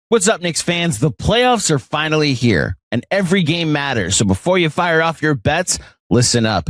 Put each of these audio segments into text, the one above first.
What's up, Knicks fans? The playoffs are finally here, and every game matters. So before you fire off your bets, listen up.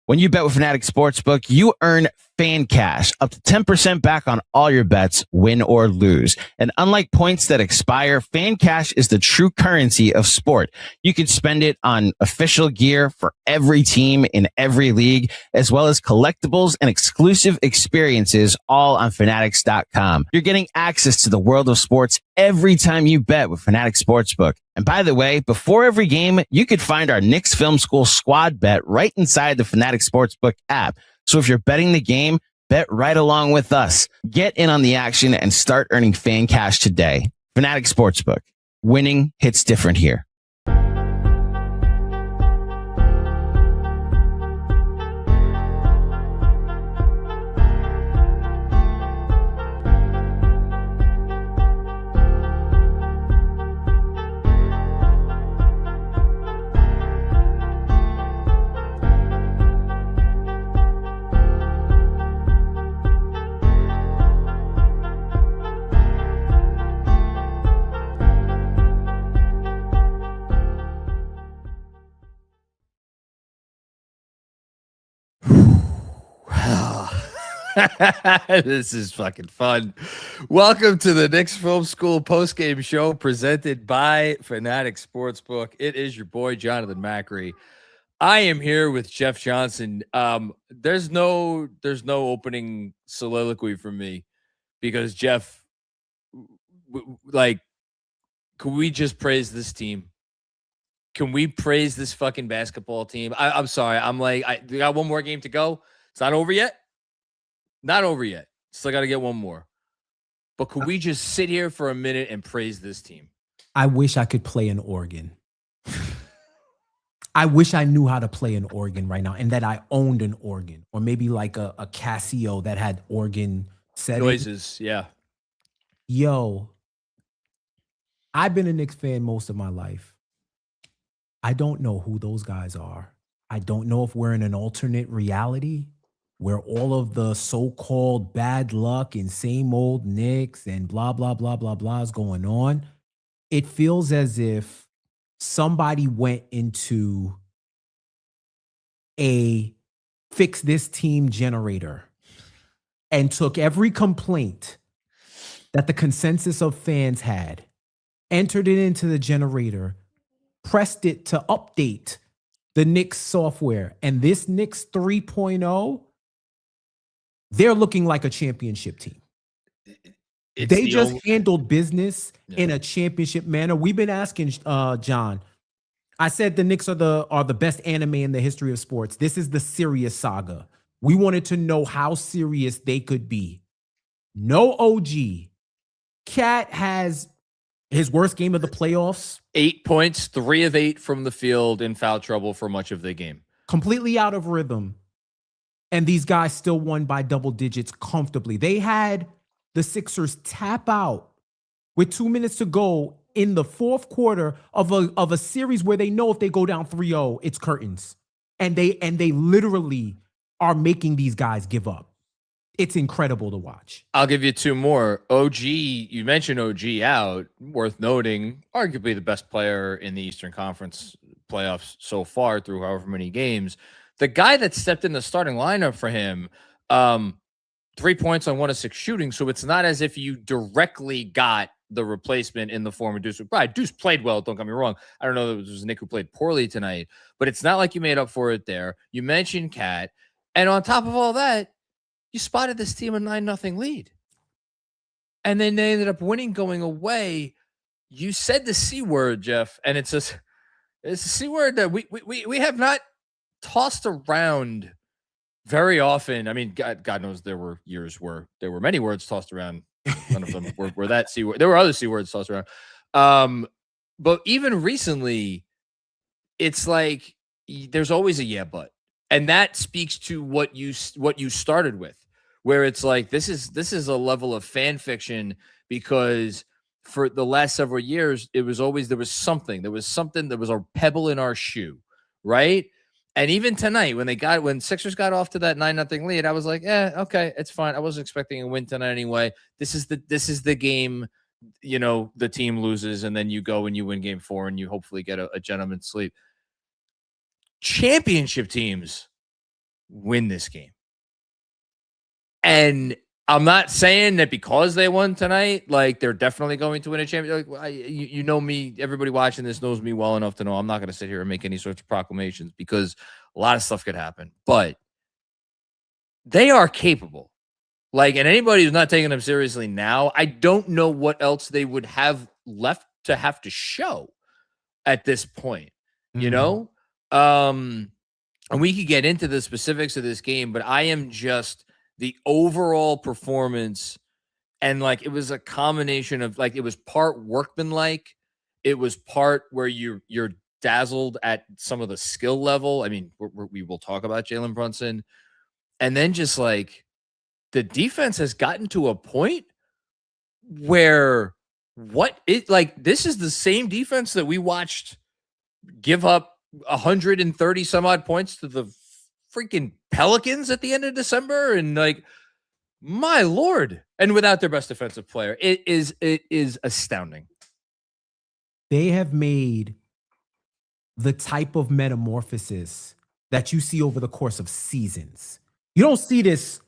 When you bet with Fanatics Sportsbook, you earn FANCASH, up to 10% back on all your bets, win or lose. And unlike points that expire, FANCASH is the true currency of sport. You can spend it on official gear for every team in every league, as well as collectibles and exclusive experiences, all on Fanatics.com. You're getting access to the world of sports every time you bet with Fanatics Sportsbook. And by the way, before every game, you could find our Knicks Film School squad bet right inside the Fanatics Sportsbook app. So if you're betting the game, bet right along with us. Get in on the action and start earning FANCASH today. Fanatics Sportsbook. Winning hits different here. This is fucking fun. Welcome to the Knicks Film School Postgame Show presented by Fanatics Sportsbook. It is your boy, Jonathan Macri. I am here with Jeff Johnson. There's no opening soliloquy from me because Jeff, can we just praise this team? Can we praise this fucking basketball team? I'm sorry. I got one more game to go. It's not over yet. Not over yet. Still got to get one more. But could we just sit here for a minute and praise this team? I wish I could play an organ. I wish I knew how to play an organ right now and that I owned an organ, or maybe like a Casio that had organ settings. Noises, yeah. Yo, I've been a Knicks fan most of my life. I don't know who those guys are. I don't know if we're in an alternate reality where all of the so-called bad luck and same old Knicks and blah, blah, blah, blah, blah is going on. It feels as if somebody went into a fix this team generator and took every complaint that the consensus of fans had, entered it into the generator, pressed it to update the Knicks software. And this Knicks 3.0, they're looking like a championship team. They just handled business in a championship manner. We've been asking John. I said the Knicks are the best anime in the history of sports. This is the serious saga. We wanted to know how serious they could be. No OG. Cat has his worst game of the playoffs. 8 points, 3 of 8 from the field, in foul trouble for much of the game. Completely out of rhythm. And these guys still won by double digits comfortably. They had the Sixers tap out with 2 minutes to go in the fourth quarter of a series where they know if they go down 3-0, it's curtains. And they literally are making these guys give up. It's incredible to watch. I'll give you 2 more. OG, you mentioned OG out. Worth noting, arguably the best player in the Eastern Conference playoffs so far through however many games. The guy that stepped in the starting lineup for him, 3 points on 1 of 6 shooting. So it's not as if you directly got the replacement in the form of Deuce. Right, Deuce played well, don't get me wrong. I don't know if it was Nick who played poorly tonight, but it's not like you made up for it there. You mentioned Cat. And on top of all that, you spotted this team a 9-0 lead. And then they ended up winning going away. You said the C word, Jeff, and it's a C word that we have not tossed around very often. I mean, God knows there were years where there were many words tossed around. None of them were that C word. There were other C words tossed around. But even recently, it's like there's always a yeah, but. And that speaks to what you started with, where it's like this is a level of fan fiction, because for the last several years, it was always there was something that was a pebble in our shoe, right? And even tonight, when Sixers got off to that 9-0 lead, I was like, okay, it's fine. I wasn't expecting a win tonight anyway. This is the game the team loses and then you go and you win game 4 and you hopefully get a gentleman's sleep. Championship teams win this game. And I'm not saying that because they won tonight, like they're definitely going to win a championship. Like, you know me, everybody watching this knows me well enough to know I'm not going to sit here and make any sorts of proclamations because a lot of stuff could happen. But they are capable. Like, and anybody who's not taking them seriously now, I don't know what else they would have left to have to show at this point, you know? And we could get into the specifics of this game, but I am just the overall performance. And like, it was a combination of like, it was part workmanlike. It was part where you're dazzled at some of the skill level. I mean, we will talk about Jalen Brunson. And then just like the defense has gotten to a point where this is the same defense that we watched give up 130 some odd points to the freaking Pelicans at the end of December. And like, my Lord, and without their best defensive player, it is astounding. They have made the type of metamorphosis that you see over the course of seasons. You don't see this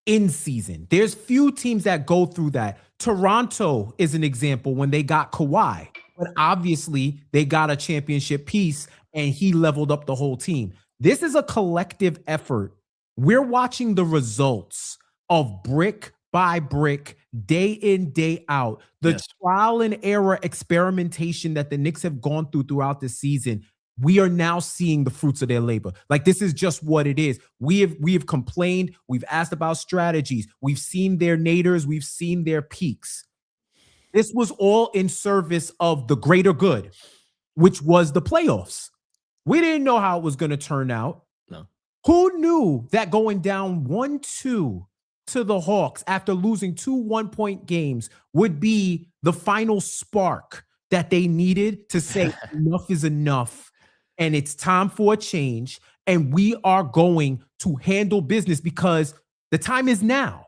in season. There's few teams that go through that. Toronto is an example when they got Kawhi, but obviously they got a championship piece and he leveled up the whole team. This is a collective effort. We're watching the results of brick by brick, day in, day out. The trial and error experimentation that the Knicks have gone throughout the season. We are now seeing the fruits of their labor. Like, this is just what it is. We have complained. We've asked about strategies. We've seen their naders. We've seen their peaks. This was all in service of the greater good, which was the playoffs. We didn't know how it was going to turn out. No. Who knew that going down 1-2 to the Hawks after losing 2 one-point games would be the final spark that they needed to say enough is enough. And it's time for a change. And we are going to handle business because the time is now.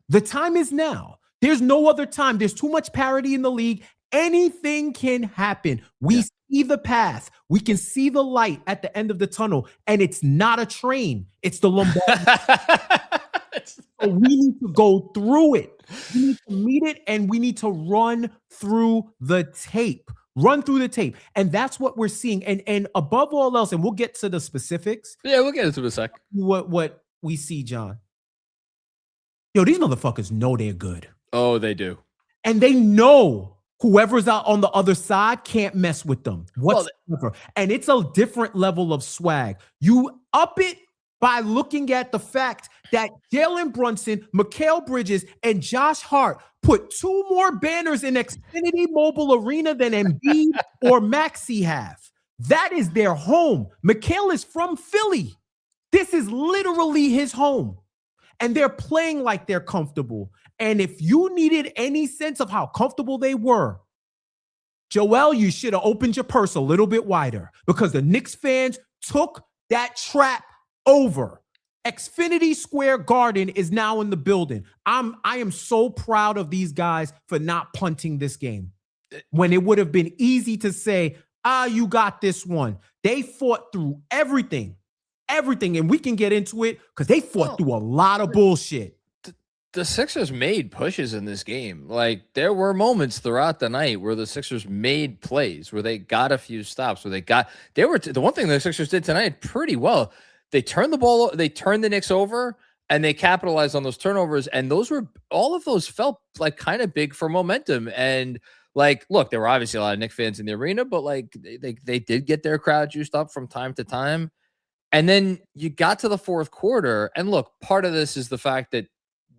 The time is now. There's no other time. There's too much parity in the league. Anything can happen. We see the path. We can see the light at the end of the tunnel. And it's not a train. It's the Lombardi. So we need to go through it. We need to meet it and we need to run through the tape. Run through the tape. And that's what we're seeing. And above all else, and we'll get to the specifics. Yeah, we'll get into it in a sec. What we see, John. Yo, these motherfuckers know they're good. Oh, they do. And they know whoever's out on the other side can't mess with them whatsoever. And it's a different level of swag. You up it by looking at the fact that Jalen Brunson, Mikal Bridges, and Josh Hart put 2 more banners in Xfinity Mobile Arena than Embiid or Maxi have. That is their home. Mikal is from Philly. This is literally his home. And they're playing like they're comfortable. And if you needed any sense of how comfortable they were, Joel, you should have opened your purse a little bit wider because the Knicks fans took that trap over. Xfinity Square Garden is now in the building. I am so proud of these guys for not punting this game when it would have been easy to say, you got this one. They fought through everything, and we can get into it because they fought through a lot of bullshit. The Sixers made pushes in this game. Like, there were moments throughout the night where the Sixers made plays, where they got a few stops, where the one thing the Sixers did tonight pretty well. They turned the Knicks over and they capitalized on those turnovers. And all of those felt like kind of big for momentum. And like, look, there were obviously a lot of Knicks fans in the arena, but like they did get their crowd juiced up from time to time. And then you got to the fourth quarter. And look, part of this is the fact that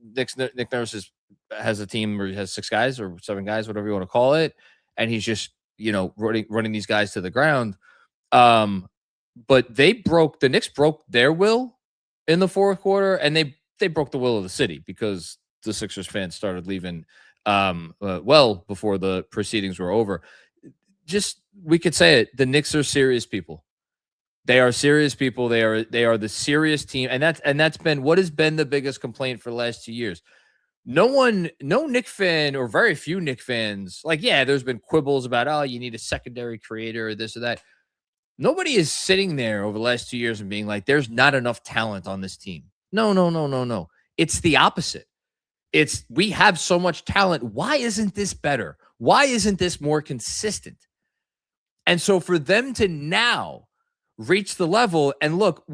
Nick Nurse has a team where he has 6 guys or 7 guys, whatever you want to call it. And he's just, running these guys to the ground. But the Knicks broke their will in the fourth quarter, and they broke the will of the city because the Sixers fans started leaving well before the proceedings were over. Just, we could say it, the Knicks are serious people. They are serious people. They are the serious team, and that's been what has been the biggest complaint for the last 2 years. no Knick fan or very few Knick fans, like, yeah, there's been quibbles about, oh, you need a secondary creator or this or that. Nobody is sitting there over the last 2 years and being like, there's not enough talent on this team. No. It's the opposite. We have so much talent. Why isn't this better? Why isn't this more consistent? And so for them to now reach the level, and look,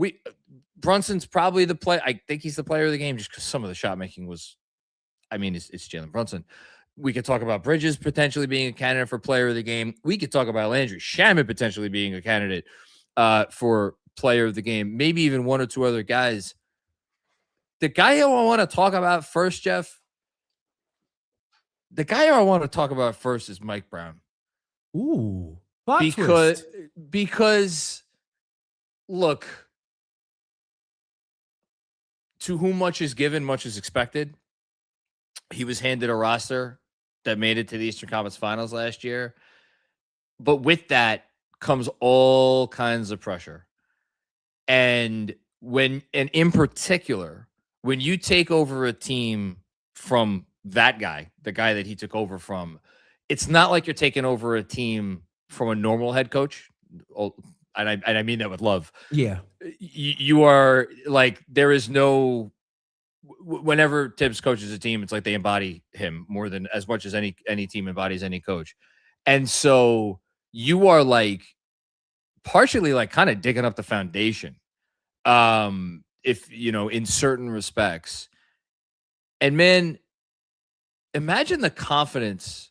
Brunson's probably the player. I think he's the player of the game just because some of the shot making was, it's Jalen Brunson. We could talk about Bridges potentially being a candidate for player of the game. We could talk about Landry Shamet potentially being a candidate for player of the game. Maybe even one or two other guys. The guy who I want to talk about first, Jeff, is Mike Brown. Ooh. Because look, to whom much is given, much is expected. He was handed a roster that made it to the Eastern Conference Finals last year. But with that comes all kinds of pressure. And in particular, when you take over a team from that guy, the guy that he took over from, it's not like you're taking over a team from a normal head coach. And I mean that with love. Yeah. You are like, there is no, whenever Tibbs coaches a team, it's like they embody him more than as much as any team embodies any coach. And so you are like partially like kind of digging up the foundation. If in certain respects. And man, imagine the confidence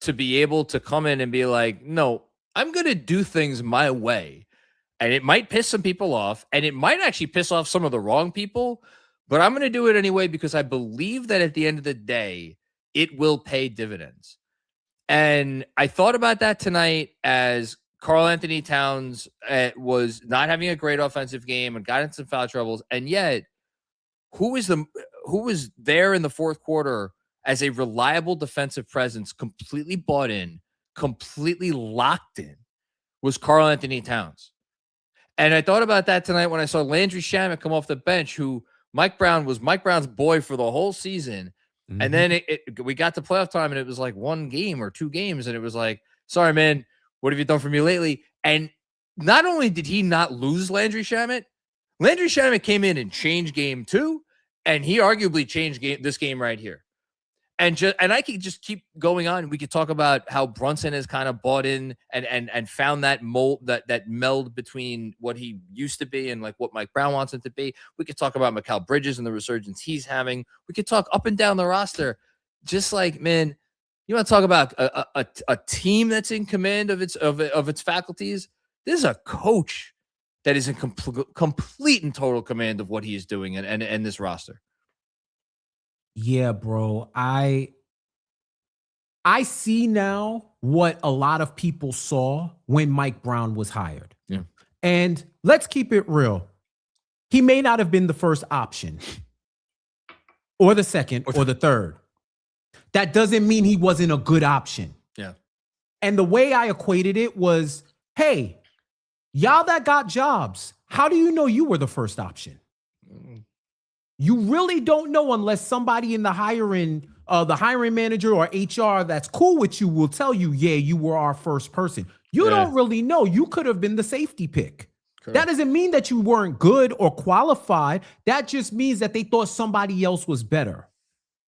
to be able to come in and be like, no, I'm going to do things my way. And it might piss some people off, and it might actually piss off some of the wrong people, but I'm going to do it anyway because I believe that at the end of the day, it will pay dividends. And I thought about that tonight as Karl Anthony Towns was not having a great offensive game and got into some foul troubles. And yet, who was there in the fourth quarter as a reliable defensive presence, completely bought in, completely locked in, was Karl Anthony Towns. And I thought about that tonight when I saw Landry Shamet come off the bench, who Mike Brown was Mike Brown's boy for the whole season. Mm-hmm. And then we got to playoff time, and it was like one game or two games, and it was like, sorry, man, what have you done for me lately? And not only did he not lose Landry Shamet came in and changed game 2, and he arguably changed this game right here. And I could just keep going on. We could talk about how Brunson has kind of bought in and found that mold, that meld between what he used to be and like what Mike Brown wants him to be. We could talk about Mikal Bridges and the resurgence he's having. We could talk up and down the roster. Just like, man, you want to talk about a team that's in command of its faculties? This is a coach that is in complete and total command of what he is doing and this roster. Yeah, bro. I see now what a lot of people saw when Mike Brown was hired. Yeah. And let's keep it real. He may not have been the first option or the second or the third. That doesn't mean he wasn't a good option. Yeah. And the way I equated it was, hey, y'all that got jobs, how do you know you were the first option? You really don't know unless somebody in the hiring manager or HR that's cool with you will tell you, yeah, you were our first person. You don't really know. You could have been the safety pick. Correct. That doesn't mean that you weren't good or qualified. That just means that they thought somebody else was better.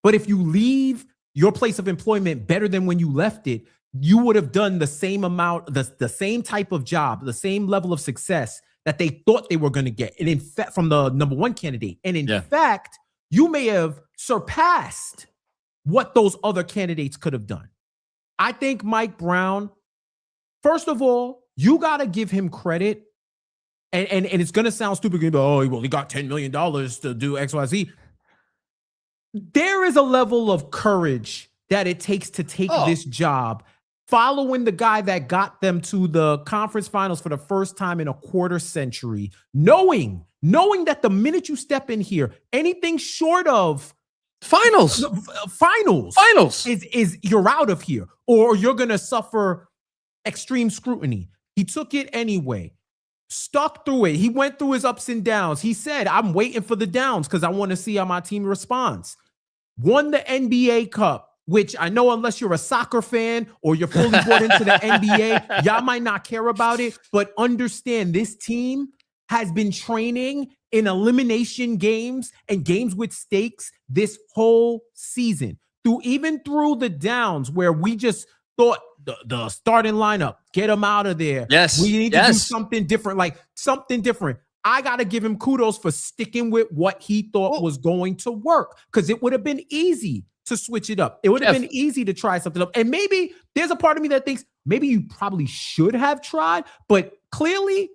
But if you leave your place of employment better than when you left it, you would have done the same amount, the same type of job, the same level of success that they thought they were going to get. And in fact, from the number one candidate. And in fact, you may have surpassed what those other candidates could have done. I think Mike Brown, first of all, you got to give him credit. And it's going to sound stupid. Oh, well, he got $10 million to do X, Y, Z. There is a level of courage that it takes to take this job, following the guy that got them to the conference finals for the first time in a quarter century, knowing that the minute you step in here, anything short of finals is you're out of here, or you're going to suffer extreme scrutiny. He took it anyway, stuck through it. He went through his ups and downs. He said, I'm waiting for the downs because I want to see how my team responds. won the NBA Cup, which I know unless you're a soccer fan or you're fully bought into the NBA, y'all might not care about it, but understand this team has been training in elimination games and games with stakes this whole season. Even through the downs where we just thought the starting lineup, get them out of there. Yes. We need to do something different, like something different. I got to give him kudos for sticking with what he thought was going to work, because it would have been easy to switch it up. It would have been easy to try something up. And maybe there's a part of me that thinks maybe you probably should have tried, but clearly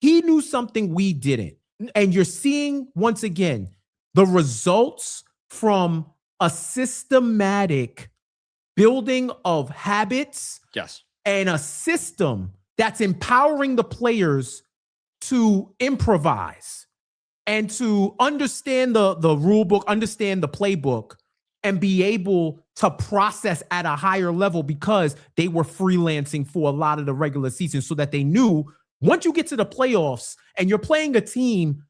he knew something we didn't. And you're seeing, once again, the results from a systematic building of habits, and a system that's empowering the players to improvise and to understand the rule book, understand the playbook, and be able to process at a higher level, because they were freelancing for a lot of the regular season, so that they knew once you get to the playoffs and you're playing a team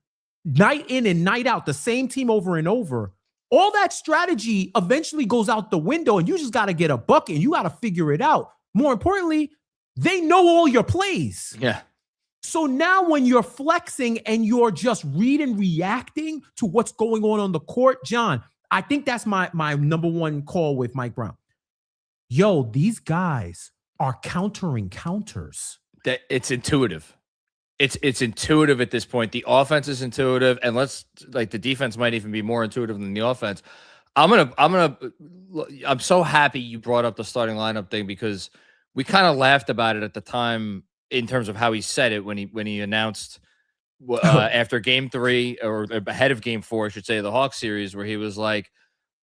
night in and night out, the same team over and over, all that strategy eventually goes out the window, and you just got to get a bucket and you got to figure it out. More importantly, they know all your plays. Yeah. So now when you're flexing and you're just reading, reacting to what's going on the court, John, I think that's my number one call with Mike Brown. Yo, these guys are countering counters. That it's intuitive. It's intuitive at this point. The offense is intuitive, and the defense might even be more intuitive than the offense. I'm so happy you brought up the starting lineup thing, because we kind of laughed about it at the time in terms of how he said it when he announced after Game 3, or ahead of Game 4, I should say, the Hawks series, where he was like,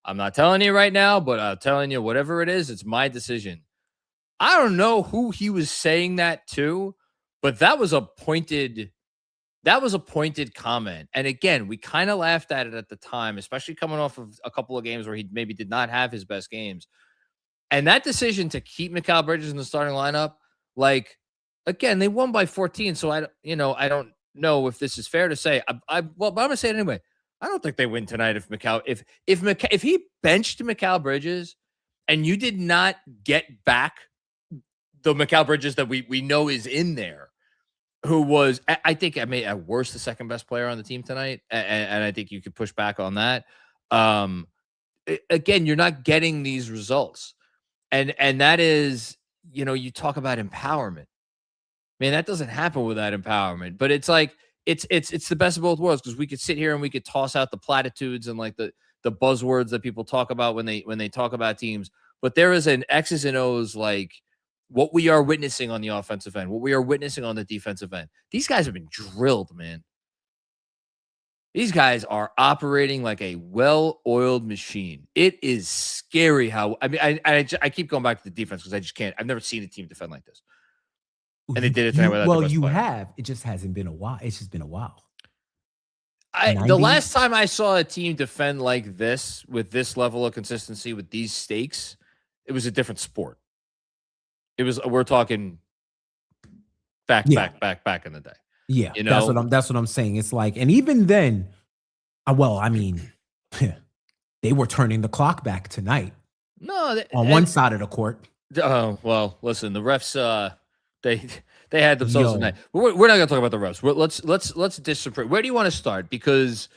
"I'm not telling you right now, but I'm telling you, whatever it is, it's my decision." I don't know who he was saying that to, but that was a pointed comment. And again, we kind of laughed at it at the time, especially coming off of a couple of games where he maybe did not have his best games. And that decision to keep Mikal Bridges in the starting lineup, like, again, they won by 14. So I don't know if this is fair to say. But I'm gonna say it anyway. I don't think they win tonight if he benched Mikal Bridges and you did not get back the Mikal Bridges that we know is in there, who was, I think, at worst, the second best player on the team tonight. And I think you could push back on that. Again, you're not getting these results. And that is, you talk about empowerment. Man, that doesn't happen without empowerment. But it's like, it's the best of both worlds, because we could sit here and we could toss out the platitudes and like the buzzwords that people talk about when they talk about teams. But there is an X's and O's, like what we are witnessing on the offensive end, what we are witnessing on the defensive end. These guys have been drilled, man. These guys are operating like a well-oiled machine. It is scary how, I keep going back to the defense because I just can't. I've never seen a team defend like this. And they did it tonight without the best player. Have. It just hasn't been a while. It's just been a while. The last time I saw a team defend like this, with this level of consistency, with these stakes, it was a different sport. We're talking back in the day. Yeah, that's what I'm saying. It's like, and even then, they were turning the clock back tonight. No, on one side of the court. Oh well, listen, the refs, they had themselves tonight. We're not going to talk about the refs. Let's disapprove. Where do you want to start? Because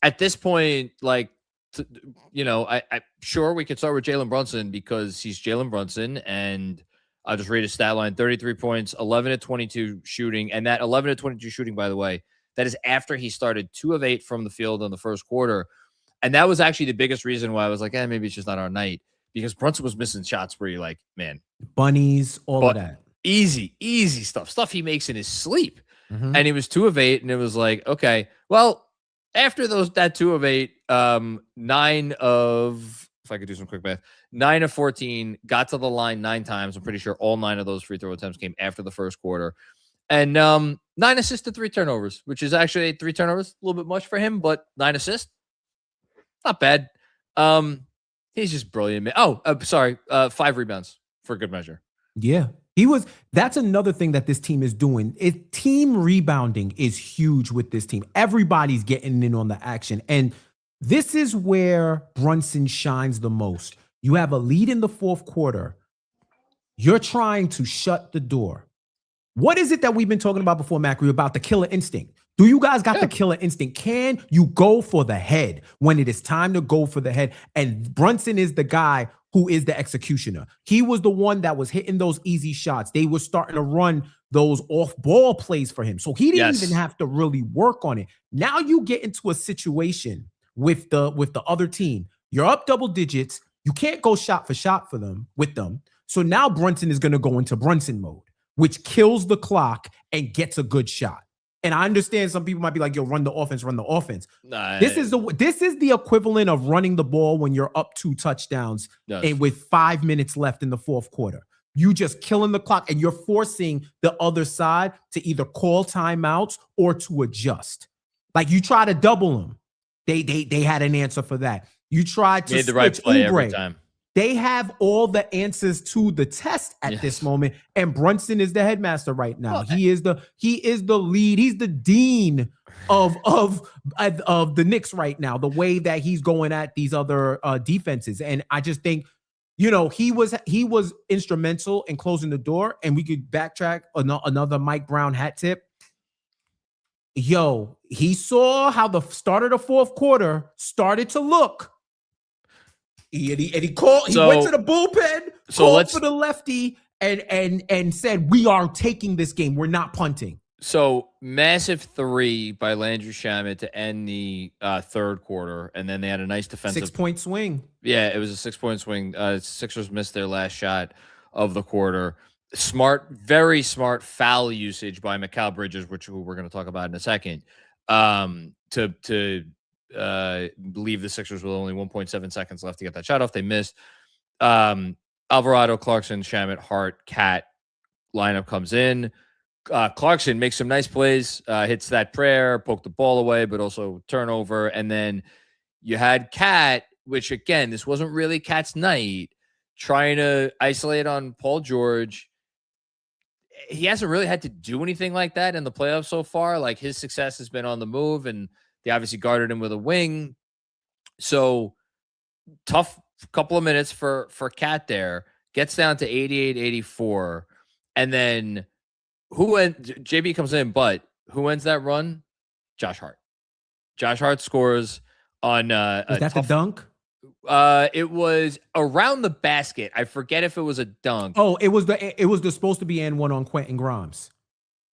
at this point, like, I sure we could start with Jalen Brunson, because he's Jalen Brunson, and I'll just read his stat line: 33 points, 11 of 22 shooting. And that 11 of 22 shooting, by the way, that is after he started 2 of 8 from the field in the first quarter. And that was actually the biggest reason why I was like, maybe it's just not our night, because Brunson was missing shots where you're like, man, bunnies, all of that. Easy stuff he makes in his sleep. Mm-hmm. And he was 2 of 8. And it was like, okay, well, after that 2 of 8, 9 of, if I could do some quick math, 9 of 14, got to the line 9 times. I'm pretty sure all 9 of those free throw attempts came after the first quarter. And 9 assists to 3 turnovers, which is actually 3 turnovers, a little bit much for him, but 9 assists, not bad. He's just brilliant, man. 5 rebounds for good measure. Yeah. That's another thing that this team is doing. Team rebounding is huge with this team. Everybody's getting in on the action. And This is where Brunson shines the most. You have a lead in the fourth quarter. You're trying to shut the door. What is it that we've been talking about before, Macri, about the killer instinct? Do you guys got the killer instinct? Can you go for the head when it is time to go for the head? And Brunson is the guy who is the executioner. He was the one that was hitting those easy shots. They were starting to run those off-ball plays for him. So he didn't even have to really work on it. Now you get into a situation with the other team. You're up double digits. You can't go shot for shot with them. So now Brunson is going to go into Brunson mode, which kills the clock and gets a good shot. And I understand some people might be like, yo, run the offense. Nah, this is the equivalent of running the ball when you're up 2 touchdowns and with 5 minutes left in the fourth quarter. You just killing the clock and you're forcing the other side to either call timeouts or to adjust. Like you try to double them. They had an answer for that. You tried to made the right play every time. They have all the answers to the test at this moment, and Brunson is the headmaster right now. He is the lead. He's the dean of the Knicks right now. The way that he's going at these other defenses, and I just think, he was instrumental in closing the door. And we could backtrack another Mike Brown hat tip. Yo, he saw how the start of the fourth quarter started to look. He went to the bullpen, called for the lefty, and said, we are taking this game. We're not punting. So massive 3 by Landry Shamet to end the third quarter, and then they had a nice defensive 6-point swing. Yeah, it was a 6-point swing. Sixers missed their last shot of the quarter. Very smart foul usage by Mikal Bridges, who we're going to talk about in a second, to believe the Sixers with only 1.7 seconds left to get that shot off. They missed. Alvarado, Clarkson, Shamet, Hart, Cat lineup comes in. Clarkson makes some nice plays, hits that prayer, poked the ball away, but also turnover. And then you had Cat, which again, this wasn't really Cat's night, trying to isolate on Paul George. He hasn't really had to do anything like that in the playoffs so far. Like his success has been on the move, and they obviously guarded him with a wing. So tough couple of minutes for Cat there. Gets down to 88-84. And then JB comes in, but who ends that run? Josh Hart. Josh Hart scores on is that the dunk? It was around the basket. I forget if it was a dunk. Oh, it was the supposed to be and one on Quentin Grimes.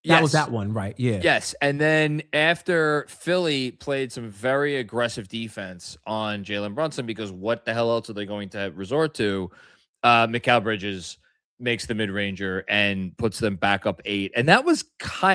That was that one, right? Yeah. Yes. And then after Philly played some very aggressive defense on Jalen Brunson, because what the hell else are they going to resort to? Mikal Bridges makes the mid-ranger and puts them back up 8. And that was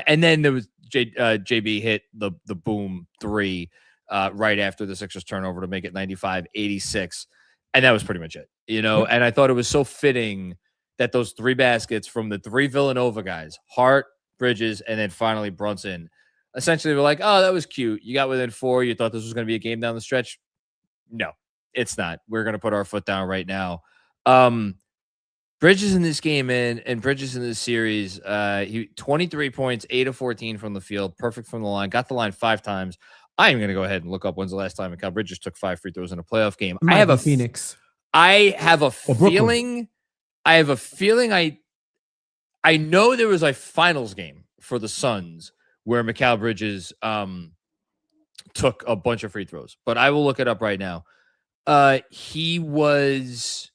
and then there was JB hit the boom 3 right after the Sixers turnover to make it 95-86. And that was pretty much it, And I thought it was so fitting that those 3 baskets from the 3 Villanova guys, Hart, Bridges, and then finally Brunson, essentially were like, oh, that was cute. You got within 4. You thought this was going to be a game down the stretch. No, it's not. We're going to put our foot down right now. Bridges in this game and Bridges in this series, he 23 points, 8 of 14 from the field, perfect from the line, got the line 5 times. I am going to go ahead and look up when's the last time Mikal Bridges took 5 free throws in a playoff game. I have a Phoenix. I have a feeling. I know there was a finals game for the Suns where Mikal Bridges took a bunch of free throws, but I will look it up right now. He was,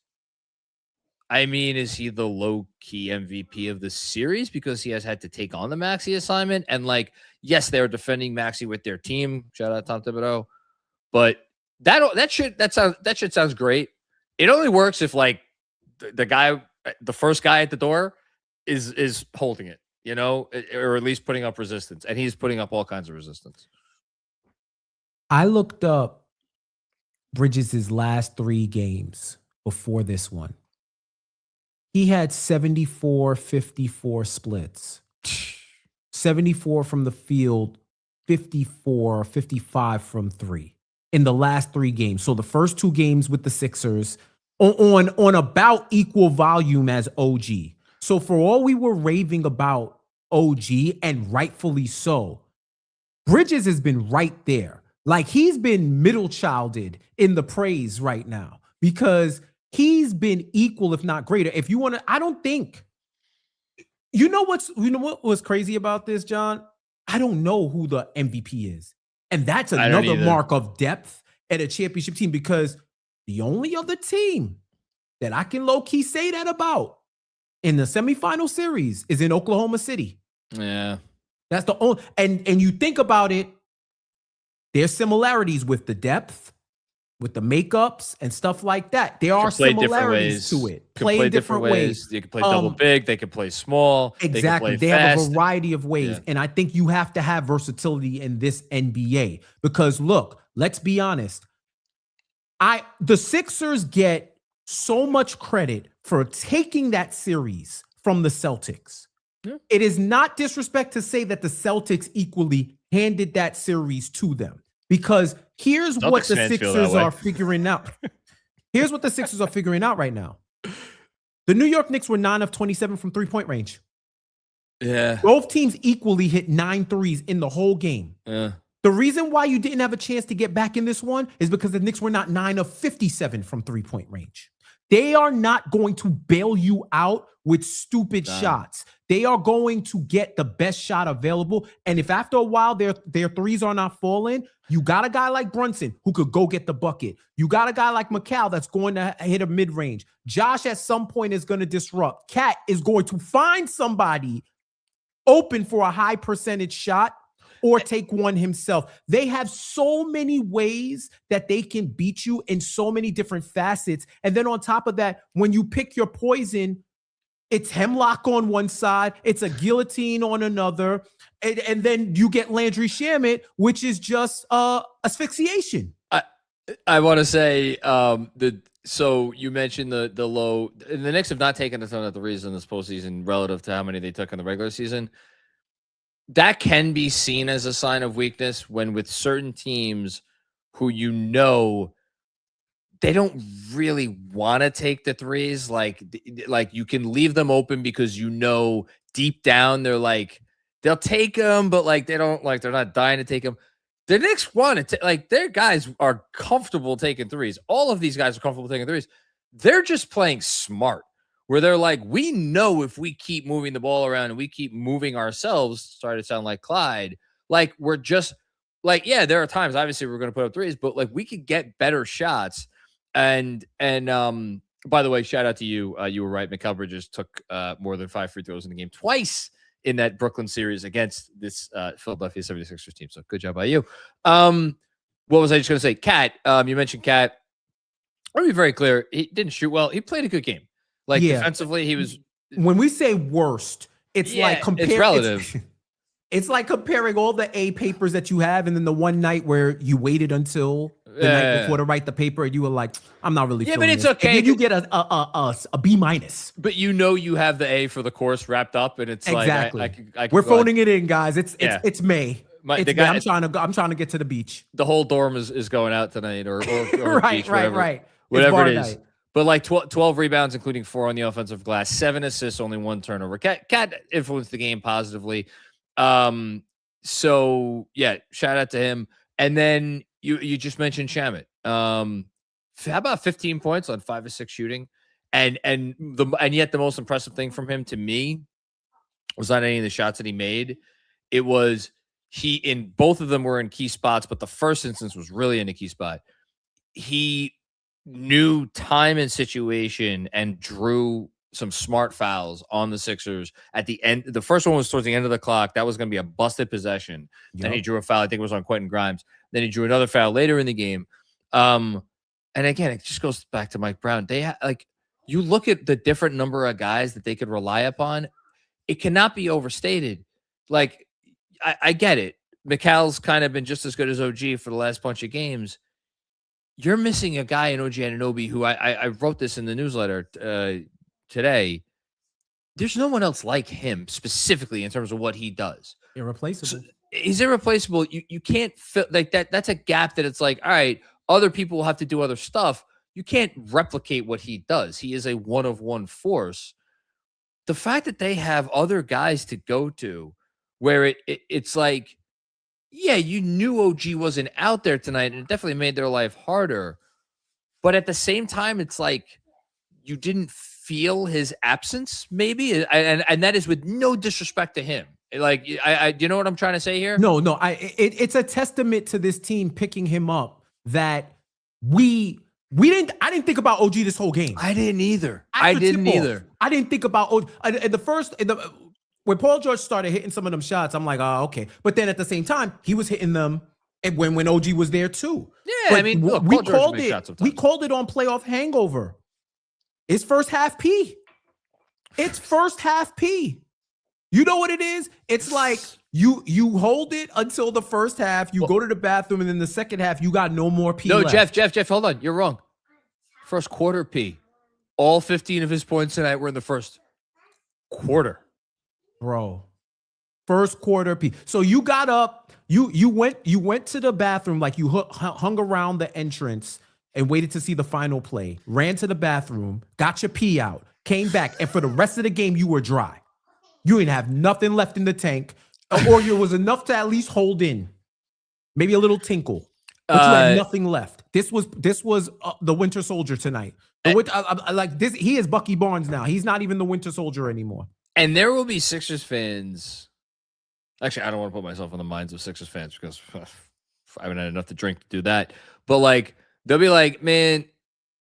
is he the low-key MVP of the series because he has had to take on the Maxi assignment? And yes, they're defending Maxi with their team. Shout out Tom Thibodeau. But that shit sounds great. It only works if the first guy at the door is holding it, or at least putting up resistance. And he's putting up all kinds of resistance. I looked up Bridges' last 3 games before this one. He had 74-54 splits. 74 from the field, 55 from 3 in the last 3 games. So the first 2 games with the Sixers on about equal volume as OG. So for all we were raving about OG, and rightfully so, Bridges has been right there. Like, he's been middle childed in the praise right now because he's been equal, if not greater. If you want to, I don't think, you know what was crazy about this, John? I don't know who the MVP is. And that's another mark of depth at a championship team, because the only other team that I can low-key say that about in the semifinal series is in Oklahoma City. Yeah. That's the only, and you think about it, there's similarities with the depth, with the makeups and stuff like that. There are similarities to it. Play different ways. You can play double big. They can play small. Exactly. They have a variety of ways. Yeah. And I think you have to have versatility in this NBA because, look, let's be honest. The Sixers get so much credit for taking that series from the Celtics. Yeah. It is not disrespect to say that the Celtics equally handed that series to them, because here's what the Sixers are figuring out. Here's what the Sixers are figuring out right now. The New York Knicks were 9 of 27 from three-point range. Yeah. Both teams equally hit 9 threes in the whole game. Yeah. The reason why you didn't have a chance to get back in this one is because the Knicks were not 9 of 57 from three-point range. They are not going to bail you out with stupid shots. They are going to get the best shot available. And if after a while their threes are not falling, you got a guy like Brunson who could go get the bucket. You got a guy like McCall that's going to hit a mid-range. Josh at some point is going to disrupt. Cat is going to find somebody open for a high percentage shot or take one himself. They have so many ways that they can beat you in so many different facets. And then on top of that, when you pick your poison, it's hemlock on one side, it's a guillotine on another, and then you get Landry Shamet, which is just asphyxiation. I want to say so you mentioned the low. The Knicks have not taken a ton of threes in this postseason relative to how many they took in the regular season. That can be seen as a sign of weakness when with certain teams who they don't really want to take the threes. Like you can leave them open because deep down they'll take them, but they're not dying to take them. The Knicks want to their guys are comfortable taking threes. All of these guys are comfortable taking threes. They're just playing smart, where they're we know if we keep moving the ball around and we keep moving ourselves, starting to sound like Clyde, we're just yeah, there are times obviously we're going to put up threes, but we could get better shots. And by the way, shout out to you. You were right. Mikal Bridges took more than 5 free throws in the game twice in that Brooklyn series against this Philadelphia 76ers team. So good job by you. What was I just going to say? Cat, you mentioned Cat. I'll be very clear. He didn't shoot well. He played a good game. Defensively, he was. When we say worst, it's it's relative. It's like comparing all the A papers that you have, and then the one night where you waited until the night before to write the paper, and you were like, "I'm not really." Yeah, but it's okay. And you get a B minus. But you have the A for the course wrapped up, and it's exactly. I we're phoning it in, guys. It's May. I'm trying to get to the beach. The whole dorm is going out tonight, or right, beach, right. Whatever it is. Night. But 12 rebounds, including 4 on the offensive glass, 7 assists, only 1 turnover. Cat influenced the game positively. So yeah, shout out to him. And then you just mentioned Shamet. How about 15 points on 5 of 6 shooting? And yet the most impressive thing from him to me was not any of the shots that he made. It was in both of them were in key spots, but the first instance was really in a key spot. He knew time and situation and drew some smart fouls on the Sixers at the end. The first one was towards the end of the clock. That was going to be a busted possession. Yep. Then he drew a foul. I think it was on Quentin Grimes. Then he drew another foul later in the game. And again, it just goes back to Mike Brown. They you look at the different number of guys that they could rely upon. It cannot be overstated. I get it. McCall's kind of been just as good as OG for the last bunch of games. You're missing a guy in OG Anunoby who I wrote this in the newsletter today. There's no one else like him specifically in terms of what he does. Irreplaceable. So he's irreplaceable. You can't fit that. That's a gap that it's all right, other people will have to do other stuff. You can't replicate what he does. He is a one-of-one force. The fact that they have other guys to go to where it's yeah, you knew OG wasn't out there tonight, and it definitely made their life harder. But at the same time, it's like you didn't feel his absence, maybe, and that is with no disrespect to him. Like, do you know what I'm trying to say here? No, it's a testament to this team picking him up that I didn't think about OG this whole game. I didn't either. I didn't either. I didn't think about OG. When Paul George started hitting some of them shots, I'm like, oh, okay. But then at the same time, he was hitting them when OG was there too. Yeah, but I mean, look, we called it on playoff hangover. It's first half P. It's first half P. You know what it is? It's like you hold it until the first half, you go to the bathroom, and then the second half, you got no more P left. Jeff, hold on. You're wrong. First quarter P. All 15 of his points tonight were in the first quarter. Bro. First quarter P. So you got up, you went to the bathroom, like you hung around the entrance and waited to see the final play, ran to the bathroom, got your pee out, came back, and for the rest of the game, you were dry. You didn't have nothing left in the tank, or it was enough to at least hold in, maybe a little tinkle, but you had nothing left. This was the Winter Soldier tonight. Like this, he is Bucky Barnes now. He's not even the Winter Soldier anymore. And there will be Sixers fans. Actually, I don't want to put myself in the minds of Sixers fans because I haven't had enough to drink to do that. But like, they'll be like, man,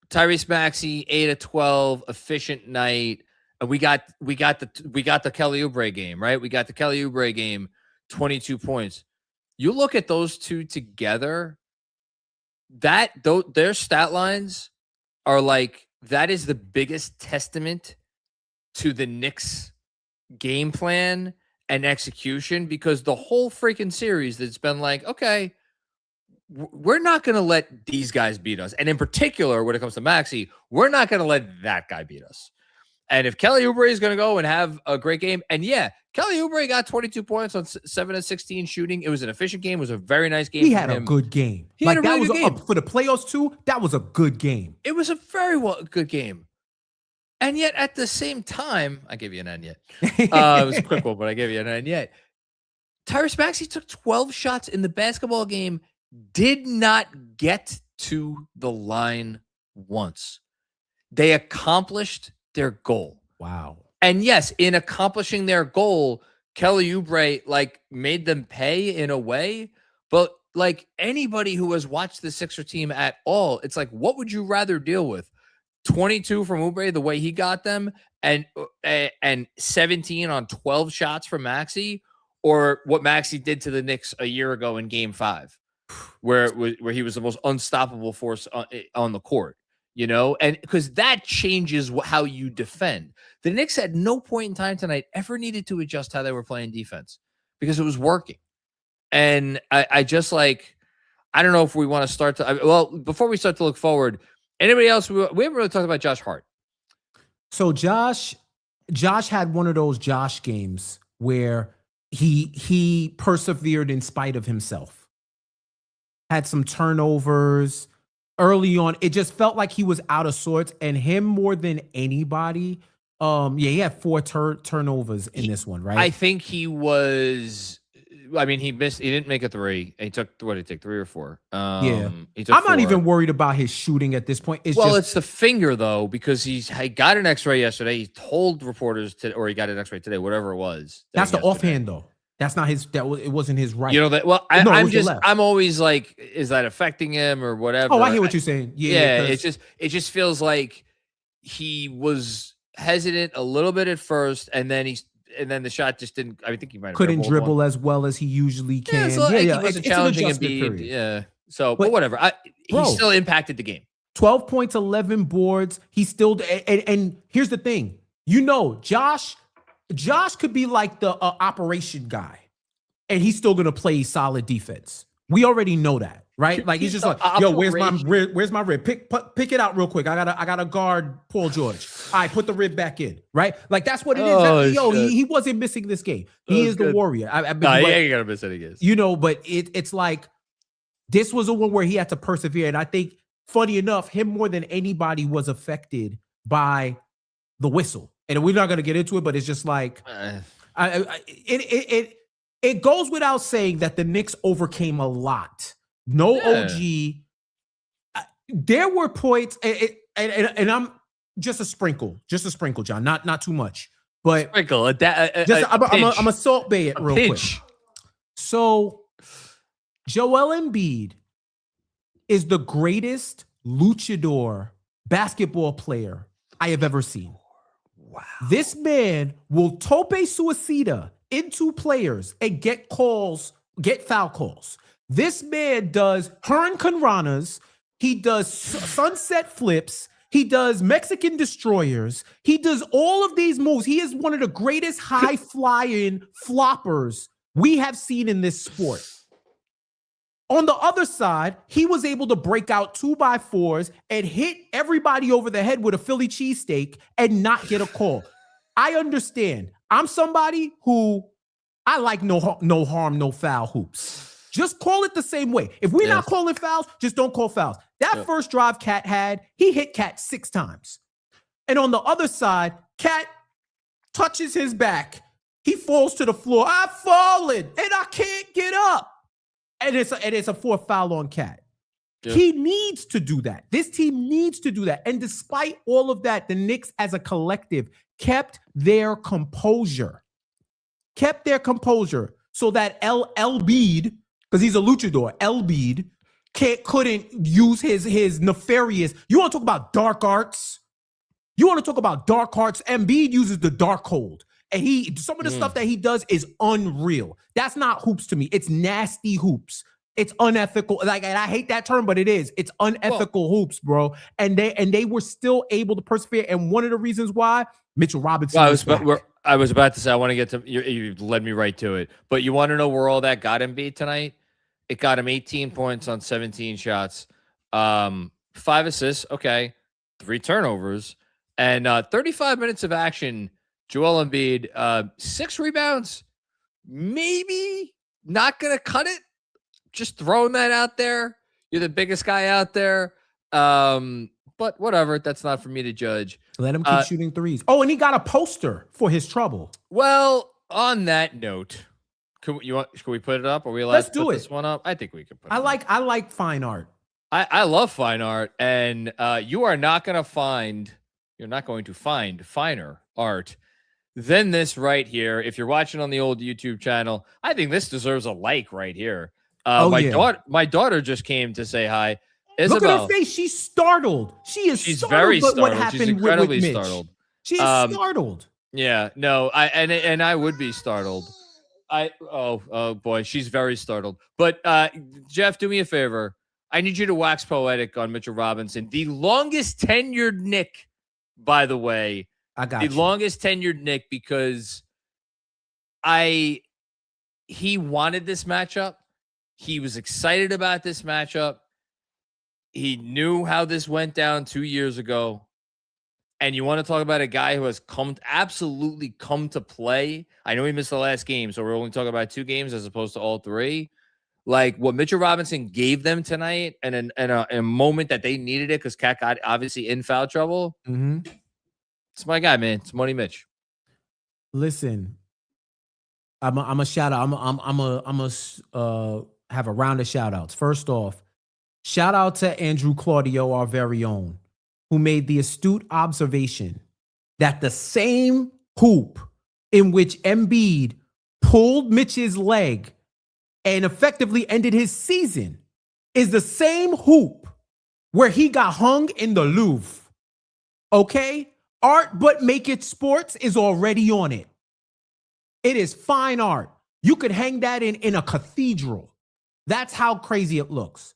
Tyrese Maxey, 8 of 12, efficient night. And we got the Kelly Oubre game, right? We got the Kelly Oubre game, 22 points. You look at those two together, their stat lines are like, that is the biggest testament to the Knicks game plan and execution, because the whole freaking series that's been like, okay, we're not going to let these guys beat us. And in particular, when it comes to Maxey, we're not going to let that guy beat us. And if Kelly Oubre is going to go and have a great game, and yeah, Kelly Oubre got 22 points on 7 of 16 shooting. It was an efficient game. It was a very nice game. He had a good game. He had a really good game. For the playoffs too, that was a good game. It was a very good game. And yet at the same time, I gave you an N yet. It was a quick one, but I gave you an N yet. Tyrese Maxey took 12 shots in the basketball game, did not get to the line once. They accomplished their goal. Wow. And yes, in accomplishing their goal, Kelly Oubre like made them pay in a way, but like anybody who has watched the Sixer team at all, it's like, what would you rather deal with? 22 from Oubre, the way he got them, and 17 on 12 shots from Maxey, or what Maxey did to the Knicks a year ago in Game 5, where he was the most unstoppable force on the court. You know, and because that changes how you defend. The Knicks at no point in time tonight ever needed to adjust how they were playing defense because it was working. And I just like, I don't know if we want to start to, well, before we start to look forward, anybody else, we haven't really talked about Josh Hart. So Josh had one of those Josh games where he persevered in spite of himself. Had some turnovers. Early on, it just felt like he was out of sorts, and him more than anybody. He had 4 turnovers in this one, right? I think he was. I mean, he didn't make a 3. He took, what did he take, 3 or 4? I'm not not even worried about his shooting at this point. It's the finger though, because he got an X-ray yesterday. He told reporters or he got an X-ray today, whatever it was. That's the offhand though. That's not his. It wasn't his right. You know that. Well, I'm always like, is that affecting him or whatever? Oh, I hear what you're saying. Yeah. It just feels like he was hesitant a little bit at first, and then the shot just didn't. I think he might have couldn't dribble as well as he usually can. He wasn't challenging Embiid. Yeah. So, but whatever. He still impacted the game. 12 points, 11 boards. He still. And here's the thing. You know, Josh could be like the operation guy, and he's still gonna play solid defense. We already know that, right? Like he's just like, yo, where's my rib? Pick it out real quick. I gotta guard Paul George. All right, put the rib back in, right? Like that's what it is. He wasn't missing this game. He is the warrior. He ain't gonna miss any games. You know, but it's like this was a one where he had to persevere, and I think, funny enough, him more than anybody was affected by the whistle. And we're not going to get into it, but it's just like it goes without saying that the Knicks overcame a lot. No OG. There were points, and I'm just a sprinkle, John, not too much, but sprinkle. I'm a salt bay it real quick. So Joel Embiid is the greatest luchador basketball player I have ever seen. Wow. This man will tope suicida into players and get foul calls. This man does hurricane ranas. He does sunset flips. He does Mexican destroyers. He does all of these moves. He is one of the greatest high-flying floppers we have seen in this sport. On the other side, he was able to break out 2x4s and hit everybody over the head with a Philly cheesesteak and not get a call. I understand. I'm somebody who I like no harm, no foul hoops. Just call it the same way. If we're not calling fouls, just don't call fouls. That first drive Cat had, he hit Cat 6 times. And on the other side, Cat touches his back. He falls to the floor. I've fallen and I can't get up. And it's a 4th foul on Cat. Yep. He needs to do that. This team needs to do that. And despite all of that, the Knicks as a collective kept their composure. So that Embiid, because he's a luchador, Embiid couldn't use his nefarious. You want to talk about dark arts? Embiid uses the dark hold. And some of the stuff that he does is unreal. That's not hoops to me. It's nasty hoops. It's unethical. And I hate that term, but it is. It's unethical hoops, bro. And they were still able to persevere. And one of the reasons why Mitchell Robinson. I was about to say I want to get to you led me right to it. But you want to know where all that got Embiid tonight? It got him 18 points on 17 shots, 5 assists, 3 turnovers, and 35 minutes of action. Joel Embiid, 6 rebounds, maybe not going to cut it. Just throwing that out there. You're the biggest guy out there. But whatever. That's not for me to judge. Let him keep shooting threes. Oh, and he got a poster for his trouble. Well, on that note, can we put it up? Are we allowed to put this one up? I think we can put it up. I like fine art. I love fine art. And you're not going to find finer art than this right here. If you're watching on the old YouTube channel, I think this deserves a like right here. My daughter just came to say hi. Isabel, look at her face. She's startled. She's startled very startled. What happened? She's incredibly with startled. She's startled. Yeah, no, I would be startled. Oh boy, she's very startled. But Jeff, do me a favor. I need you to wax poetic on Mitchell Robinson, the longest tenured Knick, by the way. Longest tenured Knick, because he wanted this matchup. He was excited about this matchup. He knew how this went down 2 years ago. And you want to talk about a guy who has absolutely come to play. I know he missed the last game, so we're only talking about 2 games as opposed to all 3. Like what Mitchell Robinson gave them tonight, and a moment that they needed it because Cat got obviously in foul trouble. Mm-hmm. It's my guy, man. It's Money Mitch. Listen, I'm a shout out. I'm a have a round of shout outs. First off, shout out to Andrew Claudio, our very own, who made the astute observation that the same hoop in which Embiid pulled Mitch's leg and effectively ended his season is the same hoop where he got hung in the Louvre. Okay? Art but make it sports is already on it. It is fine art. You could hang that in a cathedral. That's how crazy it looks.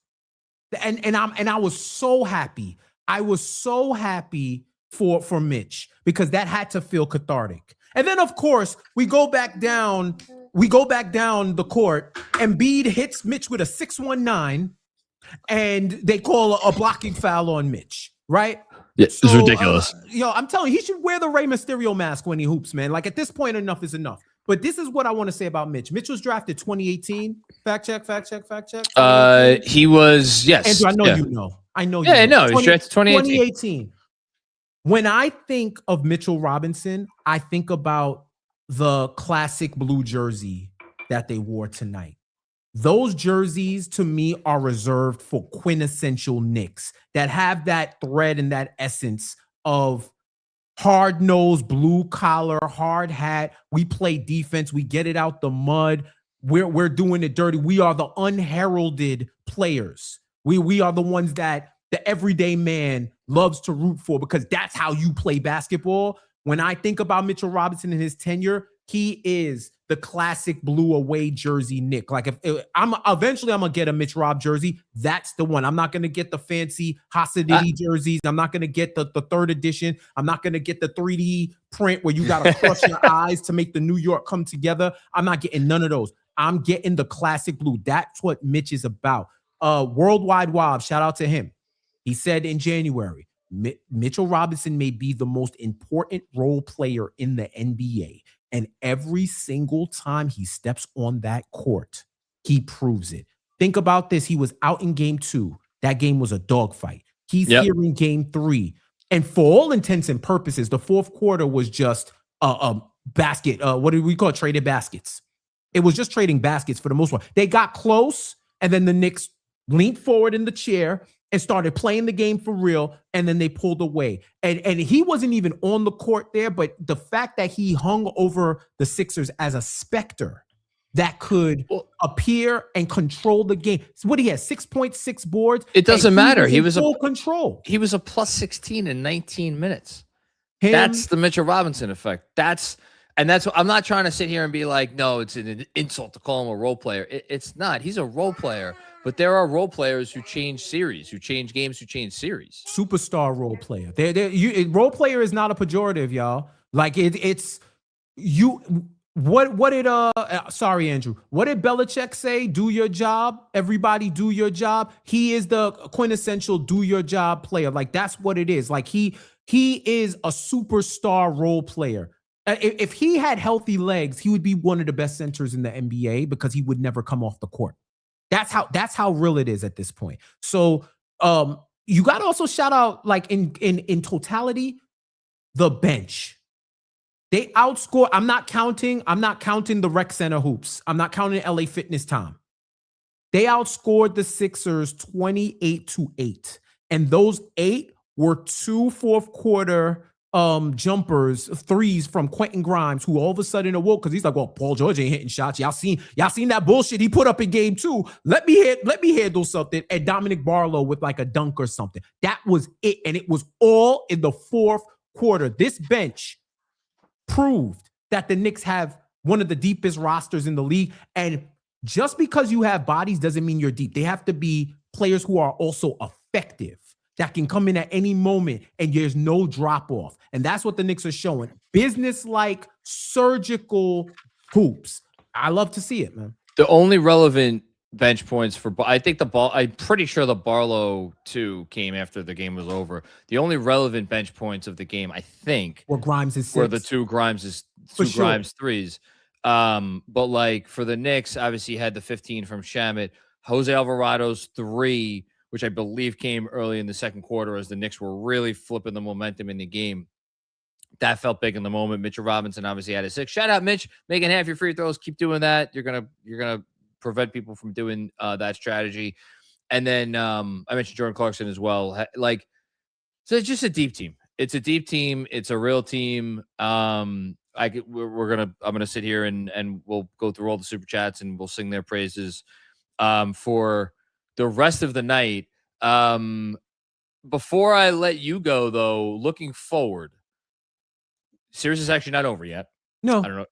And I was so happy. I was so happy for Mitch because that had to feel cathartic. And then of course we go back down the court. Embiid hits Mitch with a 619 and they call a blocking foul on Mitch, right? Yeah, it's ridiculous. I'm telling you, he should wear the Rey Mysterio mask when he hoops, man. Like at this point, enough is enough. But this is what I want to say about Mitch. Mitch was drafted 2018. Fact check. He was, yes. Andrew, I know. Yeah, no, he was drafted 2018. When I think of Mitchell Robinson, I think about the classic blue jersey that they wore tonight. Those jerseys to me are reserved for quintessential Knicks that have that thread and that essence of hard-nosed, blue-collar, hard hat. We play defense. We get it out the mud. We're doing it dirty. We are the unheralded players. We are the ones that the everyday man loves to root for because that's how you play basketball. When I think about Mitchell Robinson and his tenure, he is the classic blue away jersey Knick. Like if I'm gonna get a Mitch Rob jersey, that's the one. I'm not gonna get the fancy Hasidity jerseys. I'm not gonna get the third edition. I'm not gonna get the 3D print where you gotta crush your eyes to make the New York come together. I'm not getting none of those. I'm getting the classic blue. That's what Mitch is about. Worldwide Wob, shout out to him. He said in January, Mitchell Robinson may be the most important role player in the NBA. And every single time he steps on that court, he proves it. Think about this. He was out in game 2. That game was a dogfight. He's here in game 3. And for all intents and purposes, the fourth quarter was just a basket. What do we call it? Traded baskets. It was just trading baskets for the most part. They got close, and then the Knicks leaned forward in the chair and started playing the game for real, and then they pulled away. And he wasn't even on the court there, but the fact that he hung over the Sixers as a specter that could appear and control the game. So what he had, 6.6 boards. It doesn't matter. He was full control. He was a plus 16 in 19 minutes. That's the Mitchell Robinson effect. That's what I'm not trying to sit here and be like, no, it's an insult to call him a role player. It's not. He's a role player. But there are role players who change series, who change games, who change series. Superstar role player. Role player is not a pejorative, y'all. Like it's you. What did sorry, Andrew. What did Belichick say? Do your job. Everybody do your job. He is the quintessential do your job player. Like that's what it is. Like he is a superstar role player. If he had healthy legs, he would be one of the best centers in the NBA because he would never come off the court. That's how real it is at this point. So you got to also shout out, like in totality, the bench. They outscore. I'm not counting the rec center hoops. I'm not counting LA Fitness time. They outscored the Sixers 28-8. And those 8 were 2 fourth quarter jumpers, threes from Quentin Grimes, who all of a sudden awoke because he's like, well, Paul George ain't hitting shots. Y'all seen that bullshit he put up in game 2. Let me handle something. And Dominic Barlow with like a dunk or something. That was it. And it was all in the fourth quarter. This bench proved that the Knicks have one of the deepest rosters in the league. And just because you have bodies doesn't mean you're deep. They have to be players who are also effective, that can come in at any moment and there's no drop off. And that's what the Knicks are showing. Business-like, surgical hoops. I love to see it, man. The only relevant bench points I'm pretty sure the Barlow 2 came after the game was over. The only relevant bench points of the game, I think, were Grimes' 6. Were the two Grimes threes. But like for the Knicks, obviously had the 15 from Shamet, Jose Alvarado's 3, which I believe came early in the second quarter as the Knicks were really flipping the momentum in the game. That felt big in the moment. Mitchell Robinson obviously had a 6. Shout out, Mitch, making half your free throws. Keep doing that. You're gonna prevent people from doing that strategy. And then I mentioned Jordan Clarkson as well. So it's just a deep team. It's a deep team. It's a real team. I'm gonna sit here and we'll go through all the super chats and we'll sing their praises for the rest of the night. Before I let you go, though, looking forward, series is actually not over yet. No, I don't know.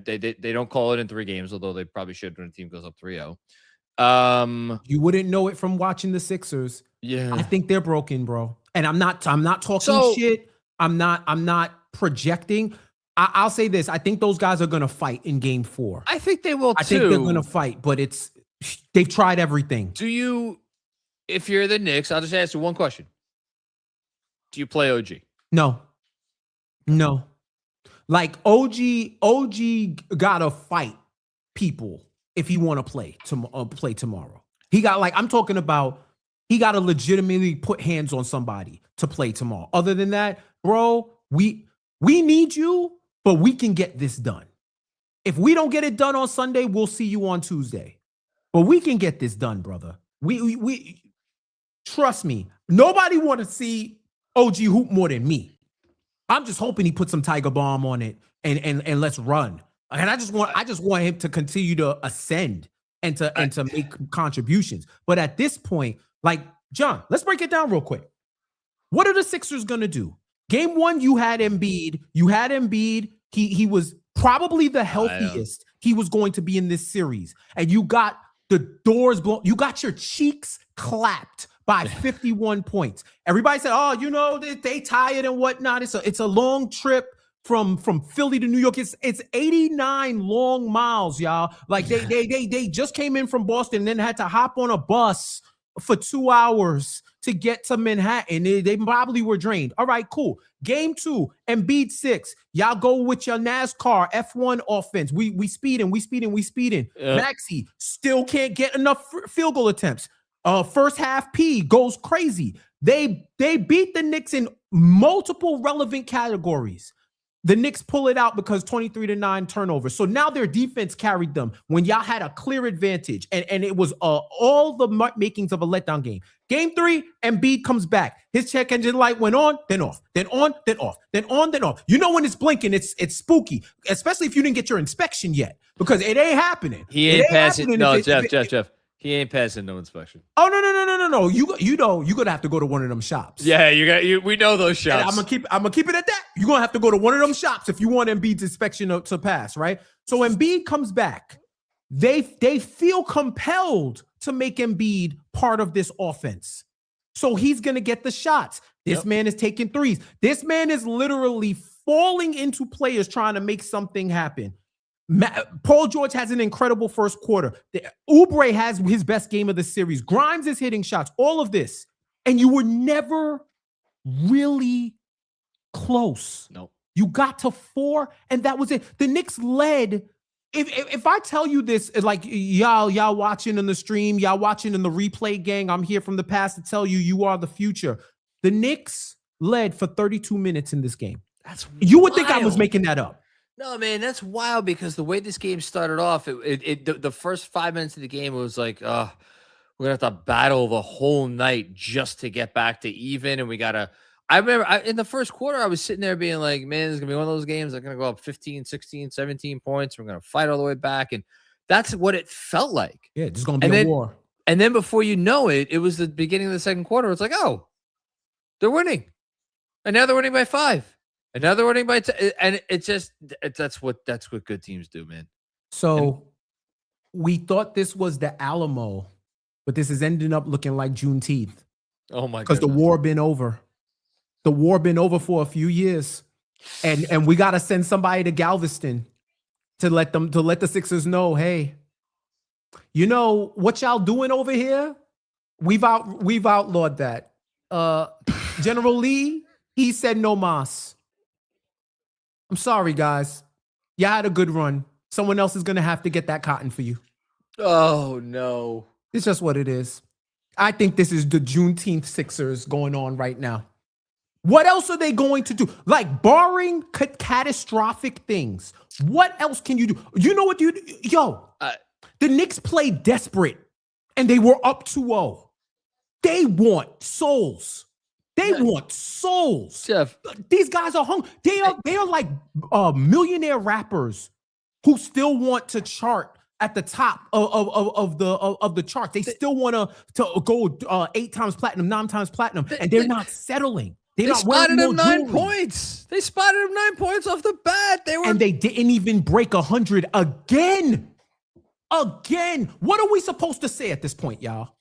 They don't call it in 3 games, although they probably should when a team goes up 3-0. You wouldn't know it from watching the Sixers. Yeah, I think they're broken, bro. And I'm not talking shit. I'm not projecting. I'll say this. I think those guys are going to fight in game 4. I think they will, too. I think they're going to fight, but they've tried everything. If you're the Knicks, I'll just ask you one question. Do you play OG? No. Like OG gotta fight people if he want to play tomorrow. He gotta legitimately put hands on somebody to play tomorrow. Other than that, bro, we need you, but we can get this done. If we don't get it done on Sunday, we'll see you on Tuesday. But we can get this done, brother. We trust me. Nobody want to see OG hoop more than me. I'm just hoping he puts some Tiger Balm on it and let's run. And I just want him to continue to ascend and to make contributions. But at this point, like, John, let's break it down real quick. What are the Sixers gonna do? Game 1, you had Embiid. He was probably the healthiest he was going to be in this series. And you got the doors blown. You got your cheeks clapped by 51 points. Everybody said, oh, you know, they tired and whatnot. It's a long trip from Philly to New York. It's 89 long miles, y'all. Like they just came in from Boston and then had to hop on a bus for 2 hours to get to Manhattan. They probably were drained. All right, cool. Game 2, Embiid 6. Y'all go with your NASCAR F1 offense. We speeding. Maxi still can't get enough field goal attempts. First half P goes crazy. They beat the Knicks in multiple relevant categories. The Knicks pull it out because 23-9 turnovers. So now their defense carried them when y'all had a clear advantage. And it was all the makings of a letdown game. Game 3, Embiid comes back. His check engine light went on, then off, then on, then off, then on, then off. You know when it's blinking, it's spooky, especially if you didn't get your inspection yet, because it ain't happening. He ain't passing. No, Jeff. He ain't passing no inspection. Oh, no. You know, you're gonna have to go to one of them shops. Yeah, we know those shops. And I'm gonna keep it at that. You're gonna have to go to one of them shops if you want Embiid's inspection to pass, right? So Embiid comes back. They feel compelled to make Embiid part of this offense. So he's gonna get the shots. This man is taking threes. This man is literally falling into players trying to make something happen. Paul George has an incredible first quarter. Oubre has his best game of the series. Grimes is hitting shots. All of this. And you were never really close. No. You got to 4, and that was it. The Knicks led. If I tell you this, like y'all watching in the stream, y'all watching in the replay gang, I'm here from the past to tell you, you are the future. The Knicks led for 32 minutes in this game. You would think I was making that up. No, man, that's wild because the way this game started off, the first 5 minutes of the game, it was like, we're going to have to battle the whole night just to get back to even. And I remember in the first quarter, I was sitting there being like, man, this is going to be one of those games that's going to go up 15, 16, 17 points. We're going to fight all the way back. And that's what it felt like. Yeah, it's going to be a war. And then before you know it, it was the beginning of the second quarter. It's like, oh, they're winning. And now they're winning by 5. Another winning by 10, and that's what good teams do, man. So we thought this was the Alamo, but this is ending up looking like Juneteenth. Oh my god! Because the war been over. The war been over for a few years, and we gotta send somebody to Galveston to let the Sixers know, hey, you know what y'all doing over here? We've outlawed that. General Lee, he said no mas. I'm sorry, guys. You had a good run. Someone else is going to have to get that cotton for you. Oh, no. It's just what it is. I think this is the Juneteenth Sixers going on right now. What else are they going to do? Like, barring catastrophic things, what else can you do? You know what you do? Yo, the Knicks played desperate, and they were up 2-0. They want souls. They want souls. Jeff. These guys are hungry. They are like millionaire rappers who still want to chart at the top of the chart. They still want to go 8 times platinum, 9 times platinum, and they're not settling. They spotted him 9 points. They spotted him 9 points off the bat. And they didn't even break 100 again. What are we supposed to say at this point, y'all?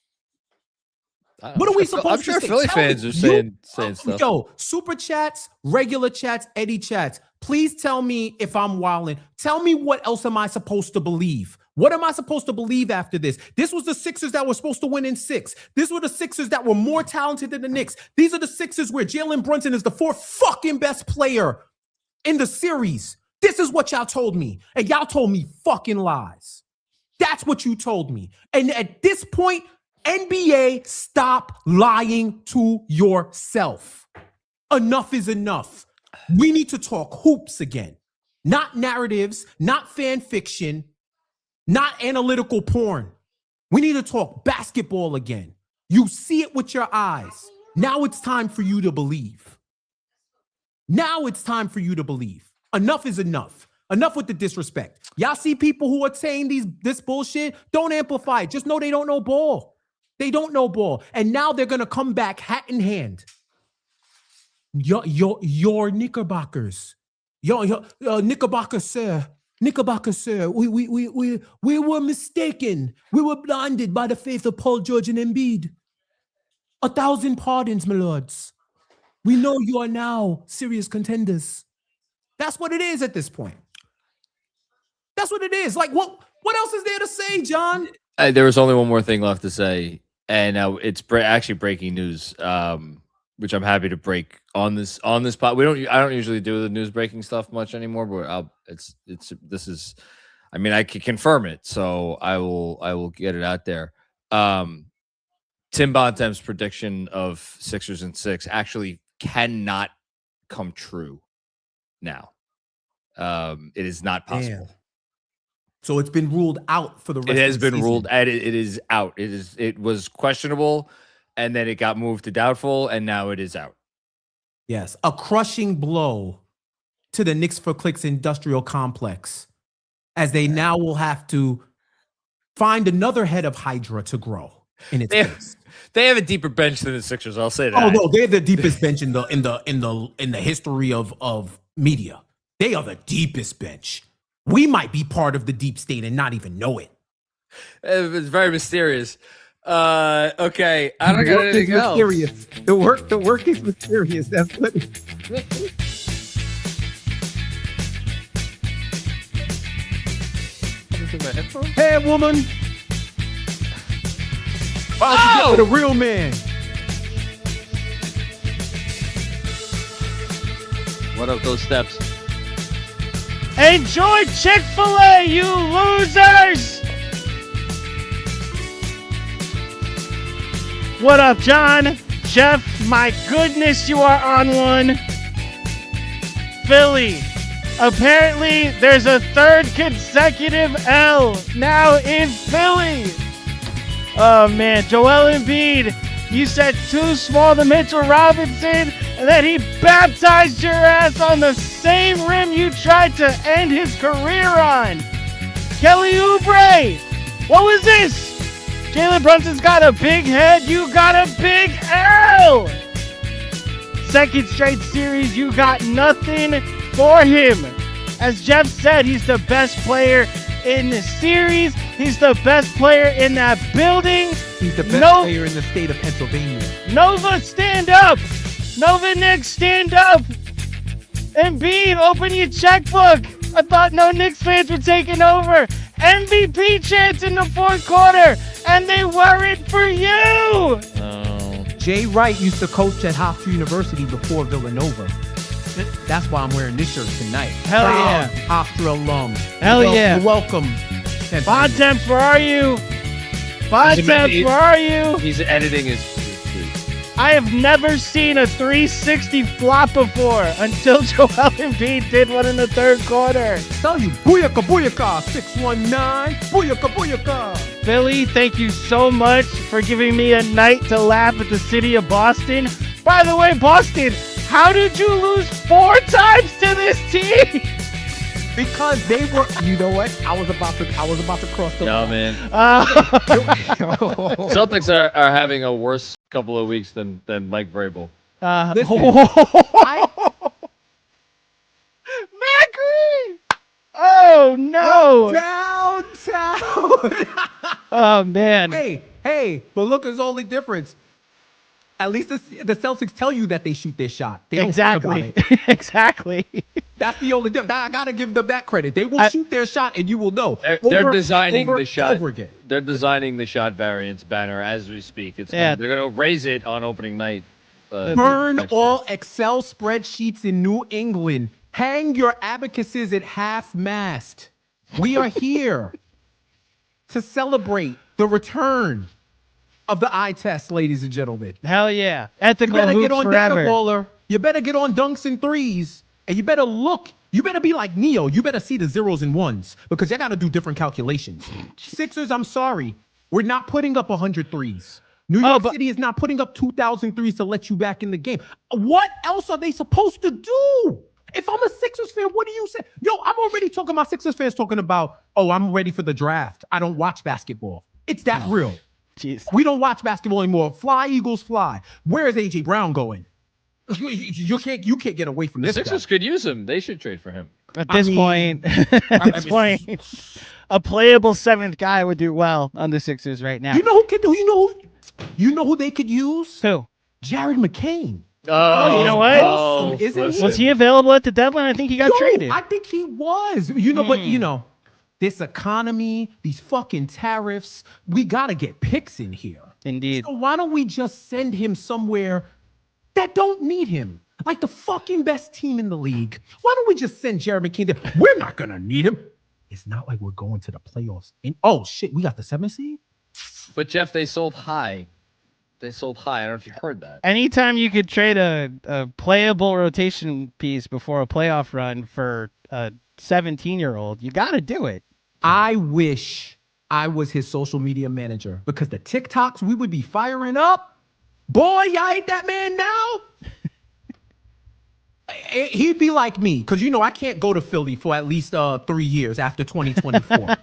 What are we supposed to say? I'm sure Philly fans are saying stuff. Yo, super chats, regular chats, Eddie chats. Please tell me if I'm wilding. Tell me what else am I supposed to believe? What am I supposed to believe after this? This was the Sixers that were supposed to win in 6. These were the Sixers that were more talented than the Knicks. These are the Sixers where Jalen Brunson is the 4th fucking best player in the series. This is what y'all told me. And y'all told me fucking lies. That's what you told me. And at this point, NBA, stop lying to yourself. Enough is enough. We need to talk hoops again. not narratives, not fan fiction, not analytical porn. We need to talk basketball again. You see it with your eyes. Now it's time for you to believe. Now it's time for you to believe. Enough is enough. Enough with the disrespect. Y'all see people who are saying this bullshit? Don't amplify it. Just know they don't know ball. They don't know ball. And now they're going to come back hat in hand. Your Knickerbockers. Your Knickerbockers, sir. Knickerbockers, sir. We were mistaken. We were blinded by the faith of Paul George and Embiid. 1,000 pardons, my lords. We know you are now serious contenders. That's what it is at this point. That's what it is. Like, what else is there to say, John? There was only one more thing left to say, and it's actually breaking news, which I'm happy to break on this pod. I don't usually do the news breaking stuff much anymore, but this is. I mean, I can confirm it, so I will get it out there. Tim Bontemps' prediction of Sixers in 6 actually cannot come true now. It is not possible. Damn. So it's been ruled out for the rest of the season. It has been ruled, and it is out. It was questionable, and then it got moved to doubtful, and now it is out. Yes, a crushing blow to the Knicks for Clicks industrial complex, as they now will have to find another head of Hydra to grow in its place. They have a deeper bench than the Sixers. I'll say that. Oh no, they're the deepest bench in the history of media. They are the deepest bench. We might be part of the deep state and not even know it. It's very mysterious. Okay, I don't got anything else. Mysterious. The work is mysterious. That's what. Hey, woman. Why don't you get with a real man? What up those steps? Enjoy Chick-fil-A, you losers! What up, John? Jeff, my goodness, you are on one. Philly. Apparently, there's a third consecutive L now in Philly. Oh, man. Joel Embiid, you said too small to Mitchell Robinson, and then he baptized your ass on the same rim you tried to end his career on. Kelly Oubre, what was this? Jalen Brunson's got a big head, you got a big L. Second straight series, you got nothing for him. As Jeff said, he's the best player in the series. He's the best player in that building. He's the best player in the state of Pennsylvania. Nova, stand up. Nova Knicks, stand up. Embiid, open your checkbook. I thought no Knicks fans were taking over. MVP chance in the fourth quarter, and they weren't for you. Jay Wright used to coach at Hofstra University before Villanova. That's why I'm wearing this shirt tonight. Hell yeah. Hofstra alum. Hell yeah. Welcome. Bontemps, where are you? Bontemps, where are you? He's editing his tweet. I have never seen a 360 flop before until Joel Embiid did one in the third quarter. Tell you, booyaka, booyaka, 619, booyaka, booyaka. Philly, thank you so much for giving me a night to laugh at the city of Boston. By the way, Boston, how did you lose 4 times to this team? Because they were, you know what? I was about to cross the line. Man. Celtics are having a worse couple of weeks than Mike Vrabel. Macri! Oh no! Downtown. Oh man. Hey, but look, there's only difference. At least the Celtics tell you that they shoot their shot. They don't Exactly. talk about it. Exactly. That's the only difference. I gotta give them that credit. They will shoot their shot, and you will know. They're designing the shot. Over again. They're designing the shot variance banner as we speak. They're gonna raise it on opening night. Burn all Excel spreadsheets in New England. Hang your abacuses at half-mast. We are here to celebrate the return of the eye test, ladies and gentlemen. Hell yeah. Ethical You better hoops get on forever. Decaballer. You better get on dunks and threes. And you better look. You better be like Neo. You better see the zeros and ones because you got to do different calculations. Sixers, I'm sorry. We're not putting up 100 threes. New York City is not putting up 2,000 threes to let you back in the game. What else are they supposed to do? If I'm a Sixers fan, what do you say? Yo, I'm already talking about Sixers fans talking about, oh, I'm ready for the draft. I don't watch basketball. It's that real. Jeez. We don't watch basketball anymore. Fly, Eagles, fly. Where is A.J. Brown going? You can't get away from this. Sixers could use him. They should trade for him. At this point, a playable seventh guy would do well on the Sixers right now. You know who could do? You know who they could use? Who? Jared McCain. Oh, you know what? Oh, was he available at the deadline? I think he got traded. I think he was. But this economy, these fucking tariffs, we gotta get picks in here. Indeed. So why don't we just send him somewhere that don't need him? Like the fucking best team in the league. Why don't we just send Jared McCain there? We're not gonna need him. It's not like we're going to the playoffs. Oh shit, we got the 7th seed? But Jeff, they sold high. I don't know if you heard that. Anytime you could trade a playable rotation piece before a playoff run for a 17-year-old, you got to do it. I wish I was his social media manager because the TikToks we would be firing up. Boy, y'all ain't that man now. He'd be like me because, I can't go to Philly for at least 3 years after 2024.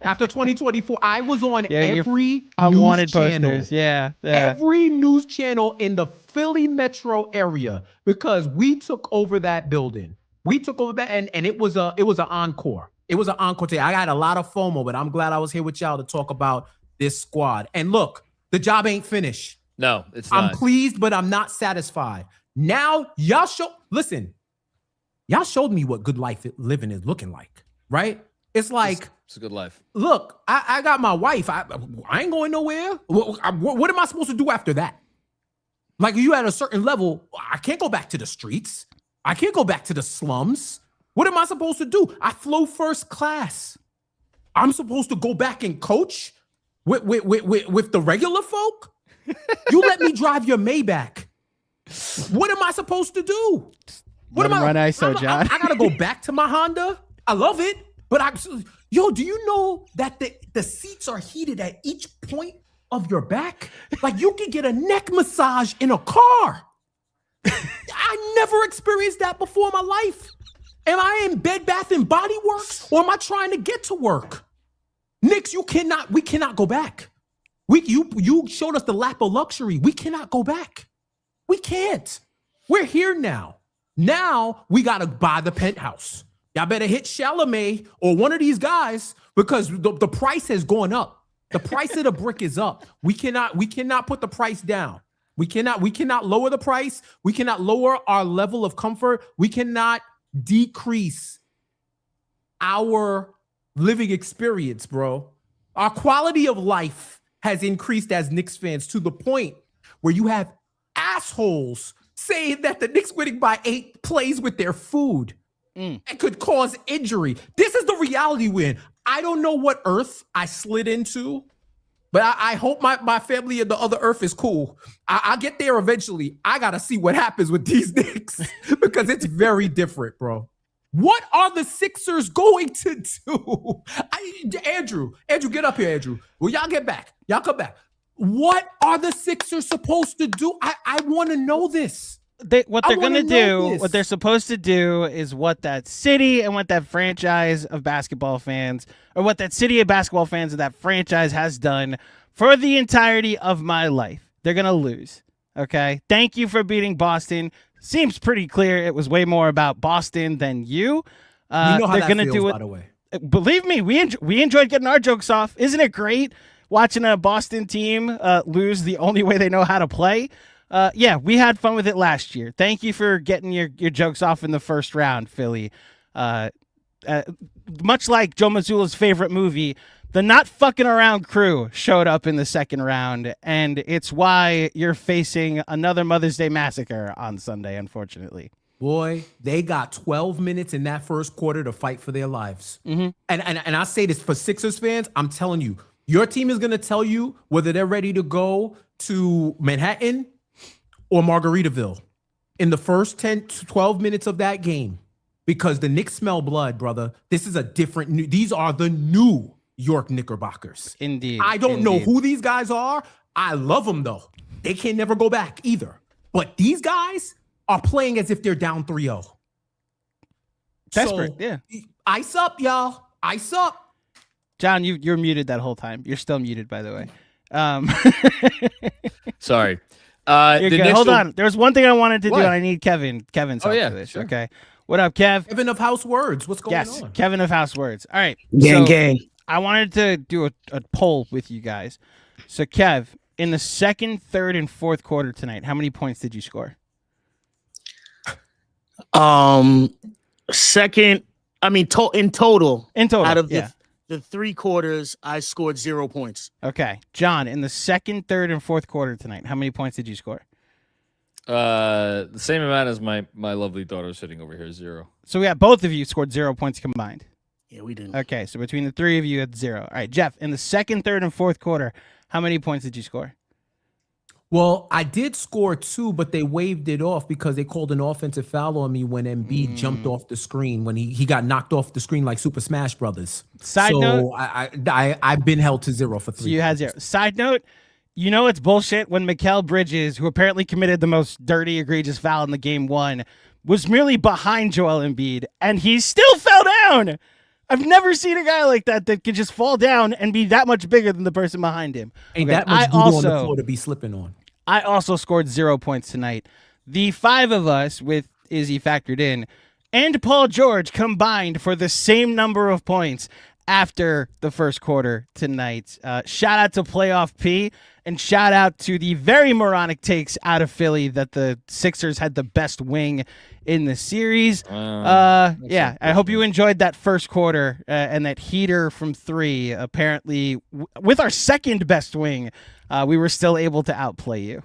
After 2024, I was on every news channel. Posters. Yeah. Every news channel in the Philly metro area because we took over that building. We took over that, and it was an encore. It was an encore today. I got a lot of FOMO, but I'm glad I was here with y'all to talk about this squad. And look, the job ain't finished. No, it's not. I'm pleased, but I'm not satisfied. Now, y'all showed me what good life living is looking like, right? It's like it's a good life. Look, I got my wife. I ain't going nowhere. What am I supposed to do after that? Like, you at a certain level, I can't go back to the streets. I can't go back to the slums. What am I supposed to do? I flew first class. I'm supposed to go back and coach with the regular folk? You let me drive your Maybach. What am I supposed to do? What am I run ISO, John? I gotta go back to my Honda. I love it, but do you know that the seats are heated at each point of your back? Like, you can get a neck massage in a car. I never experienced that before in my life. Am I in Bed Bath and Body Works, or am I trying to get to work? Knicks, we cannot go back. You showed us the lap of luxury. We cannot go back. We can't. We're here now. Now we got to buy the penthouse. Y'all better hit Chalamet or one of these guys because the price has gone up. The price of the brick is up. We cannot put the price down. We cannot lower the price. We cannot lower our level of comfort. We cannot decrease our living experience, bro. Our quality of life has increased as Knicks fans to the point where you have assholes saying that the Knicks winning by 8 plays with their food and could cause injury. This is the reality we're in. I don't know what earth I slid into, but I hope my family in the other earth is cool. I'll get there eventually. I got to see what happens with these Knicks because it's very different, bro. What are the Sixers going to do? Andrew, get up here, Andrew. Well, y'all get back. Y'all come back. What are the Sixers supposed to do? I want to know this. What they're going to do, what they're supposed to do is what that city and what that franchise of basketball fans, or what that city of basketball fans and that franchise has done for the entirety of my life. They're going to lose. Okay. Thank you for beating Boston. Seems pretty clear it was way more about Boston than you. You know how they're that gonna feels, do it. by the way. Believe me, we enjoyed getting our jokes off. Isn't it great watching a Boston team lose the only way they know how to play? Yeah, we had fun with it last year. Thank you for getting your jokes off in the first round, Philly. Much like Joe Mazzulla's favorite movie, the not fucking around crew showed up in the second round, and it's why you're facing another Mother's Day massacre on Sunday, unfortunately. Boy, they got 12 minutes in that first quarter to fight for their lives. Mm-hmm. And I say this for Sixers fans, I'm telling you, your team is going to tell you whether they're ready to go to Manhattan or Margaritaville in the first 10 to 12 minutes of that game. because the Knicks smell blood, brother. This is a different. These are the New York Knickerbockers. Indeed. I don't know who these guys are. I love them though. They can never go back either. But these guys are playing as if they're down 3-0. Desperate, yeah. Ice up, y'all. Ice up. John, you're muted that whole time. You're still muted, by the way. Sorry. You're good. Hold on. There was one thing I wanted to do, and I need Kevin's help for this. Sure. Okay. What up, Kev? Kevin of House Words. What's going on? Yes, Kevin of House Words. All right. Gang. I wanted to do a poll with you guys. So, Kev, in the second, third, and fourth quarter tonight, how many points did you score? Second, I mean, in total. Out of the 3 quarters, I scored 0 points. Okay. John, in the second, third, and fourth quarter tonight, how many points did you score? The same amount as my lovely daughter sitting over here, 0. So we got both of you scored 0 points combined. Yeah, we didn't. Okay, so between the 3 of you, it's 0. All right, Jeff, in the second, third, and fourth quarter, how many points did you score? Well, I did score 2, but they waved it off because they called an offensive foul on me when Embiid jumped off the screen, when he got knocked off the screen like Super Smash Brothers. Side note, I've been held to 0 for 3. So you had 0. Side note, you know it's bullshit when Mikal Bridges, who apparently committed the most dirty, egregious foul in the game 1, was merely behind Joel Embiid, and he still fell down. I've never seen a guy like that could just fall down and be that much bigger than the person behind him. Ain't that much on the floor to be slipping on. I also scored 0 points tonight. The 5 of us, with Izzy factored in, and Paul George combined for the same number of points after the first quarter tonight. Shout out to Playoff P, and shout out to the very moronic takes out of Philly that the Sixers had the best wing in the series. I hope you enjoyed that first quarter and that heater from 3. Apparently, with our second best wing, we were still able to outplay you.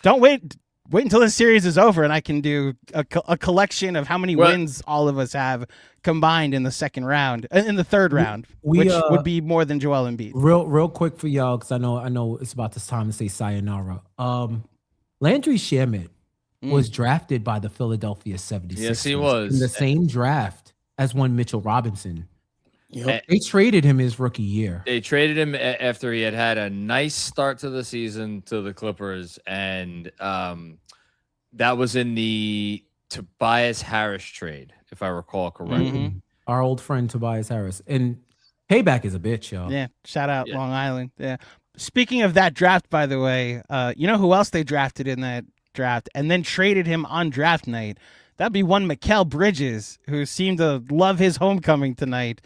Don't wait until the series is over and I can do a collection of how many wins all of us have combined in the second round, in the third round, which would be more than Joel Embiid. Real quick for y'all, because I know it's about this time to say sayonara. Landry Shamet was drafted by the Philadelphia 76ers. Yes, he was. In the same draft as one Mitchell Robinson. Yep. They traded him his rookie year. They traded him after he had a nice start to the season to the Clippers, and that was in the Tobias Harris trade, if I recall correctly. Our old friend Tobias Harris. And payback is a bitch, y'all. Yeah, shout out Long Island. Yeah. Speaking of that draft, by the way, you know who else they drafted in that draft and then traded him on draft night? That'd be one Mikal Bridges, who seemed to love his homecoming tonight.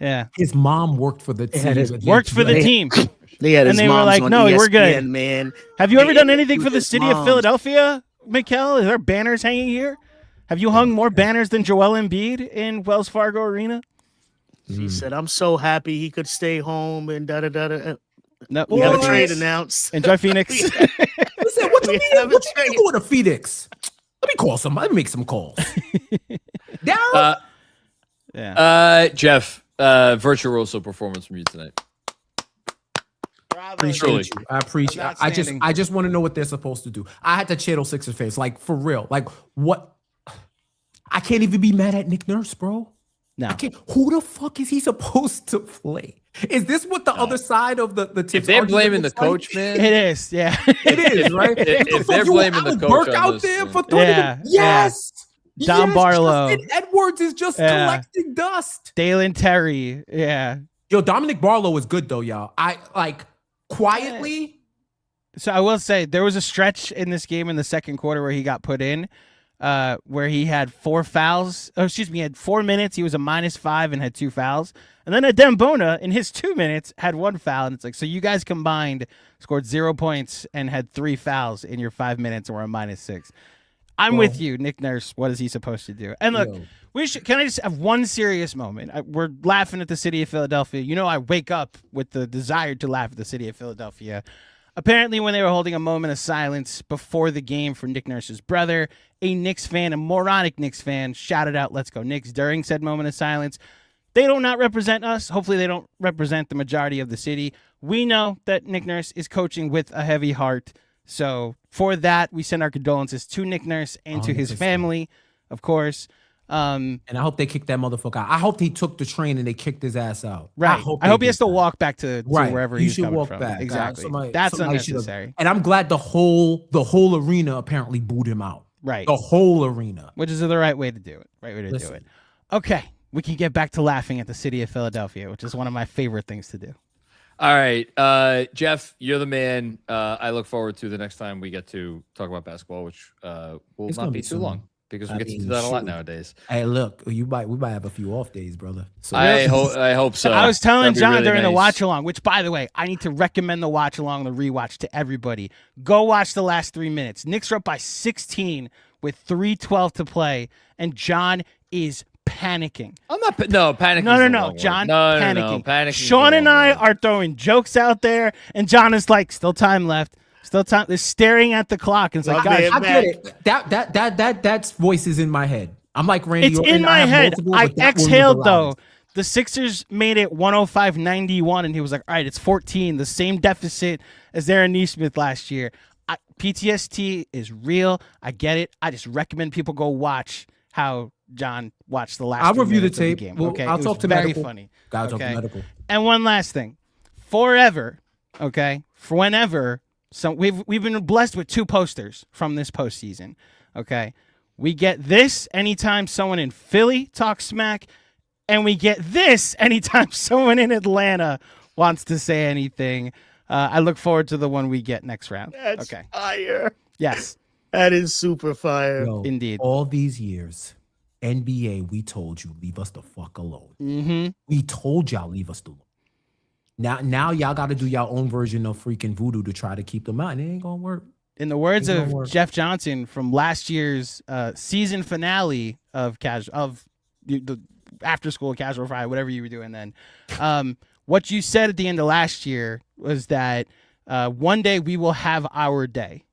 Yeah, his mom worked for the team. Worked for the team. They had his and they were like, "No, ESPN, we're good, man." Have you ever done anything for the city of Philadelphia, Mikal? Is there banners hanging here? Have you hung more banners than Joel Embiid in Wells Fargo Arena? He said, "I'm so happy he could stay home and da da da da." No, we have a trade announced. Enjoy Phoenix. Listen, what you mean? What you mean going to Phoenix? Let me call somebody. Let me make some calls. Darryl? Jeff, virtuoso performance from you tonight. Appreciate you. I appreciate. I just want to know what they're supposed to do. I had to channel Sixers fans, like for real. Like what? I can't even be mad at Nick Nurse, bro. No. I can't. Who the fuck is he supposed to play? Is this what the other side of the team? If they're blaming the coach, man, it is. Yeah, it is, right? If they're blaming the coach, work out there for 30 minutes. Yes. Dom Barlow. Justin Edwards is just collecting dust. Dalen Terry. Yeah. Yo, Dominic Barlow is good though, y'all. I like quietly. So I will say there was a stretch in this game in the second quarter where he got put in, where he had 4 fouls. Oh, excuse me, he had 4 minutes. He was a -5 and had 2 fouls. And then Adem Bona in his 2 minutes had 1 foul. And it's like, so you guys combined scored 0 points and had 3 fouls in your 5 minutes or a -6. I'm with you, Nick Nurse. What is he supposed to do? And look, can I just have one serious moment? We're laughing at the city of Philadelphia. You know, I wake up with the desire to laugh at the city of Philadelphia. Apparently, when they were holding a moment of silence before the game for Nick Nurse's brother, a Knicks fan, a moronic Knicks fan, shouted out, "Let's go Knicks," during said moment of silence. They do not represent us. Hopefully, they don't represent the majority of the city. We know that Nick Nurse is coaching with a heavy heart. So for that, we send our condolences to Nick Nurse and to his family, of course. And I hope they kicked that motherfucker out. I hope he took the train and they kicked his ass out. Right. I hope he has to walk back to wherever he's coming walk from. Back. Exactly. Somebody unnecessary. And I'm glad the whole arena apparently booed him out. Right. The whole arena. Which is the right way to do it. Right way to do it. Okay. We can get back to laughing at the city of Philadelphia, which is one of my favorite things to do. All right. Jeff, you're the man. I look forward to the next time we get to talk about basketball, which will not be too long. Because we get to do that a lot nowadays. Hey, look, we might have a few off days, brother. So I hope so. I was telling John really during the nice. watch along, which by the way, I need to recommend the watch along, the rewatch to everybody. Go watch the last 3 minutes. Knicks are up by 16 with 3:12 to play, and John is panicking. I'm not panicking. No, John, panicking. No, panicking. Sean and I are throwing jokes out there, and John is like, still time left. Still time. They're staring at the clock. And it's like, guys, I get it. That's voices in my head. I'm like Randy. It's in my head. I exhaled though. The Sixers made it 105-91, and he was like, all right, it's 14, the same deficit as Aaron Nesmith last year. PTSD is real. I get it. I just recommend people go watch how John watched the last. I'll review the tape. game. Well, okay, I'll talk to very medical. funny. I'll talk to medical. And one last thing, forever, okay, for whenever. So we've been blessed with 2 posters from this postseason. Okay, we get this anytime someone in Philly talks smack, and we get this anytime someone in Atlanta wants to say anything. I look forward to the one we get next round. That's fire. Yes, that is super fire. Yo, indeed. All these years, NBA, we told you leave us the fuck alone. Mm-hmm. We told y'all leave us alone. Now y'all got to do your own version of freaking voodoo to try to keep them out. And it ain't gonna work. In the words of Jeff Johnson from last year's season finale of the after school casual Friday, whatever you were doing then, what you said at the end of last year was that one day we will have our day.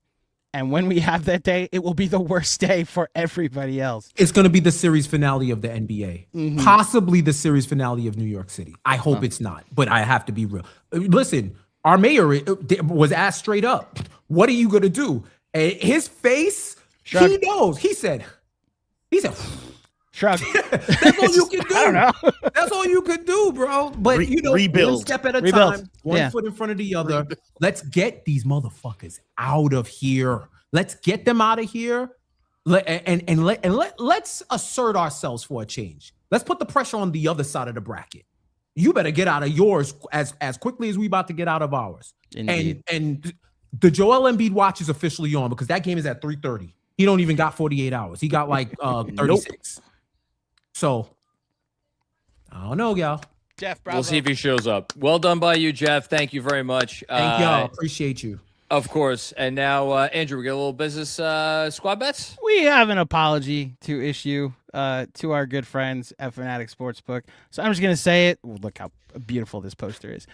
And when we have that day, it will be the worst day for everybody else. It's going to be the series finale of the NBA. Possibly the series finale of New York City. I hope it's not, but I have to be real. Listen, our mayor was asked straight up, what are you going to do? And his face, he knows. He said, shrug. That's all you can do. I don't know. That's all you could do, bro. But rebuild. One step at a time, one foot in front of the other. Let's get these motherfuckers out of here. Let's get them out of here. Let's assert ourselves for a change. Let's put the pressure on the other side of the bracket. You better get out of yours as quickly as we about to get out of ours. Indeed. And the Joel Embiid watch is officially on because that game is at 3:30. He don't even got 48 hours. He got like 36. Nope. So, I don't know, y'all. Jeff, bravo. We'll see if he shows up. Well done by you, Jeff. Thank you very much. Thank y'all. Appreciate you. Of course. And now, Andrew, we got a little business squad bets? We have an apology to issue to our good friends at Fanatics Sportsbook. So I'm just going to say it. Ooh, look how beautiful this poster is.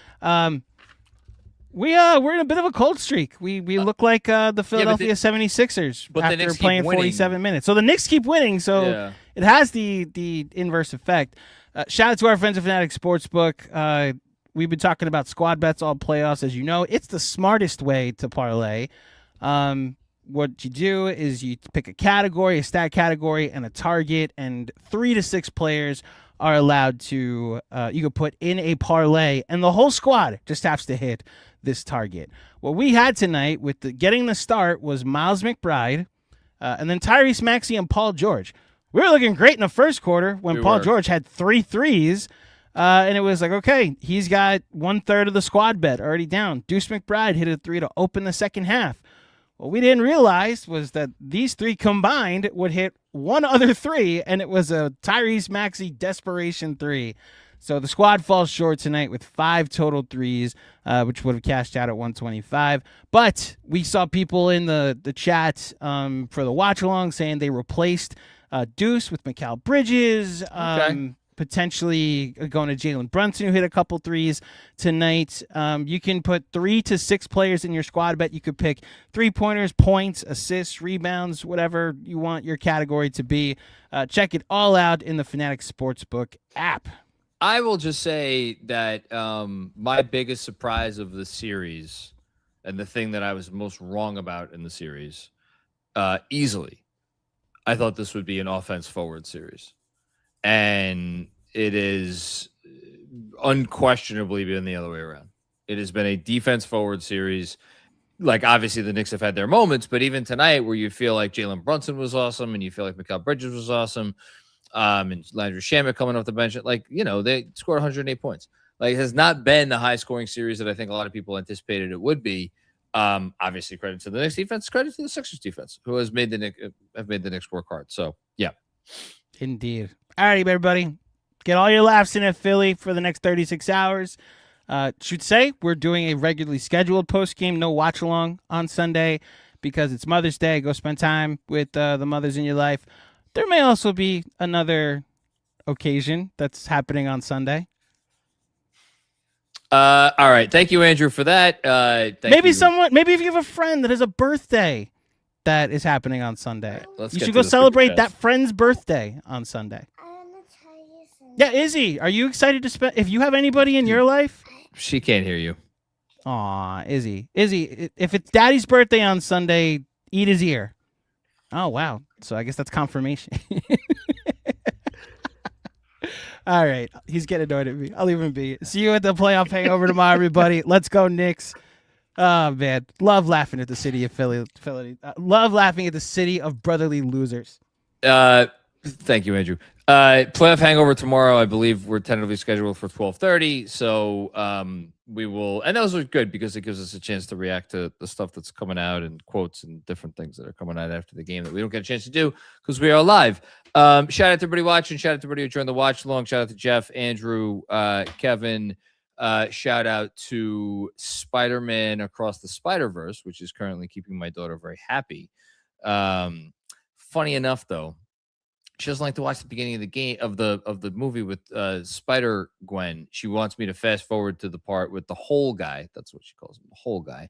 We're in a bit of a cold streak. We look like the Philadelphia 76ers after playing 47 minutes. So the Knicks keep winning, so it has the inverse effect. Shout out to our friends at Fanatics Sportsbook. We've been talking about squad bets all playoffs. As you know, it's the smartest way to parlay. What you do is you pick a category, a stat category, and a target, and 3 to 6 players are allowed to, you can put in a parlay, and the whole squad just has to hit this target. What we had tonight with getting the start was Miles McBride, and then Tyrese Maxey and Paul George. We were looking great in the first quarter when Paul George had 3 threes, and it was like, okay, he's got 1/3 of the squad bet already down. Deuce McBride hit a 3 to open the second half. What we didn't realize was that these 3 combined would hit one other 3, and it was a Tyrese Maxey desperation 3. So the squad falls short tonight with 5 total threes, which would have cashed out at 125. But we saw people in the chat for the watch along saying they replaced Deuce with Mikal Bridges. Potentially going to Jalen Brunson, who hit a couple threes tonight. You can put 3 to 6 players in your squad bet. You could pick 3-pointers, points, assists, rebounds, whatever you want your category to be. Check it all out in the Fanatics Sportsbook app. I will just say that my biggest surprise of the series and the thing that I was most wrong about in the series, easily, I thought this would be an offense forward series. And it is unquestionably been the other way around. It has been a defense forward series. Like, obviously, the Knicks have had their moments, but even tonight, where you feel like Jalen Brunson was awesome and you feel like Mikal Bridges was awesome, and Landry Shamet coming off the bench, like, they scored 108 points. Like, it has not been the high-scoring series that I think a lot of people anticipated it would be. Obviously, credit to the Knicks defense, credit to the Sixers defense, who has made the Knicks work hard. So, yeah. Indeed. All right, everybody. Get all your laughs in at Philly for the next 36 hours. Should say we're doing a regularly scheduled post-game, no watch-along on Sunday because it's Mother's Day. Go spend time with the mothers in your life. There may also be another occasion that's happening on Sunday. All right. Thank you, Andrew, for that. Maybe if you have a friend that has a birthday that is happening on Sunday, you should go celebrate that friend's birthday on Sunday. Yeah, Izzy, are you excited to spend? If you have anybody in your life, she can't hear you. Aw, Izzy, if it's Daddy's birthday on Sunday, eat his ear. Oh wow, so I guess that's confirmation. All right, he's getting annoyed at me. I'll leave him be. See you at the playoff hangover tomorrow, everybody. Let's go, Knicks. Oh man, love laughing at the city of Philly. Love laughing at the city of brotherly losers. Thank you, Andrew. Playoff hangover tomorrow. I believe we're tentatively scheduled for 12:30. So we will, and those are good because it gives us a chance to react to the stuff that's coming out and quotes and different things that are coming out after the game that we don't get a chance to do because we are live. Shout out to everybody watching. Shout out to everybody who joined the watch along. Shout out to Jeff, Andrew, Kevin. Shout out to Spider-Man Across the Spider-Verse, which is currently keeping my daughter very happy. Funny enough, though, she doesn't like to watch the beginning of the game of the movie with Spider-Gwen. She wants me to fast forward to the part with the whole guy. That's what she calls him, the whole guy.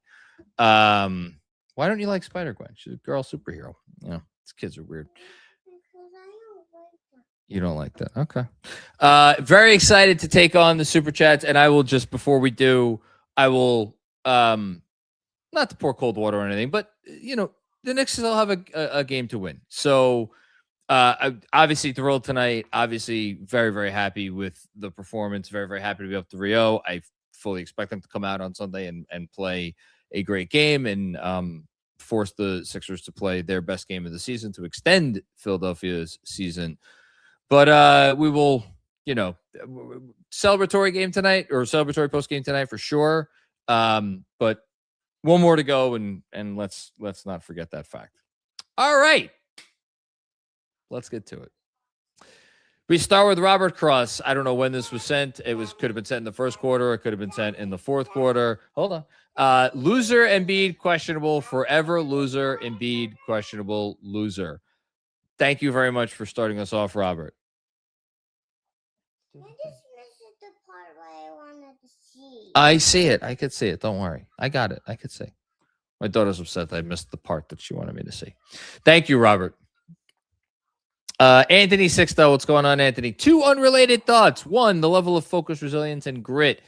Why don't you like Spider-Gwen? She's a girl superhero. These kids are weird. You don't like that. Okay. Very excited to take on the Super Chats. And I will just, before we do, I will, not to pour cold water or anything, but, the Knicks still have a game to win. So, I'm obviously thrilled tonight. Obviously very, very happy with the performance. Very, very happy to be up 3-0. I fully expect them to come out on Sunday and play a great game and force the Sixers to play their best game of the season to extend Philadelphia's season. But we will, celebratory game tonight or celebratory post game tonight for sure. But one more to go, and let's not forget that fact. All right, let's get to it. We start with Robert Cross. I don't know when this was sent. Could have been sent in the first quarter. It could have been sent in the fourth quarter. Hold on. Loser Embiid questionable. Forever loser Embiid questionable. Loser. Thank you very much for starting us off, Robert. I just missed the part where I wanted to see. I see it. I could see it. Don't worry. I got it. I could see. My daughter's upset that I missed the part that she wanted me to see. Thank you, Robert. Anthony Sixto, what's going on, Anthony? 2 unrelated thoughts. 1, the level of focus, resilience, and grit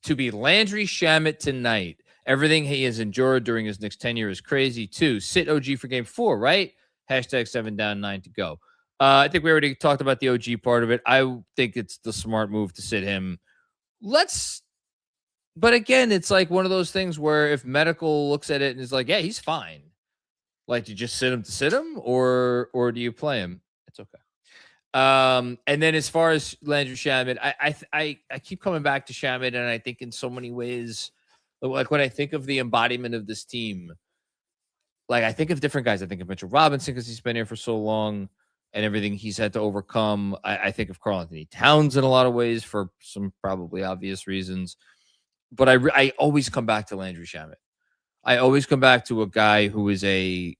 to be Landry Shamet tonight. Everything he has endured during his Knicks tenure is crazy. 2, sit OG for game 4, right? Hashtag 7 down, 9 to go. I think we already talked about the OG part of it. I think it's the smart move to sit him. But again, it's like one of those things where if medical looks at it and is like, yeah, he's fine. Like, do you just sit him or do you play him? It's okay. And then as far as Landry Shamet, I keep coming back to Shamet, and I think in so many ways, like when I think of the embodiment of this team, like I think of different guys. I think of Mitchell Robinson because he's been here for so long and everything he's had to overcome. I think of Karl-Anthony Towns in a lot of ways for some probably obvious reasons. But I always come back to Landry Shamet. I always come back to a guy who is a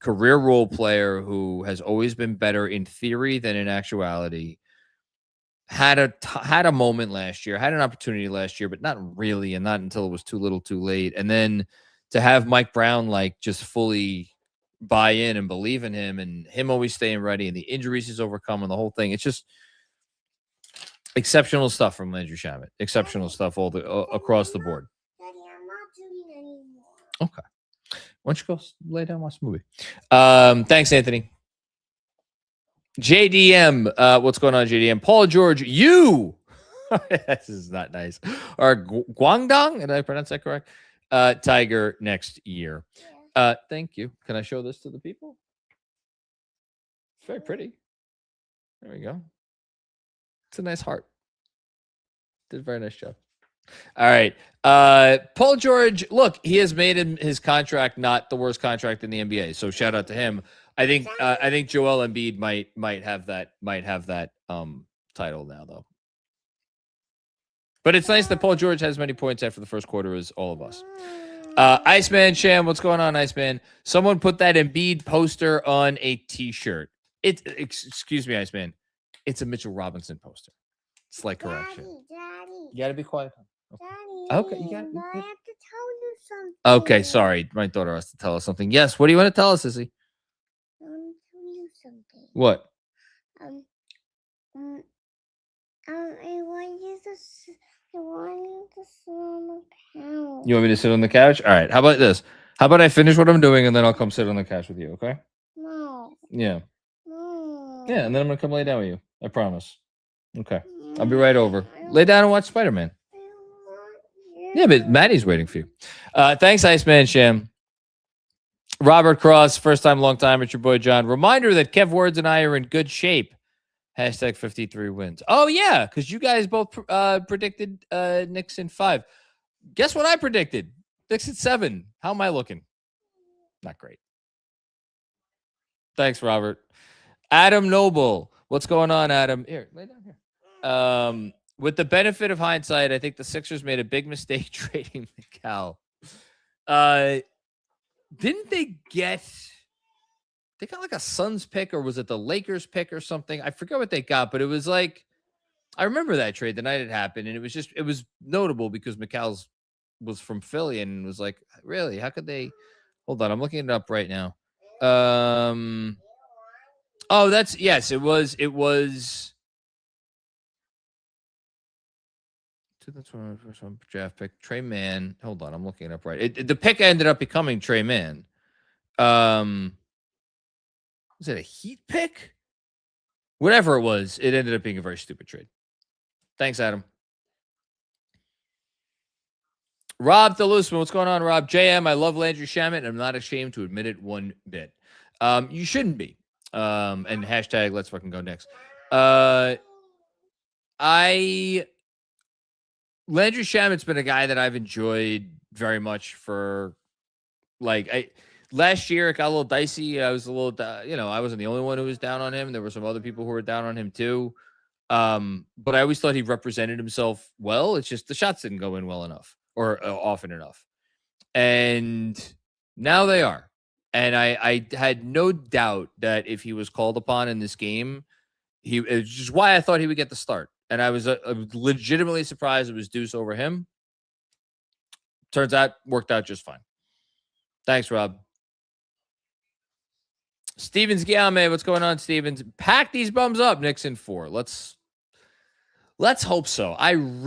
career role player who has always been better in theory than in actuality. Had a moment last year, had an opportunity last year, but not really, and not until it was too little too late. And then to have Mike Brown like just fully buy in and believe in him and him always staying ready and the injuries he's overcome and the whole thing. It's just exceptional stuff from Landry Shamet. Exceptional stuff across the board. Daddy, I'm not doing anymore. Okay. Why don't you go lay down and watch the movie? Thanks, Anthony. JDM, what's going on, JDM? Paul George, you. This is not nice. Or Guangdong, did I pronounce that correct? Tiger next year. Thank you. Can I show this to the people? It's very pretty. There we go. It's a nice heart. Did a very nice job. All right. Paul George, look, he has made his contract not the worst contract in the NBA. So shout out to him. I think Joel Embiid might have that title now, though. But it's nice that Paul George has many points after the first quarter as all of us. Iceman Sham, what's going on, Iceman? Someone put that Embiid poster on a T-shirt. Excuse me, Iceman. It's a Mitchell Robinson poster. Slight correction. Daddy. You gotta be quiet. Daddy. Okay, you got. I have to tell you something. Okay, sorry. My daughter has to tell us something. Yes. What do you want to tell us, Sissy? I want to tell you something. What? I want you to sit on the couch. You want me to sit on the couch? All right. How about this? How about I finish what I'm doing and then I'll come sit on the couch with you, okay? No. Yeah. No. Yeah, and then I'm going to come lay down with you. I promise. Okay. I'll be right over. Lay down and watch Spider-Man. Yeah, but Maddie's waiting for you. Thanks, Iceman Sham. Robert Cross, first time, long time. It's your boy, John. Reminder that Kev Words and I are in good shape. Hashtag 53 wins. Oh, yeah, because you guys both predicted Knicks in 5. Guess what I predicted? Knicks at 7. How am I looking? Not great. Thanks, Robert. Adam Noble. What's going on, Adam? Here, lay down here. With the benefit of hindsight, I think the Sixers made a big mistake trading Mikal. Didn't they get... They got like a Suns pick, or was it the Lakers pick or something? I forget what they got, but it was like, I remember that trade the night it happened, and it was notable because McCall's was from Philly, and was like, really? How could they? Hold on, I'm looking it up right now. Oh, yes, it was. That's one first one draft pick. Trey Mann. Hold on, I'm looking it up right. The pick ended up becoming Trey Mann. Was it a Heat pick? Whatever it was, it ended up being a very stupid trade. Thanks, Adam. Rob Delusman, what's going on, Rob? JM, I love Landry Shamet, and I'm not ashamed to admit it one bit. You shouldn't be. And hashtag let's fucking go next. Landry Shamet's been a guy that I've enjoyed very much for last year. It got a little dicey. I was a little, I wasn't the only one who was down on him. There were some other people who were down on him too. But I always thought he represented himself well. It's just the shots didn't go in well enough or often enough. And now they are. And I had no doubt that if he was called upon in this game, it's just why I thought he would get the start. And I was legitimately surprised it was Deuce over him. Turns out, worked out just fine. Thanks, Rob. Stevens Guillaume, what's going on, Stevens? Pack these bums up, Knicks in 4. Let's hope so. I'm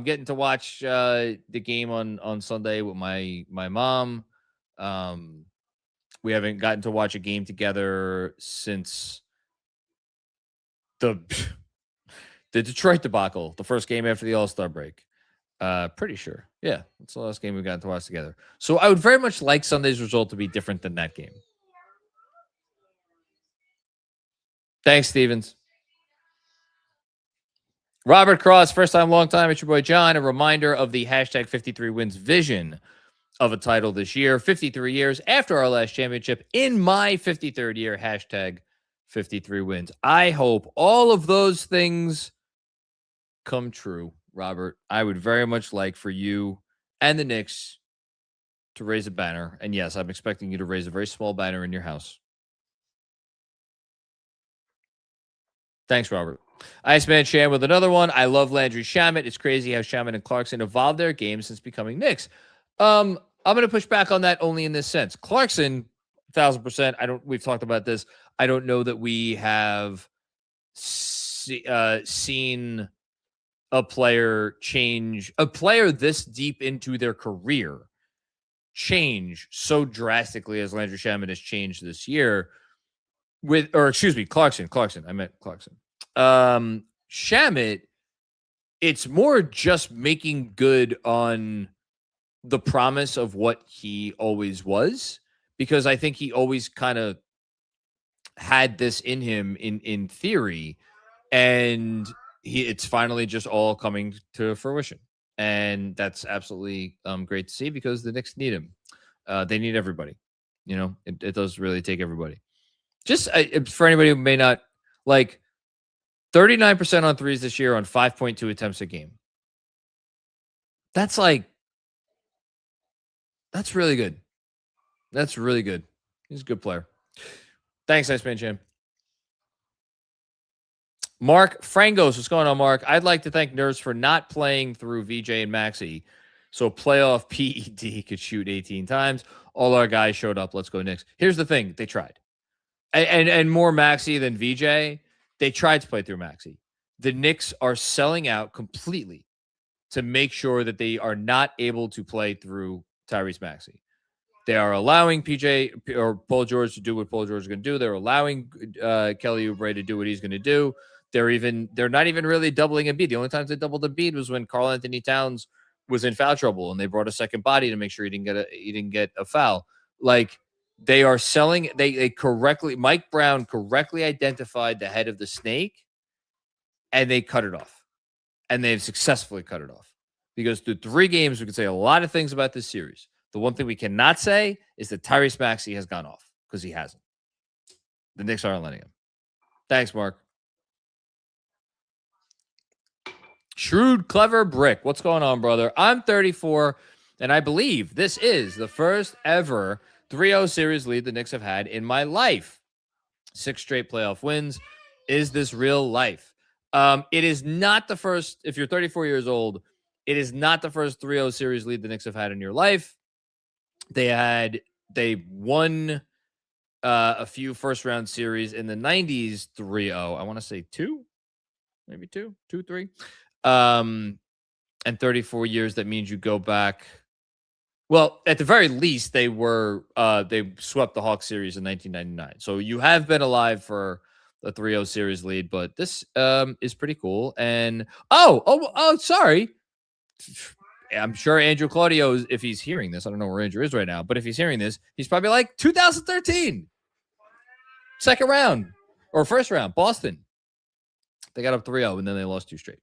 getting to watch the game on Sunday with my mom. We haven't gotten to watch a game together since the Detroit debacle, the first game after the All-Star break. Pretty sure. Yeah, that's the last game we got to watch together. So I would very much like Sunday's result to be different than that game. Thanks, Stevens. Robert Cross, first time, long time. It's your boy, John. A reminder of the hashtag 53 wins vision of a title this year. 53 years after our last championship in my 53rd year, hashtag 53 wins. I hope all of those things come true. Robert, I would very much like for you and the Knicks to raise a banner. And yes, I'm expecting you to raise a very small banner in your house. Thanks, Robert. Iceman Sham with another one. I love Landry Shamet. It's crazy how Shamet and Clarkson evolved their game since becoming Knicks. I'm going to push back on that only in this sense. Clarkson, 1,000%. We've talked about this. I don't know that we have seen a player this deep into their career change so drastically as Landry Shamet has changed this year. Clarkson. I meant Clarkson. Shamet, it's more just making good on the promise of what he always was, because I think he always kind of had this in him in theory, and it's finally just all coming to fruition. And that's absolutely great to see, because the Knicks need him. They need everybody. It does really take everybody. Just for anybody who may not, like, 39% on threes this year on 5.2 attempts a game. That's really good. That's really good. He's a good player. Thanks, Iceman Jam. Mark Frangos, what's going on, Mark? I'd like to thank Nerds for not playing through VJ and Maxi, so playoff PED could shoot 18 times. All our guys showed up. Let's go Knicks. Here's the thing. They tried. And more Maxi than VJ. They tried to play through Maxi. The Knicks are selling out completely to make sure that they are not able to play through Tyrese Maxey. They are allowing PJ or Paul George to do what Paul George is going to do. They're allowing Kelly Oubre to do what he's going to do. They're not even really doubling Embiid. The only times they doubled Embiid was when Karl Anthony Towns was in foul trouble, and they brought a second body to make sure he didn't get a foul. Like, they are selling. Mike Brown correctly identified the head of the snake, and they cut it off, and they've successfully cut it off. Because through 3 games, we could say a lot of things about this series. The one thing we cannot say is that Tyrese Maxey has gone off, because he hasn't. The Knicks aren't letting him. Thanks, Mark. Shrewd, clever brick. What's going on, brother? I'm 34, and I believe this is the first ever 3-0 series lead the Knicks have had in my life. 6 straight playoff wins. Is this real life? It is not the first. If you're 34 years old, it is not the first 3-0 series lead the Knicks have had in your life. They won a few first round series in the 90s 3-0. I want to say 2, maybe 2, 3. And 34 years, that means you go back. Well, at the very least, they swept the Hawks series in 1999. So you have been alive for the 3-0 series lead, but this is pretty cool. And sorry. I'm sure Andrew Claudio, if he's hearing this, I don't know where Andrew is right now, but if he's hearing this, he's probably like 2013, second round or first round, Boston. They got up 3-0 and then they lost 2 straight.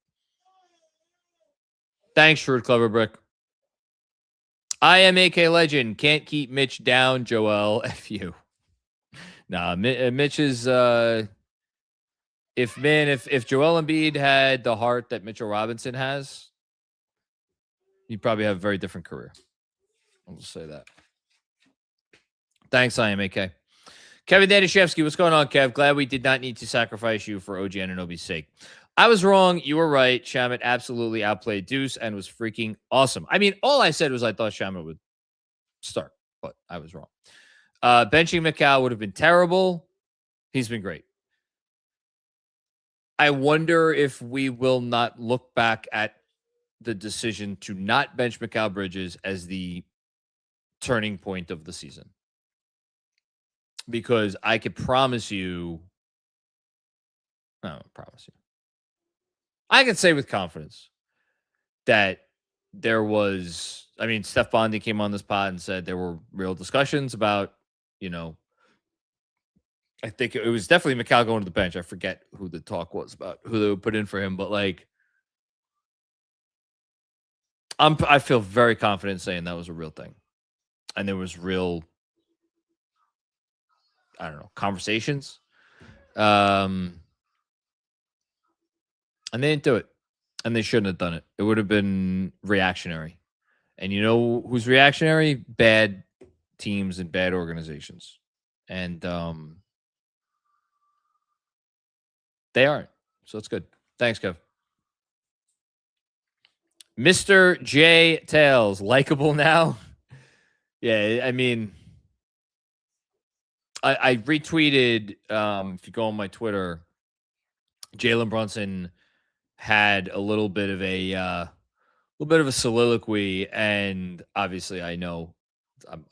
Thanks, Shrewd Clever Brick. I am AK Legend. Can't keep Mitch down, Joel. F you. Nah, Mitch is if Joel Embiid had the heart that Mitchell Robinson has, he'd probably have a very different career. I'll just say that. Thanks, I am AK. Kevin Danishevsky, what's going on, Kev? Glad we did not need to sacrifice you for OG Anunoby's sake. I was wrong. You were right. Shamet absolutely outplayed Deuce and was freaking awesome. I mean, all I said was I thought Shamet would start, but I was wrong. Benching Mikal would have been terrible. He's been great. I wonder if we will not look back at the decision to not bench Mikal Bridges as the turning point of the season. Because I could promise you, I can say with confidence that there was, Steph Bondy came on this pod and said there were real discussions about, I think it was definitely Mikal going to the bench. I forget who the talk was about, who they would put in for him, but I feel very confident saying that was a real thing. And there was real, conversations. And they didn't do it. And they shouldn't have done it. It would have been reactionary. And you know who's reactionary? Bad teams and bad organizations. And they aren't. So it's good. Thanks, Kev. Mr. J. Tails, likable now? Yeah, I retweeted, if you go on my Twitter, Jalen Brunson had a little bit of a soliloquy, and obviously I know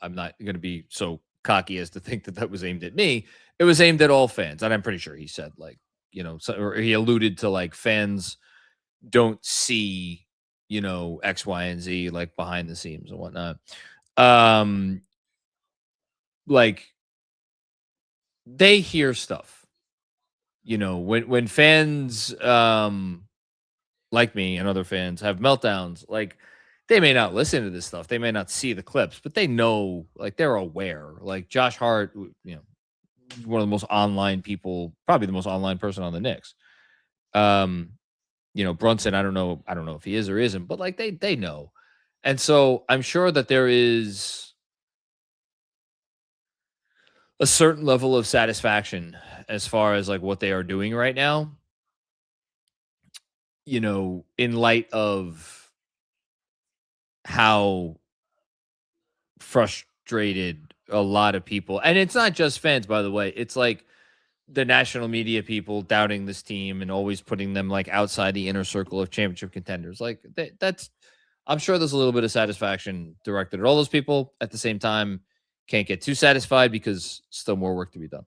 I'm not going to be so cocky as to think that that was aimed at me. It was aimed at all fans. And I'm pretty sure he said, like, you know, or he alluded to, like, fans don't see, you know, X, Y, and Z, like, behind the scenes and whatnot. Like, they hear stuff, you know, when fans like me and other fans have meltdowns, like, they may not listen to this stuff, they may not see the clips, but they know, like, they're aware. Like, Josh Hart, you know, one of the most online people, probably the most online person on the Knicks. You know, Brunson, I don't know if he is or isn't, but, like, they know. And so I'm sure that there is a certain level of satisfaction as far as, like, what they are doing right now, you know, in light of how frustrated a lot of people, and it's not just fans, by the way, it's like the national media people doubting this team and always putting them, like, outside the inner circle of championship contenders. Like, that's, I'm sure there's a little bit of satisfaction directed at all those people. At the same time, can't get too satisfied because still more work to be done.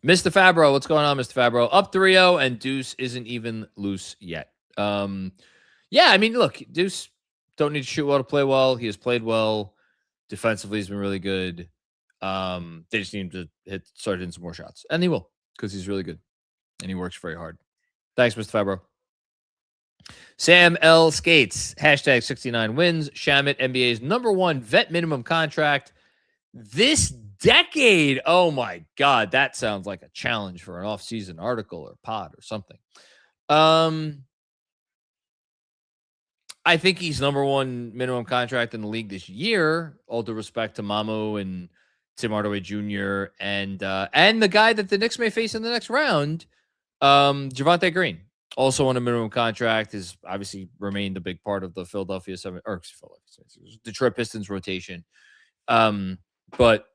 Mr. Fabro, what's going on, Mr. Fabro? Up 3-0, and Deuce isn't even loose yet. Yeah, I mean, look, Deuce don't need to shoot well to play well. He has played well. Defensively, he's been really good. They just need him to start hitting some more shots. And he will, because he's really good. And he works very hard. Thanks, Mr. Fabro. Sam L. Skates, hashtag 69 wins. Shamit, NBA's #1 vet minimum contract this decade. Oh, my God. That sounds like a challenge for an off-season article or pod or something. I think he's #1 minimum contract in the league this year. All due respect to Mamu and Tim Hardaway Jr. and the guy that the Knicks may face in the next round, Javonte Green, also on a minimum contract, has obviously remained a big part of the Detroit Pistons rotation. But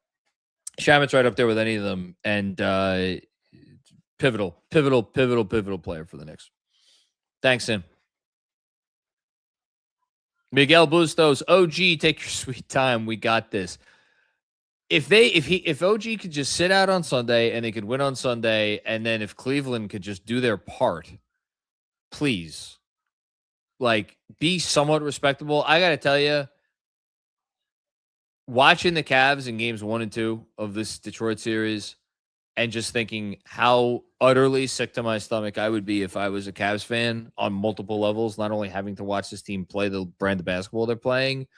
Shamit's right up there with any of them, and pivotal player for the Knicks. Thanks, Sam. Miguel Bustos, OG, take your sweet time. We got this. If OG could just sit out on Sunday and they could win on Sunday, and then if Cleveland could just do their part, please, like, be somewhat respectable. I got to tell you, watching the Cavs in games 1 and 2 of this Detroit series and just thinking how utterly sick to my stomach I would be if I was a Cavs fan on multiple levels, not only having to watch this team play the brand of basketball they're playing,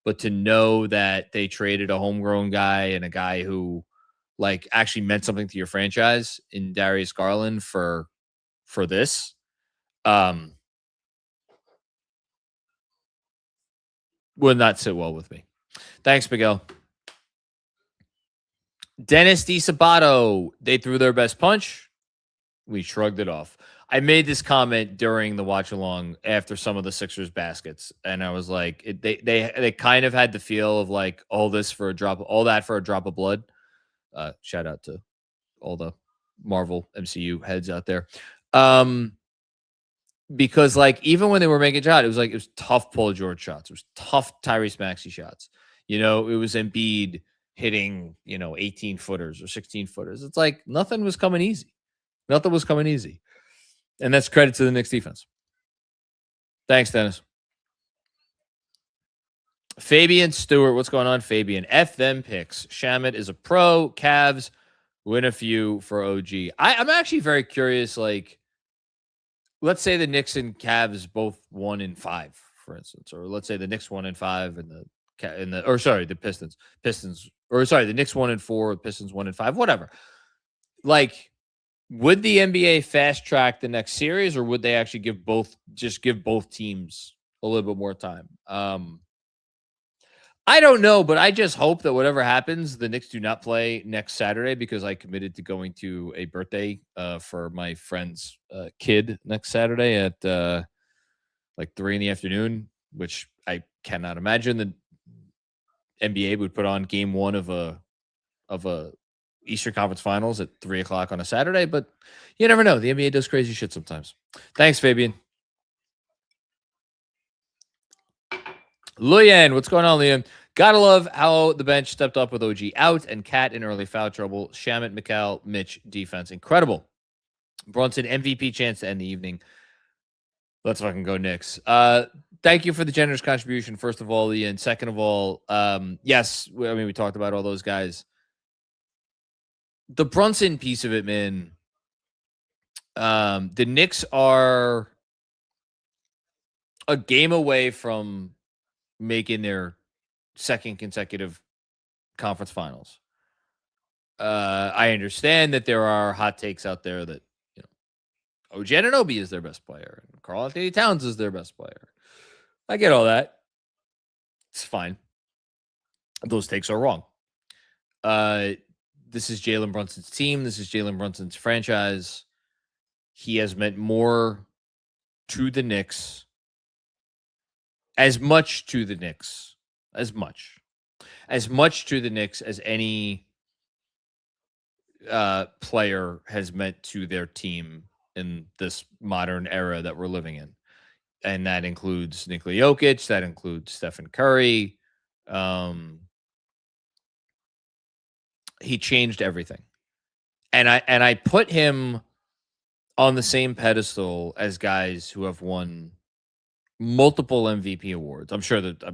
but to know that they traded a homegrown guy and a guy who, like, actually meant something to your franchise in Darius Garland for this. Would not sit well with me. Thanks, Miguel. Dennis DiSabato, they threw their best punch. We shrugged it off. I made this comment during the watch along after some of the Sixers baskets, and I was like, they kind of had the feel of, like, all that for a drop of blood. Shout out to all the Marvel MCU heads out there. Because, like, even when they were making shots, it was tough Paul George shots. It was tough Tyrese Maxey shots. You know, it was Embiid hitting, 18-footers or 16-footers. It's like nothing was coming easy. And that's credit to the Knicks defense. Thanks, Dennis. Fabian Stewart, what's going on, Fabian? F them picks. Shamit is a pro. Cavs win a few for OG. I'm actually very curious, like, let's say the Knicks and Cavs both 1-5, for instance, or let's say the Knicks 1-5 and the Pistons, the Knicks 1-4, Pistons 1-5, whatever. Like, would the NBA fast track the next series, or would they actually give both teams a little bit more time? I don't know, but I just hope that whatever happens, the Knicks do not play next Saturday, because I committed to going to a birthday for my friend's kid next Saturday at like 3 p.m, which I cannot imagine the NBA would put on game 1 of a Eastern Conference Finals at 3 o'clock on a Saturday, but you never know. The NBA does crazy shit sometimes. Thanks, Fabian. Luyan, what's going on, Liam? Gotta love how the bench stepped up with OG out and Cat in early foul trouble. Shamet, McCall, Mitch, defense. Incredible. Brunson, MVP chance to end the evening. Let's fucking go Knicks. Thank you for the generous contribution, first of all, Ian. Second of all, yes, I mean, we talked about all those guys. The Brunson piece of it, man, the Knicks are a game away from making their second consecutive conference finals. I understand that there are hot takes out there that, you know, OG Anunoby is their best player and Karl Anthony Towns is their best player. I get all that. It's fine. Those takes are wrong. This is Jalen Brunson's team. This is Jalen Brunson's franchise. He has meant more to the Knicks, as much to the Knicks, as much to the Knicks as any player has meant to their team in this modern era that we're living in. And that includes Nikola Jokic. That includes Stephen Curry. He changed everything. And I put him on the same pedestal as guys who have won multiple MVP awards. I'm sure that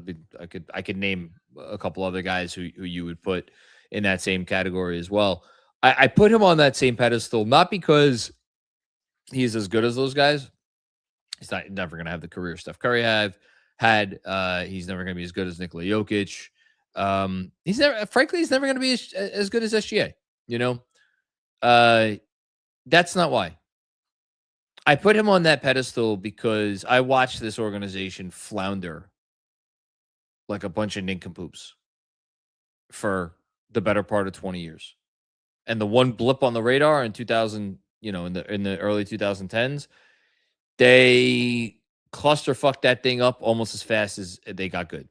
I could name a couple other guys who you would put in that same category as well. I put him on that same pedestal, not because he's as good as those guys. He's never going to have the career Steph Curry had. He's never going to be as good as Nikola Jokic. He's never going to be as good as SGA. You know, that's not why. I put him on that pedestal because I watched this organization flounder like a bunch of nincompoops for the better part of 20 years. And the one blip on the radar in 2000, you know, in the early 2010s, they clusterfucked that thing up almost as fast as they got good.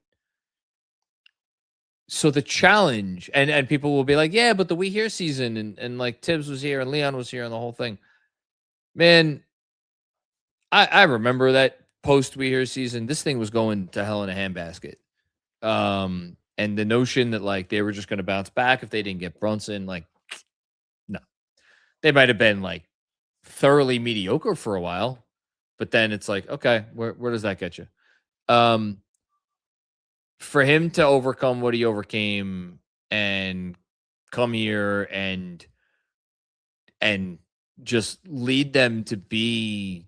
So the challenge, and people will be like, yeah, but the We Here season, and like Tibbs was here and Leon was here and the whole thing. Man, I remember that post We Here season. This thing was going to hell in a handbasket. And the notion that like they were just going to bounce back if they didn't get Brunson, like, no. They might have been like thoroughly mediocre for a while, but then it's like, okay, where does that get you? For him to overcome what he overcame and come here and just lead them to be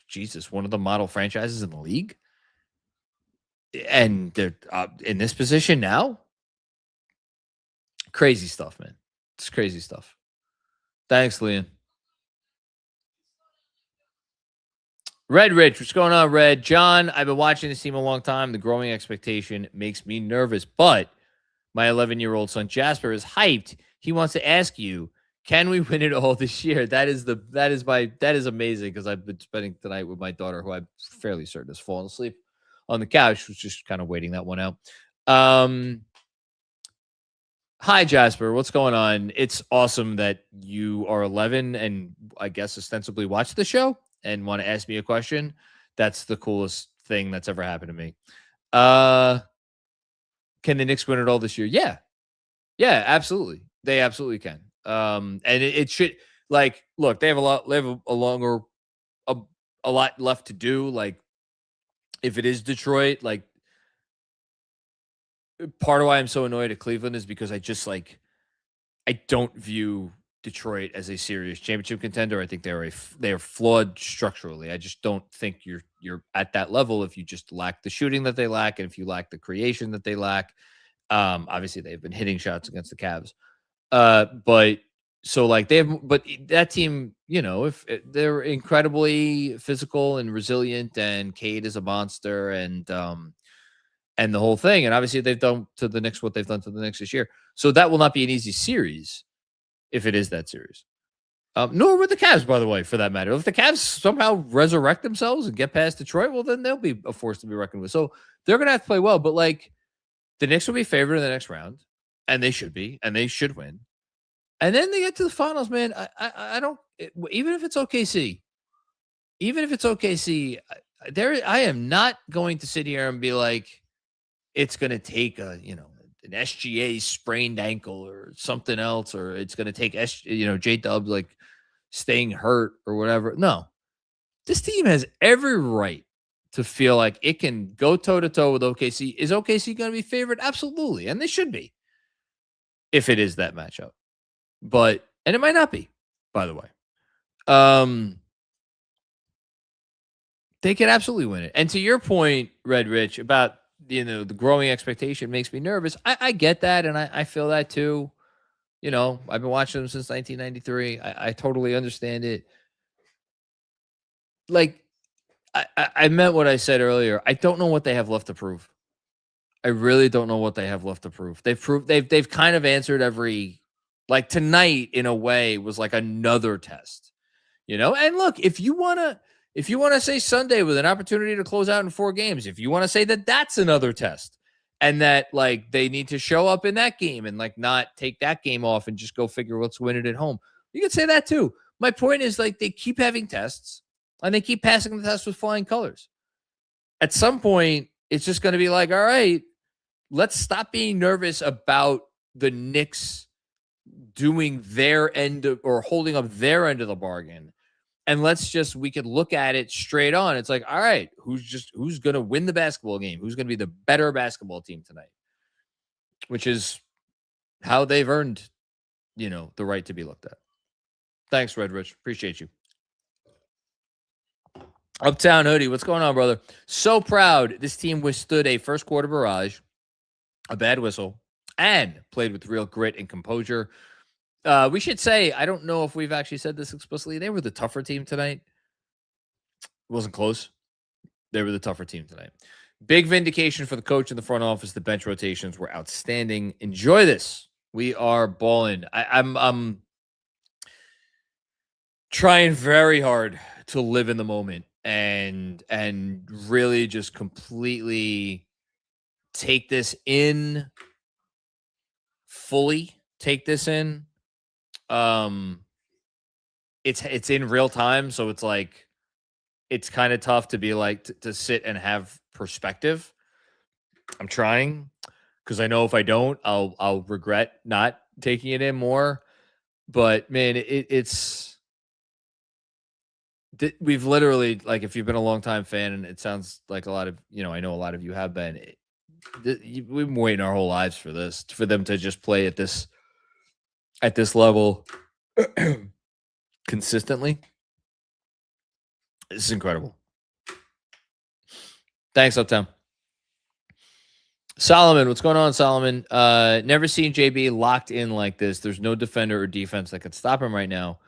Jesus, one of the model franchises in the league. And they're in this position now. Crazy stuff, man. It's crazy stuff. Thanks, Leon. Red Rich, what's going on, Red? John, I've been watching this team a long time. The growing expectation makes me nervous, but my 11-year-old son Jasper is hyped. He wants to ask you, can we win it all this year? That is amazing, because I've been spending tonight with my daughter, who I'm fairly certain has fallen asleep on the couch, was just kind of waiting that one out. Hi, Jasper. What's going on? It's awesome that you are 11 and I guess ostensibly watch the show and want to ask me a question. That's the coolest thing that's ever happened to me. Can the Knicks win it all this year? Yeah. Yeah, absolutely. They absolutely can. And it should, like, look, they have a lot left to do. Like, if it is Detroit, like, part of why I'm so annoyed at Cleveland is because I don't view Detroit as a serious championship contender. I think they are flawed structurally. I just don't think you're at that level if you just lack the shooting that they lack, and if you lack the creation that they lack. Obviously they've been hitting shots against the Cavs. But that team, you know, if they're incredibly physical and resilient, and Cade is a monster, and the whole thing. And obviously they've done to the Knicks what they've done to the Knicks this year. So that will not be an easy series if it is that series. Nor would the Cavs, by the way, for that matter. If the Cavs somehow resurrect themselves and get past Detroit, well, then they'll be a force to be reckoned with. So they're going to have to play well. But, like, the Knicks will be favored in the next round, and they should be, and they should win. And then they get to the finals, man. I don't – even if it's OKC, I am not going to sit here and be like, it's going to take an SGA sprained ankle or something else, or it's going to take J-Dub like staying hurt or whatever. No, this team has every right to feel like it can go toe to toe with OKC. Is OKC going to be favored? Absolutely. And they should be if it is that matchup, and it might not be, by the way. They could absolutely win it. And to your point, Red Rich, about the growing expectation makes me nervous. I get that, and I feel that too. I've been watching them since 1993. I totally understand it. Like, I meant what I said earlier. I don't know what they have left to prove. I really don't know what they have left to prove. They've kind of answered every, like, tonight in a way was like another test. And look, if you want to say Sunday with an opportunity to close out in 4 games, if you want to say that that's another test and that like they need to show up in that game and like not take that game off and just go figure let's win it at home, you can say that too. My point is, like, they keep having tests and they keep passing the test with flying colors. At some point, it's just going to be like, all right, let's stop being nervous about the Knicks doing their end or holding up their end of the bargain. And we could look at it straight on. It's like, all right, who's going to win the basketball game? Who's going to be the better basketball team tonight? Which is how they've earned, the right to be looked at. Thanks, Red Rich. Appreciate you. Uptown Hoodie, what's going on, brother? So proud this team withstood a first quarter barrage, a bad whistle, and played with real grit and composure. We should say, I don't know if we've actually said this explicitly, they were the tougher team tonight. It wasn't close. They were the tougher team tonight. Big vindication for the coach in the front office. The bench rotations were outstanding. Enjoy this. We are balling. I'm trying very hard to live in the moment and really just completely take this in fully. Take this in. It's in real time, so it's like it's kind of tough to be like to sit and have perspective. I'm trying because I know if I don't, I'll regret not taking it in more. But man, we've literally, like, if you've been a long time fan, and it sounds like a lot of I know a lot of you have been. We've been waiting our whole lives for this, for them to just play at this level consistently. This is incredible. Thanks, Uptown. Solomon, what's going on, Solomon? Never seen JB locked in like this. There's no defender or defense that could stop him right now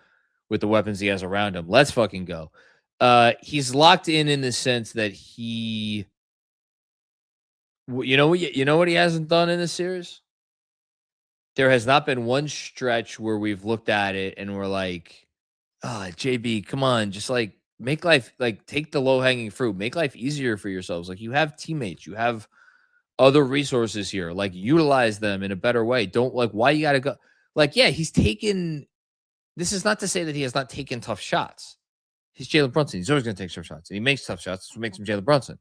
with the weapons he has around him. Let's fucking go. He's locked in the sense that you know what he hasn't done in this series? There has not been one stretch where we've looked at it and we're like, JB, come on, just like make life, like take the low hanging fruit, make life easier for yourselves. Like, you have teammates, you have other resources here, like utilize them in a better way. Don't, like, why you got to go? Like, yeah, he's taken, this is not to say that he has not taken tough shots. He's Jalen Brunson. He's always going to take tough shots, and he makes tough shots. That's what makes him Jalen Brunson.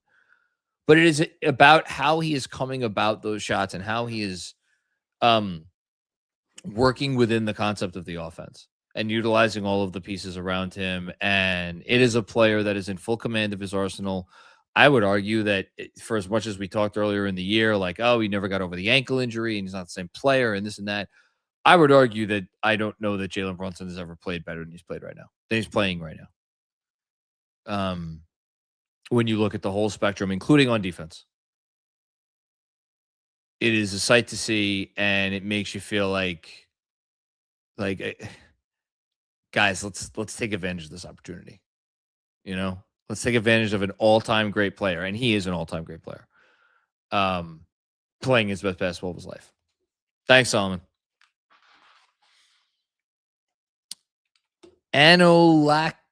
But it is about how he is coming about those shots and how he is working within the concept of the offense and utilizing all of the pieces around him. And it is a player that is in full command of his arsenal. I would argue that for as much as we talked earlier in the year, like, oh, he never got over the ankle injury and he's not the same player and this and that, I would argue that I don't know that Jalen Brunson has ever played better than he's played right now, than he's playing right now. When you look at the whole spectrum, including on defense, it is a sight to see, and it makes you feel like guys, let's take advantage of this opportunity. Let's take advantage of an all-time great player, and he is an all-time great player. Playing his best basketball of his life. Thanks, Solomon. Anolax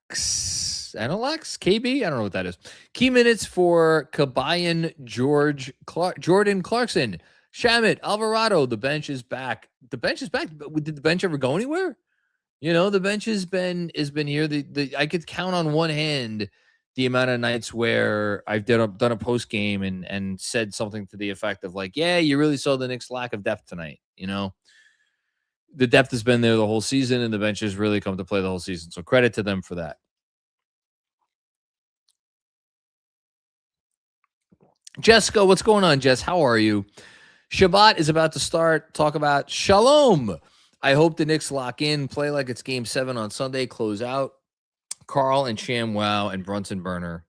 KB? I don't know what that is. Key minutes for Kabayan Jordan Clarkson, Shamet, Alvarado. The bench is back. The bench is back. Did the bench ever go anywhere? The bench has been here. I could count on one hand the amount of nights where I've done a post game and said something to the effect of like, yeah, you really saw the Knicks' lack of depth tonight. You know, the depth has been there the whole season, and the bench has really come to play the whole season. So credit to them for that. Jessica, what's going on, Jess? How are you? Shabbat is about to start. Talk about Shalom. I hope the Knicks lock in, play like it's Game 7 on Sunday, close out. Carl and ShamWow and Brunson Burner.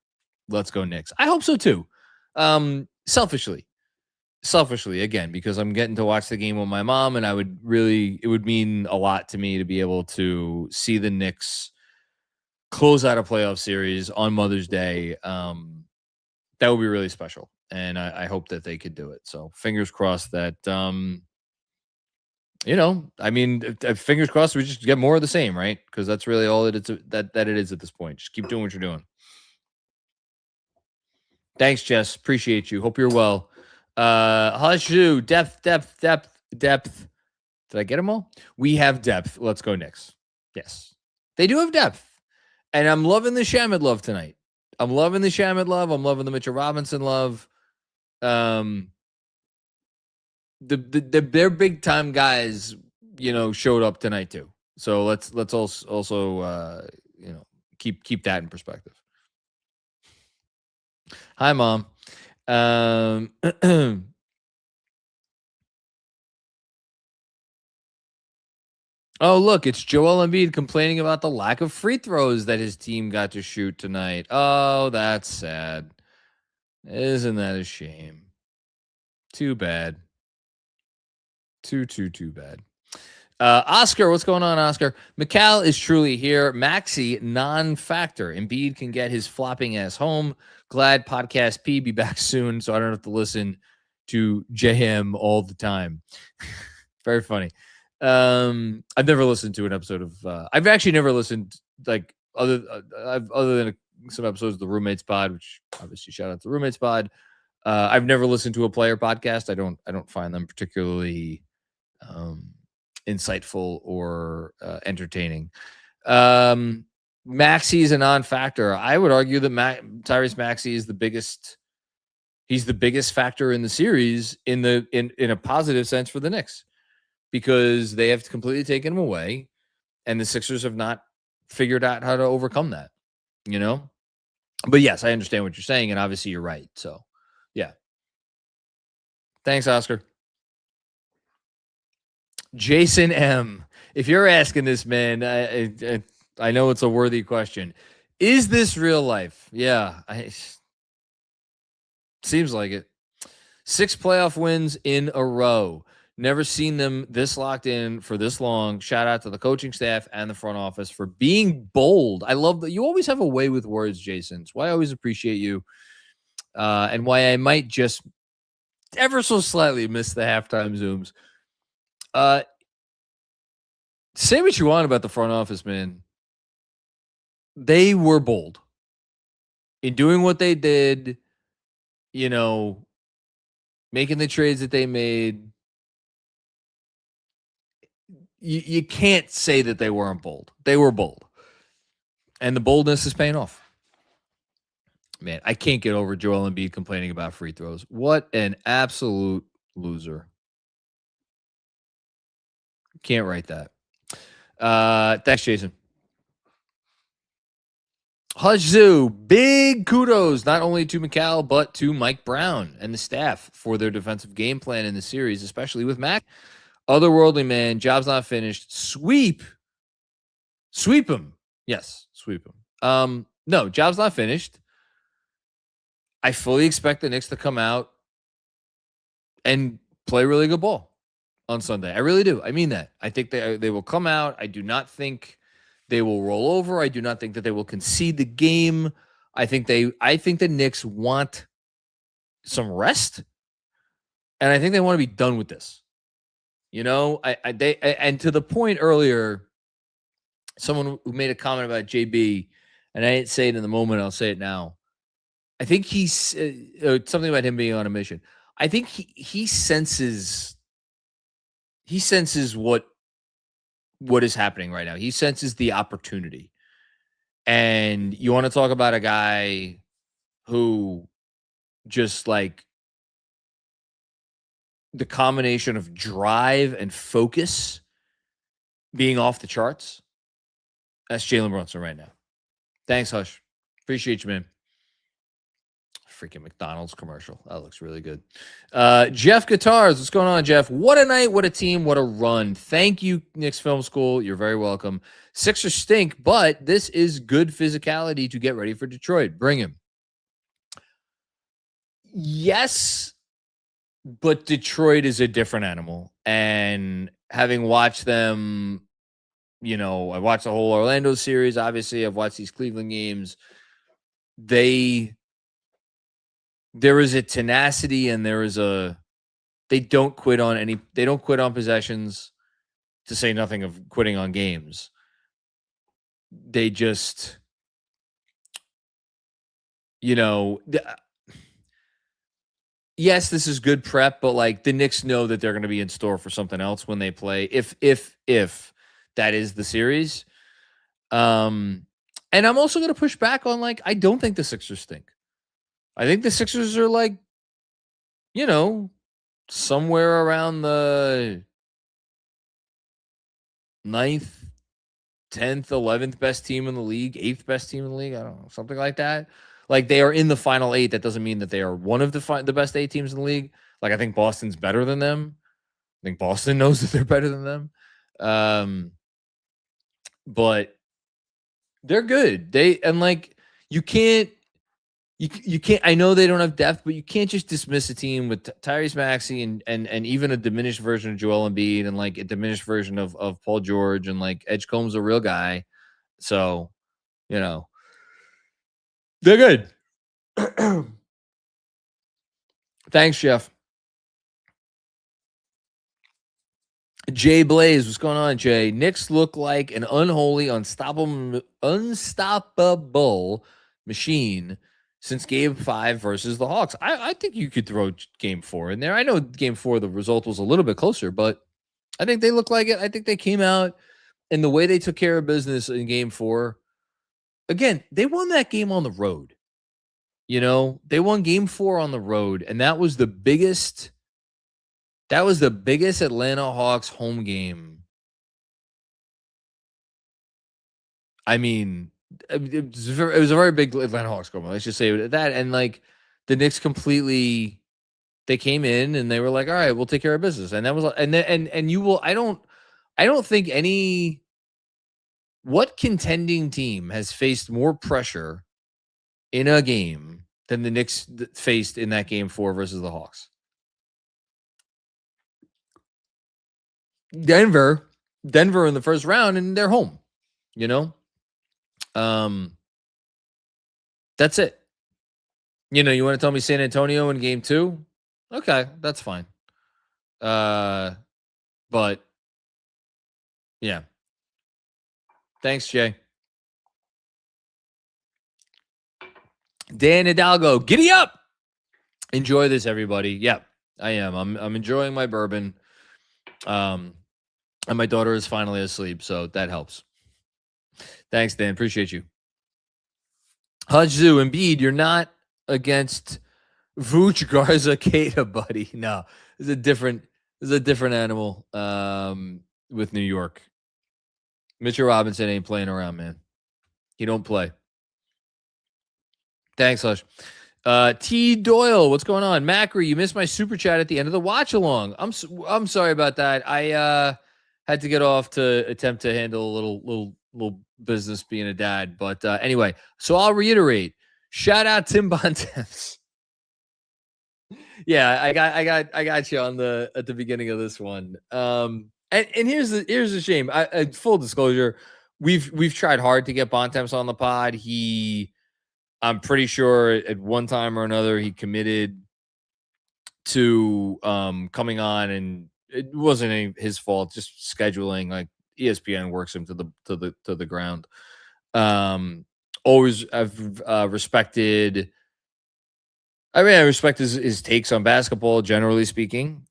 Let's go Knicks. I hope so too. Selfishly, again, because I'm getting to watch the game with my mom, and it would mean a lot to me to be able to see the Knicks close out a playoff series on Mother's Day. That would be really special. And I hope that they could do it. So fingers crossed that, fingers crossed we just get more of the same, right? Because that's really all that it is at this point. Just keep doing what you're doing. Thanks, Jess. Appreciate you. Hope you're well. Hashu, depth. Did I get them all? We have depth. Let's go Knicks. Yes. They do have depth. And I'm loving the Shamet love tonight. I'm loving the Shamet love. I'm loving the Mitchell Robinson love. Their big time guys, showed up tonight too. So let's also keep that in perspective. Hi, Mom. Oh, look, it's Joel Embiid complaining about the lack of free throws that his team got to shoot tonight. Oh, that's sad. Isn't that a shame? Too bad. Too bad. Oscar, what's going on, Oscar? McCall is truly here. Maxi, non-factor. Embiid can get his flopping ass home. Glad Podcast P be back soon, so I don't have to listen to JM all the time. Very funny. I've never listened to an episode of. I've actually never listened other than some episodes of the Roommates Pod, which obviously shout out to the Roommates Pod. I've never listened to a player podcast. I don't find them particularly insightful or entertaining. Maxi is a non-factor. I would argue that Tyrese Maxey is the biggest. He's the biggest factor in the series in a positive sense for the Knicks, because they have completely taken him away, and the Sixers have not figured out how to overcome that. But yes, I understand what you're saying, and obviously you're right. So, yeah. Thanks, Oscar. Jason M. If you're asking this, man, I know it's a worthy question. Is this real life? Yeah. Seems like it. 6 playoff wins in a row. Never seen them this locked in for this long. Shout out to the coaching staff and the front office for being bold. I love that you always have a way with words, Jason. It's why I always appreciate you, and why I might just ever so slightly miss the halftime Zooms. Say what you want about the front office, man. They were bold in doing what they did, making the trades that they made. You can't say that they weren't bold. They were bold. And the boldness is paying off. Man, I can't get over Joel Embiid complaining about free throws. What an absolute loser. Can't write that. Thanks, Jason. Hajzu, big kudos not only to McCall, but to Mike Brown and the staff for their defensive game plan in the series, especially with Mac. Otherworldly, man. Job's not finished. Sweep him. Yes, sweep him. No, job's not finished. I fully expect the Knicks to come out and play really good ball on Sunday. I really do. I mean that. I think they will come out. I do not think they will roll over. I do not think that they will concede the game. I think the Knicks want some rest, and I think they want to be done with this. And to the point earlier, someone who made a comment about JB, and I didn't say it in the moment, I'll say it now. I think he's something about him being on a mission. I think he senses what is happening right now. He senses the opportunity. And you want to talk about a guy who just like the combination of drive and focus being off the charts. That's Jalen Brunson right now. Thanks, Hush. Appreciate you, man. Freaking McDonald's commercial. That looks really good. Jeff Guitars. What's going on, Jeff? What a night. What a team. What a run. Thank you, Knicks Film School. You're very welcome. Sixers stink, but this is good physicality to get ready for Detroit. Bring him. Yes, but Detroit is a different animal. And having watched them, I watched the whole Orlando series. Obviously, I've watched these Cleveland games. There is a tenacity and they don't quit on possessions, to say nothing of quitting on games. They just, yes, this is good prep, but like the Knicks know that they're going to be in store for something else when they play. If that is the series. And I'm also going to push back on I don't think the Sixers stink. I think the Sixers are somewhere around the 9th, 10th, 11th best team in the league, 8th best team in the league. I don't know, something like that. They are in the final 8. That doesn't mean that they are one of the best 8 teams in the league. I think Boston's better than them. I think Boston knows that they're better than them. But they're good. You can't, I know they don't have depth, but you can't just dismiss a team with Tyrese Maxey and even a diminished version of Joel Embiid and a diminished version of Paul George and Edgecombe's a real guy. So, they're good. Thanks, Jeff. Jay Blaze, what's going on, Jay? Knicks look like an unholy, unstoppable machine since Game 5 versus the Hawks. I think you could throw Game 4 in there. I know Game 4, the result was a little bit closer, but I think they look like it. I think they came out, and the way they took care of business in Game 4, again, they won that game on the road. They won Game 4 on the road, and that was the biggest Atlanta Hawks home game. I mean, it was a very big Atlanta Hawks game. Let's just say that. And the Knicks completely, they came in and they were like, all right, we'll take care of business. And that was, and you will, I don't think what contending team has faced more pressure in a game than the Knicks faced in that Game 4 versus the Hawks? Denver in the first round, and they're home. That's it. You want to tell me San Antonio in Game 2? Okay, that's fine. But yeah. Thanks, Jay. Dan Hidalgo, giddy up. Enjoy this, everybody. Yeah, I am. I'm enjoying my bourbon. And my daughter is finally asleep, so that helps. Thanks, Dan. Appreciate you. Hudzu, Embiid, you're not against Vooch, Garza, Keita, buddy. No, it's a different animal with New York. Mitchell Robinson ain't playing around, man. He don't play. Thanks, Hush. T. Doyle, what's going on? Macri, you missed my super chat at the end of the watch along. I'm sorry about that. I had to get off to attempt to handle a little business being a dad. But anyway, so I'll reiterate. Shout out Tim Bontemps. Yeah, I got you on at the beginning of this one. And here's the shame. Full disclosure, we've tried hard to get Bontemps on the pod. I'm pretty sure at one time or another he committed to coming on, and it wasn't his fault. Just scheduling, ESPN works him to the ground. Always I've respected. I respect his takes on basketball, generally speaking.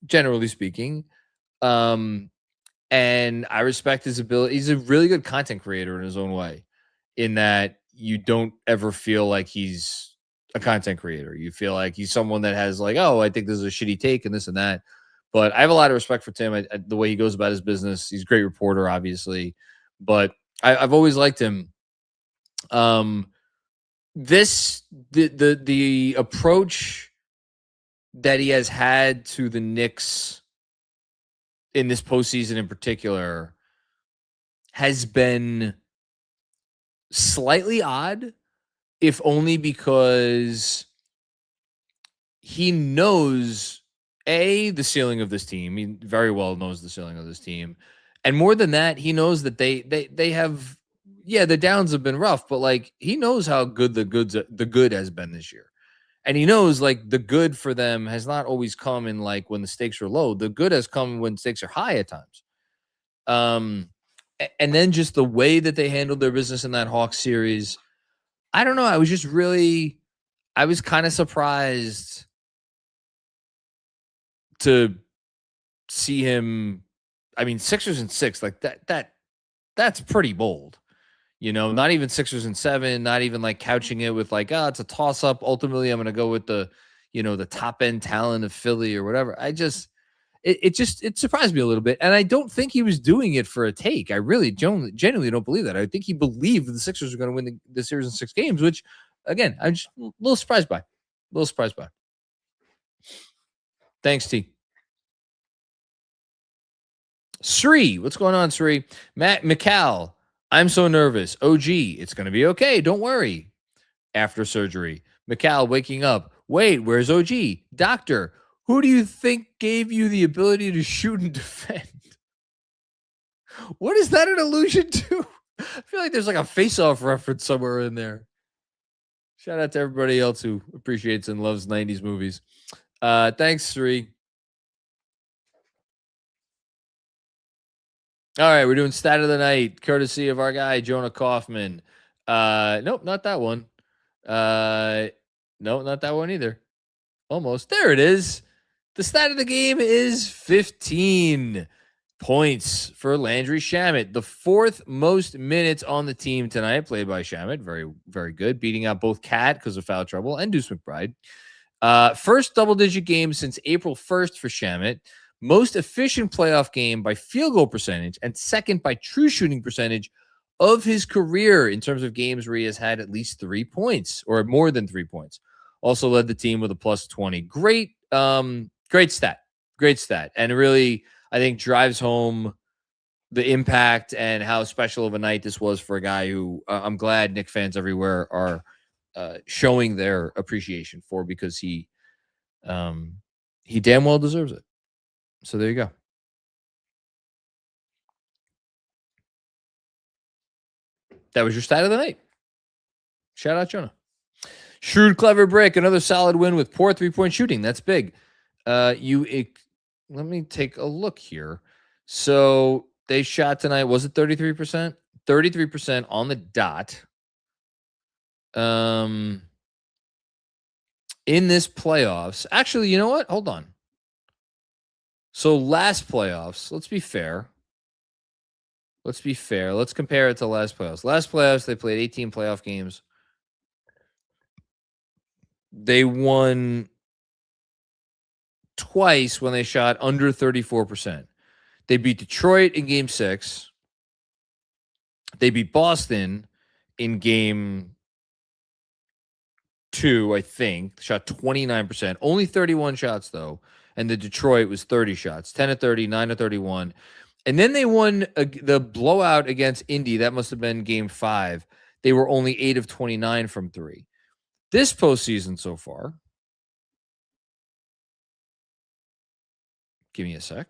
And I respect his ability. He's a really good content creator in his own way, in that you don't ever feel like he's a content creator. You feel like he's someone that has like, oh, I think this is a shitty take and this and that. But I have a lot of respect for Tim. The way he goes about his business. He's a great reporter, obviously. But I've always liked him. The approach that he has had to the Knicks in this postseason in particular has been slightly odd, if only because he knows the ceiling of this team. He very well knows the ceiling of this team. And more than that, he knows that they have, the downs have been rough, but like he knows how good the good has been this year. And he knows like the good for them has not always come in like when the stakes are low. The good has come when stakes are high at times. And then just the way that they handled their business in that Hawks series, I don't know. I was kind of surprised to see him. I mean, 6-6, like that's pretty bold. You know, not even 6-7, not even like couching it with like, it's a toss up. Ultimately, I'm going to go with the top end talent of Philly or whatever. It surprised me a little bit. And I don't think he was doing it for a take. I really genuinely don't believe that. I think he believed the Sixers were going to win the series in 6 games, which again, I'm just a little surprised by. Thanks, T. Sri, what's going on, Sri? Matt McCall, I'm so nervous. OG, it's going to be okay. Don't worry. After surgery. McCall waking up. Wait, where's OG? Doctor, who do you think gave you the ability to shoot and defend? What is that an allusion to? I feel like there's like a face-off reference somewhere in there. Shout out to everybody else who appreciates and loves 90s movies. Thanks, Sri. All right, we're doing stat of the night, courtesy of our guy, Jonah Kaufman. Nope, not that one. No, not that one either. Almost. There it is. The stat of the game is 15 points for Landry Shamet. The 4th most minutes on the team tonight, played by Shamet. Very, very good. Beating out both Cat because of foul trouble and Deuce McBride. First double-digit game since April 1st for Shamet. Most efficient playoff game by field goal percentage and second by true shooting percentage of his career in terms of games where he has had at least 3 points or more than 3 points. Also led the team with a plus 20. Great stat. And it really, I think, drives home the impact and how special of a night this was for a guy who I'm glad Knicks fans everywhere are showing their appreciation for, because he damn well deserves it. So there you go. That was your stat of the night. Shout out, Jonah. Shrewd, clever brick. Another solid win with poor 3-point shooting. That's big. Let me take a look here. So they shot tonight. Was it 33%? 33% on the dot. In this playoffs. Actually, you know what? Hold on. So last playoffs, let's be fair. Let's compare it to last playoffs. Last playoffs, they played 18 playoff games. They won twice when they shot under 34%. They beat Detroit in game 6. They beat Boston in game 2, I think. Shot 29%. Only 31 shots, though. And the Detroit was 30 shots. 10 of 30, 9 of 31. And then they won the blowout against Indy. That must have been game 5. They were only 8 of 29 from 3. This postseason so far. Give me a sec.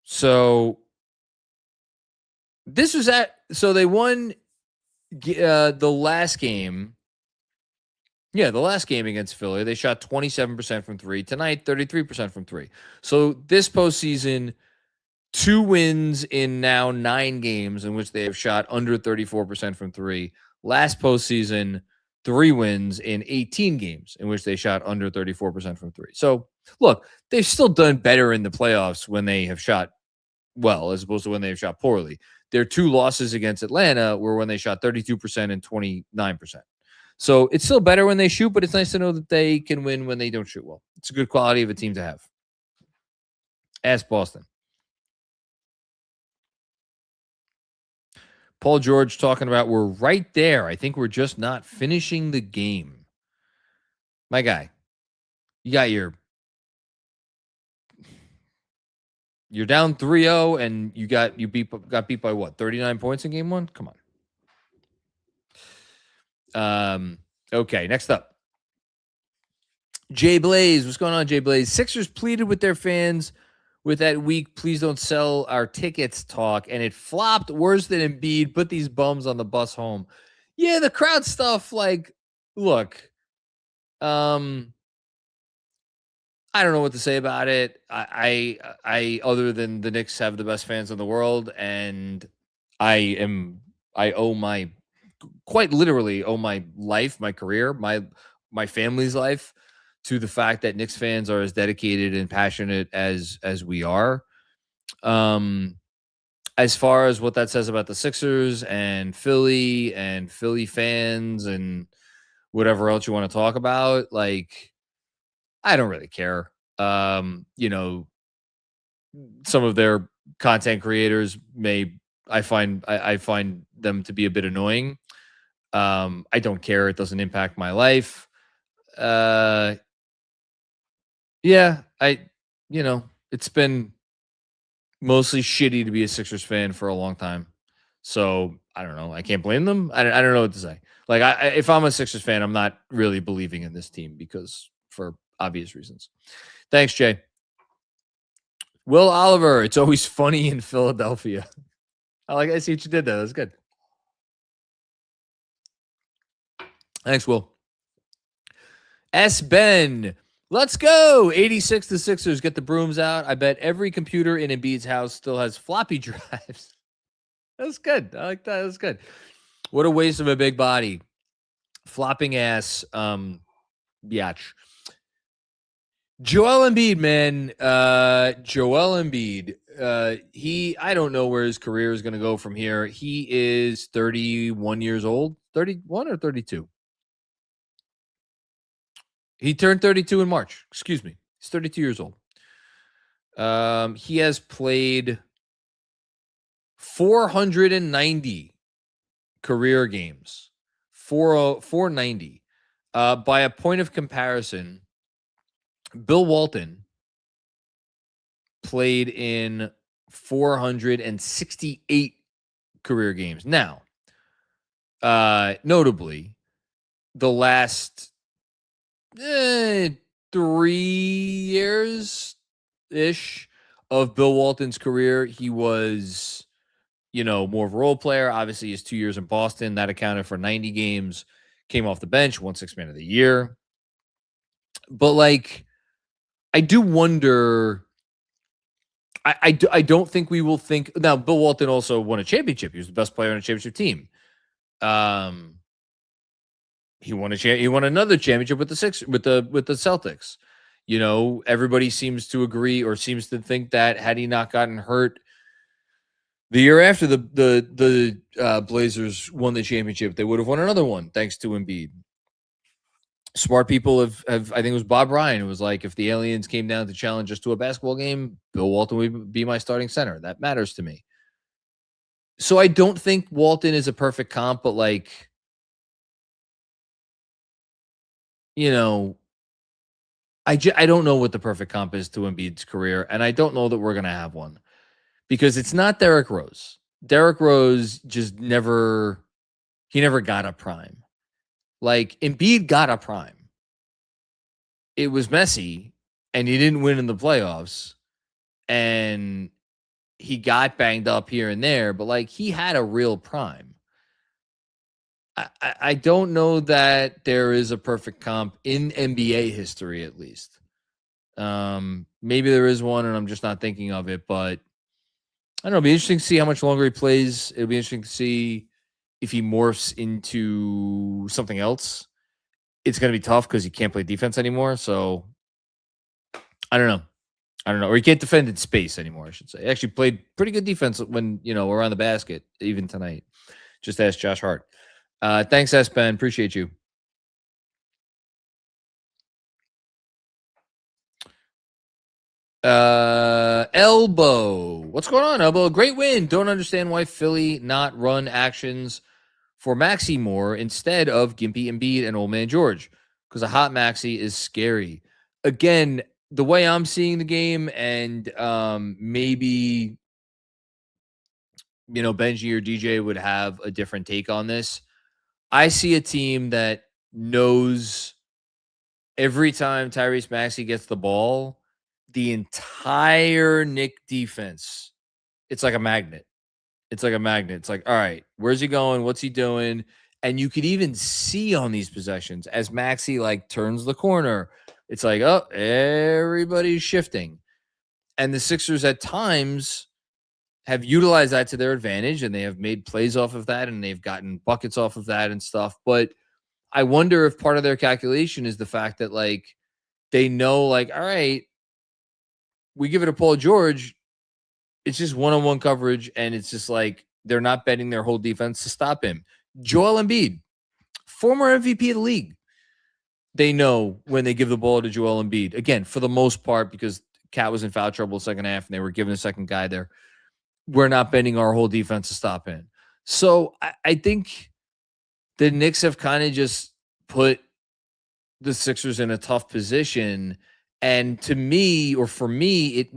So this was so they won the last game. Yeah, the last game against Philly, they shot 27% from 3. Tonight, 33% from 3. So this postseason, 2 wins in now 9 games in which they have shot under 34% from 3. Last postseason, 3 wins in 18 games in which they shot under 34% from 3. So, look, they've still done better in the playoffs when they have shot well as opposed to when they've shot poorly. their 2 losses against Atlanta were when they shot 32% and 29%. So it's still better when they shoot, but it's nice to know that they can win when they don't shoot well. It's a good quality of a team to have. Ask Boston. Paul George talking about we're right there. I think we're just not finishing the game. My guy, you got you're down 3-0 and you got beat by what? 39 points in game 1? Come on. Okay, next up. Jay Blaze. What's going on, Jay Blaze? Sixers pleaded with their fans with that week, please don't sell our tickets talk, and it flopped worse than Embiid. Put these bums on the bus home. Yeah, the crowd stuff, like, look, I don't know what to say about it. I other than the Knicks have the best fans in the world, and I quite literally owe my life, my career, my family's life to the fact that Knicks fans are as dedicated and passionate as we are. As far as what that says about the Sixers and Philly fans and whatever else you want to talk about, like, I don't really care. You know, some of their content creators I find them to be a bit annoying. I don't care. It doesn't impact my life. Yeah, it's been mostly shitty to be a Sixers fan for a long time. So I don't know. I can't blame them. I don't know what to say. Like, if I'm a Sixers fan, I'm not really believing in this team because for obvious reasons. Thanks, Jay. Will Oliver, it's always funny in Philadelphia. I see what you did there. That's good. Thanks, Will. S. Ben. Let's go. 86 the Sixers. Get the brooms out. I bet every computer in Embiid's house still has floppy drives. That's good. I like that. That's good. What a waste of a big body. Flopping ass biatch. Joel Embiid, man. Joel Embiid. I don't know where his career is going to go from here. He is 31 years old. 31 or 32? He turned 32 in March. Excuse me. He's 32 years old. He has played 490 career games. 490. By a point of comparison, Bill Walton played in 468 career games. Now, notably, the last 3 years-ish of Bill Walton's career, he was, more of a role player. Obviously, his 2 years in Boston, that accounted for 90 games, came off the bench, won Sixth Man of the Year. But, like, I do wonder, I don't think we will think, now, Bill Walton also won a championship. He was the best player on a championship team. He won another championship with the Celtics. Everybody seems to agree or seems to think that had he not gotten hurt the year after the Blazers won the championship, they would have won another one thanks to Embiid. Smart people have I think it was Bob Ryan who was like, if the aliens came down to challenge us to a basketball game, Bill Walton would be my starting center. That matters to me. So I don't think Walton is a perfect comp, but like, I don't know what the perfect comp is to Embiid's career, and I don't know that we're going to have one because it's not Derrick Rose. Derrick Rose just never got a prime. Like, Embiid got a prime. It was messy, and he didn't win in the playoffs, and he got banged up here and there, but like, he had a real prime. I don't know that there is a perfect comp in NBA history, at least. Maybe there is one, and I'm just not thinking of it. But I don't know. It'll be interesting to see how much longer he plays. It'll be interesting to see if he morphs into something else. It's going to be tough because he can't play defense anymore. So I don't know. I don't know, or he can't defend in space anymore, I should say. He actually played pretty good defense when, around the basket, even tonight. Just ask Josh Hart. Thanks, S-Ben. Appreciate you. Elbow. What's going on, Elbow? Great win. Don't understand why Philly not run actions for Maxi more instead of Gimpy, Embiid, and Old Man George, because a hot Maxi is scary. Again, the way I'm seeing the game, and maybe Benji or DJ would have a different take on this. I see a team that knows every time Tyrese Maxey gets the ball, the entire Knick defense, it's like a magnet. It's like, all right, where's he going? What's he doing? And you could even see on these possessions as Maxey turns the corner, it's like, oh, everybody's shifting. And the Sixers at times have utilized that to their advantage, and they have made plays off of that, and they've gotten buckets off of that and stuff. But I wonder if part of their calculation is the fact that they know all right, we give it to Paul George, it's just one-on-one coverage, and it's just they're not betting their whole defense to stop him. Joel Embiid, former MVP of the league. They know when they give the ball to Joel Embiid, again, for the most part, because Cat was in foul trouble second half and they were giving a second guy there. We're not bending our whole defense to stop him. So I think the Knicks have kind of just put the Sixers in a tough position. And to me, or for me, it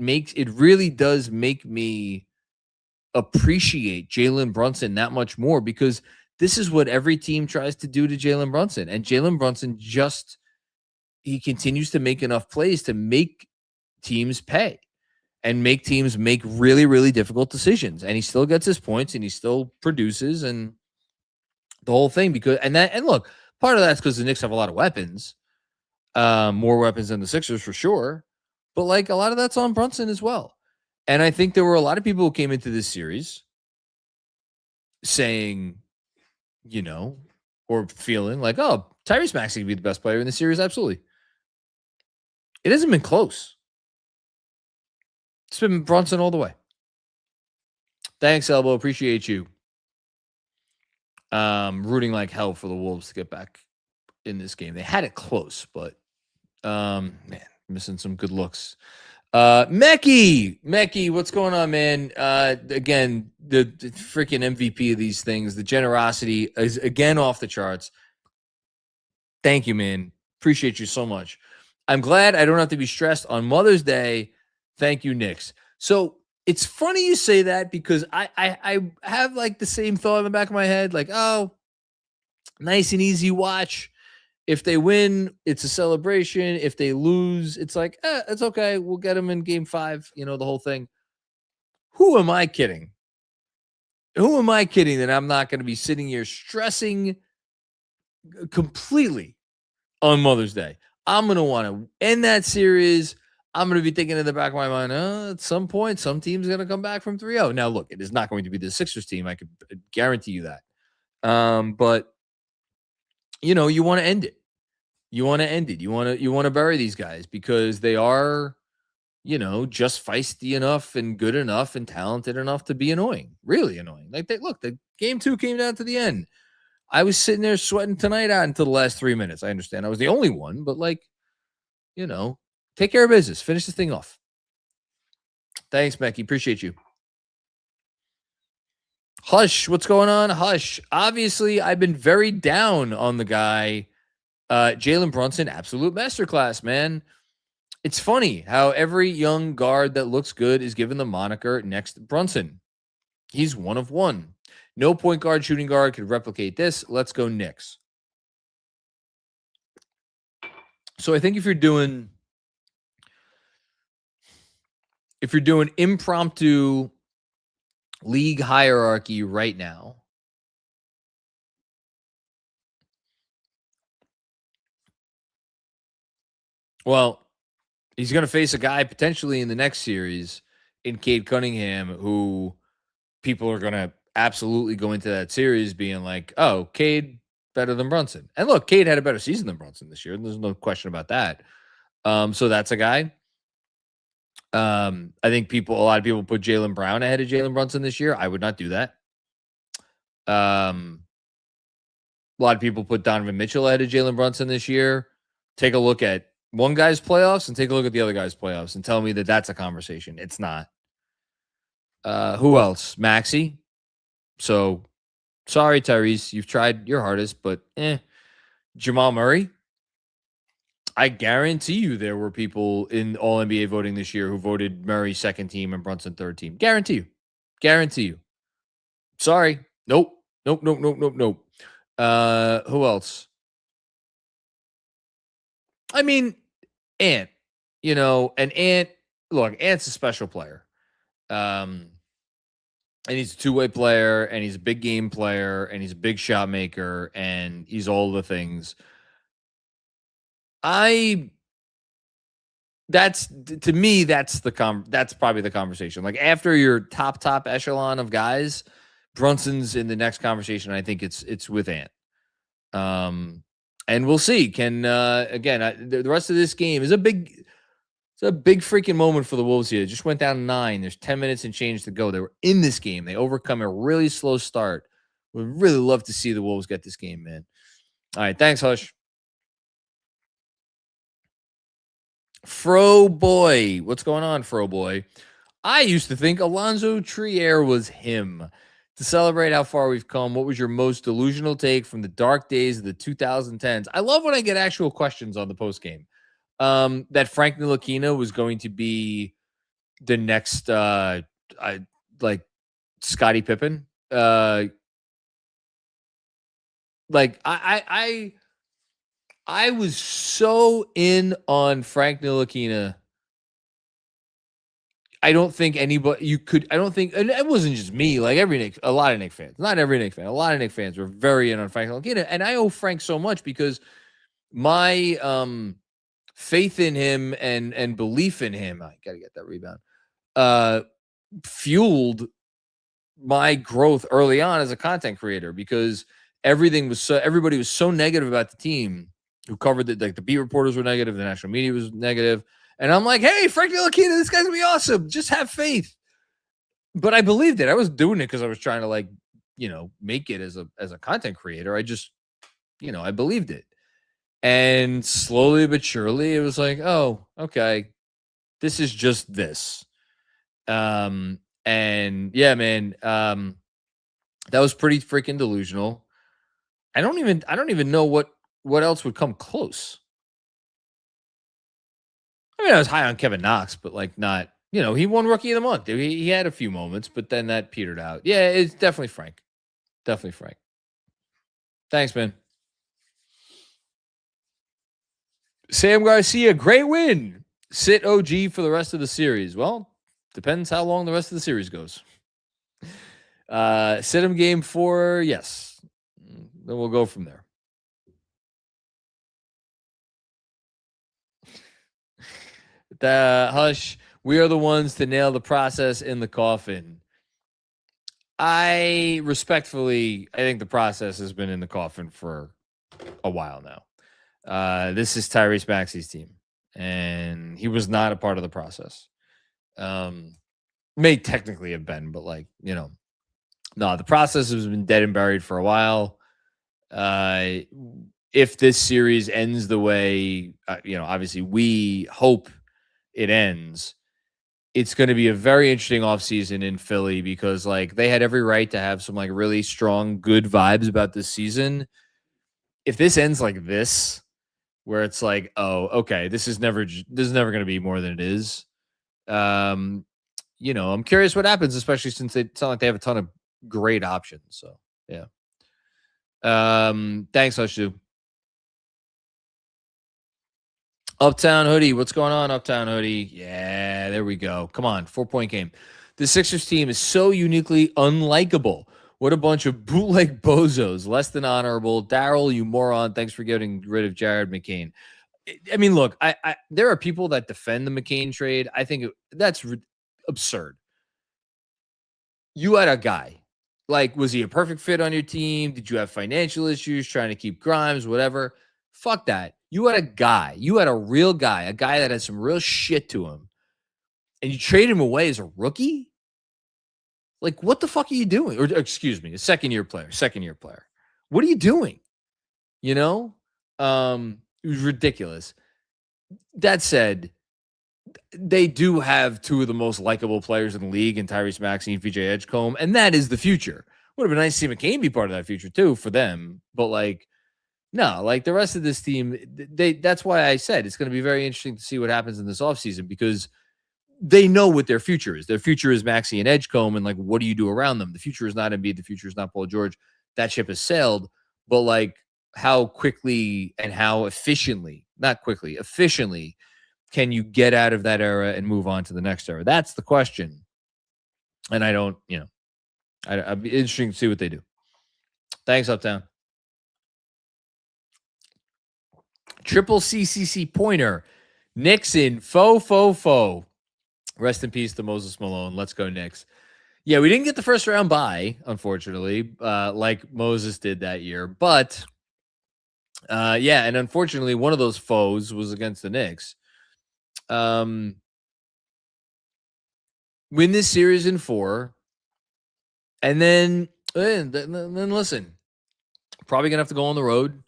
really does make me appreciate Jalen Brunson that much more, because this is what every team tries to do to Jalen Brunson. And Jalen Brunson he continues to make enough plays to make teams pay and make teams make really, really difficult decisions. And he still gets his points and he still produces and the whole thing. And look, part of that's because the Knicks have a lot of weapons, more weapons than the Sixers for sure. But a lot of that's on Brunson as well. And I think there were a lot of people who came into this series saying, or feeling oh, Tyrese Maxey could be the best player in the series. Absolutely. It hasn't been close. It's been Brunson all the way. Thanks, Elbow. Appreciate you. Rooting like hell for the Wolves to get back in this game. They had it close, but man, missing some good looks. Mekki, what's going on, man? Again, the freaking MVP of these things, the generosity is again off the charts. Thank you, man. Appreciate you so much. I'm glad I don't have to be stressed on Mother's Day. Thank you, Knicks. So it's funny you say that, because I have the same thought in the back of my head, oh, nice and easy watch. If they win, it's a celebration. If they lose, it's it's okay. We'll get them in game 5, the whole thing. Who am I kidding? Who am I kidding that I'm not going to be sitting here stressing completely on Mother's Day? I'm going to want to end that series. I'm going to be thinking in the back of my mind, at some point, some team's going to come back from 3-0. Now, look, it is not going to be the Sixers team. I could guarantee you that. But, you want to end it. You want to end it. You want to bury these guys, because they are, just feisty enough and good enough and talented enough to be annoying, really annoying. The game 2 came down to the end. I was sitting there sweating tonight out until the last 3 minutes. I understand I was the only one, but take care of business. Finish this thing off. Thanks, Mekki. Appreciate you. Hush, what's going on? Hush. Obviously, I've been very down on the guy. Jalen Brunson, absolute masterclass, man. It's funny how every young guard that looks good is given the moniker next to Brunson. He's one of one. No point guard, shooting guard could replicate this. Let's go Knicks. So I think if you're doing impromptu league hierarchy right now, well, he's going to face a guy potentially in the next series in Cade Cunningham, who people are going to absolutely go into that series being oh, Cade better than Brunson. And look, Cade had a better season than Brunson this year. There's no question about that. So that's a guy. I think a lot of people put Jaylen Brown ahead of Jalen Brunson this year. I would not do that. A lot of people put Donovan Mitchell ahead of Jalen Brunson this year. Take a look at one guy's playoffs and take a look at the other guy's playoffs and tell me that that's a conversation. It's not. Who else? Maxi. So, sorry, Tyrese. You've tried your hardest, but Jamal Murray. I guarantee you there were people in All-NBA voting this year who voted Murray second team and Brunson third team. Guarantee you. Sorry. Nope. Who else? I mean, Ant. And Ant, look, Ant's a special player. And he's a two-way player, and he's a big game player, and he's a big shot maker, and he's all the things. That's probably the conversation. Like after your top echelon of guys, Brunson's in the next conversation. I think it's with Ant. And we'll see. The rest of this game is a big freaking moment for the Wolves here. It just went down 9. There's 10 minutes and change to go. They were in this game. They overcome a really slow start. Would really love to see the Wolves get this game, man. All right. Thanks, Hush. Fro Boy. What's going on, Fro Boy? I used to think Alonzo Trier was him. To celebrate how far we've come, what was your most delusional take from the dark days of the 2010s? I love when I get actual questions on the postgame. That Frank Ntilikina was going to be the next Scottie Pippen. I was so in on Frank Ntilikina. I don't think anybody and it wasn't just me, like a lot of Knicks fans, not every Knicks fan, a lot of Knicks fans were very in on Frank Ntilikina. And I owe Frank so much because my faith in him and belief in him, I got to get that rebound, fueled my growth early on as a content creator because everybody was so negative about the team who covered it. Like the beat reporters were negative, the national media was negative. And I'm like, hey, Frank Ntilikina, this guy's gonna be awesome. Just have faith. But I believed it. I was doing it because I was trying to make it as a content creator. I just, I believed it. And slowly but surely it was like, oh, okay, this is just this. And yeah, man, that was pretty freaking delusional. I don't even know what else would come close. I mean, I was high on Kevin Knox, but not, he won Rookie of the Month. He had a few moments, but then that petered out. Yeah, it's definitely Frank. Definitely Frank. Thanks, man. Sam Garcia, great win. Sit OG for the rest of the series. Well, depends how long the rest of the series goes. Sit him game 4, yes. Then we'll go from there. Hush, we are the ones to nail the process in the coffin. I think the process has been in the coffin for a while now. This is Tyrese Maxi's team, and he was not a part of the process. May technically have been, but no, the process has been dead and buried for a while. If this series ends the way, obviously we hope it ends, it's going to be a very interesting offseason in Philly because they had every right to have some really strong, good vibes about this season. If this ends like this, where it's oh, okay, this is never going to be more than it is. I'm curious what happens, especially since they sound like they have a ton of great options. So yeah. Thanks, Hushu. Uptown Hoodie, what's going on, Uptown Hoodie? Yeah, there we go. Come on, 4-point game. The Sixers team is so uniquely unlikable. What a bunch of bootleg bozos. Less than honorable. Daryl, you moron. Thanks for getting rid of Jared McCain. I mean, look, I there are people that defend the McCain trade. I think that's absurd. You had a guy. Was he a perfect fit on your team? Did you have financial issues trying to keep Grimes, whatever? Fuck that. You had a guy. You had a real guy, a guy that had some real shit to him. and you trade him away as a rookie? Like, what the fuck are you doing? Or excuse me, a second-year player. What are you doing? You know? It was ridiculous. That said, they do have two of the most likable players in the league in Tyrese Maxey and VJ Edgecombe, and that is the future. Would have been nice to see McCain be part of that future too for them, but like, no, like the rest of this team, that's why I said it's going to be very interesting to see what happens in this offseason, because they know what their future is. Their future is Maxey and Edgecombe, and like, what do you do around them? The future is not Embiid. The future is not Paul George. That ship has sailed, but like, how quickly and how efficiently, not quickly, efficiently, can you get out of that era and move on to the next era? That's the question. And I don't, I'd be interesting to see what they do. Thanks, Uptown. Triple CCC pointer. Nixon, faux. Rest in peace to Moses Malone. Let's go Knicks. Yeah, we didn't get the first round bye, unfortunately, like Moses did that year. But, yeah, and unfortunately, one of those foes was against the Knicks. Win this series in 4. And then listen, probably going to have to go on the road,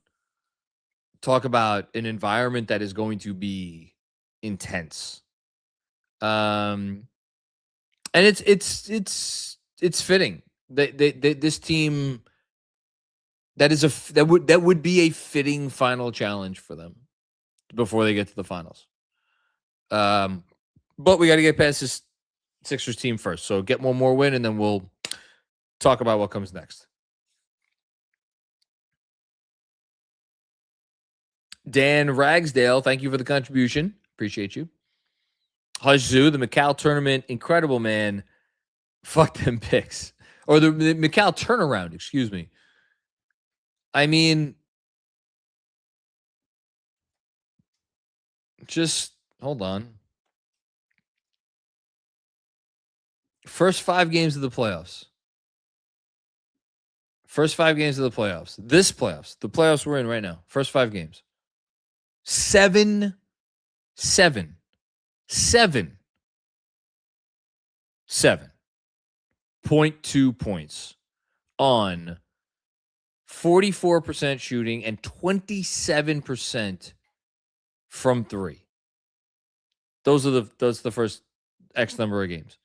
talk about an environment that is going to be intense. And it's fitting. This team, that would be a fitting final challenge for them before they get to the finals. But we got to get past this Sixers team first. So get one more win, and then we'll talk about what comes next. Dan Ragsdale, thank you for the contribution. Appreciate you. Hush Zoo, the Macau tournament, incredible, man. Fuck them picks. Or the Macau turnaround, excuse me. I mean, just hold on. First 5 games of the playoffs. This playoffs. The playoffs we're in right now. First 5 games. 7.2 points on 44% shooting and 27% from 3. Those are the first X number of games.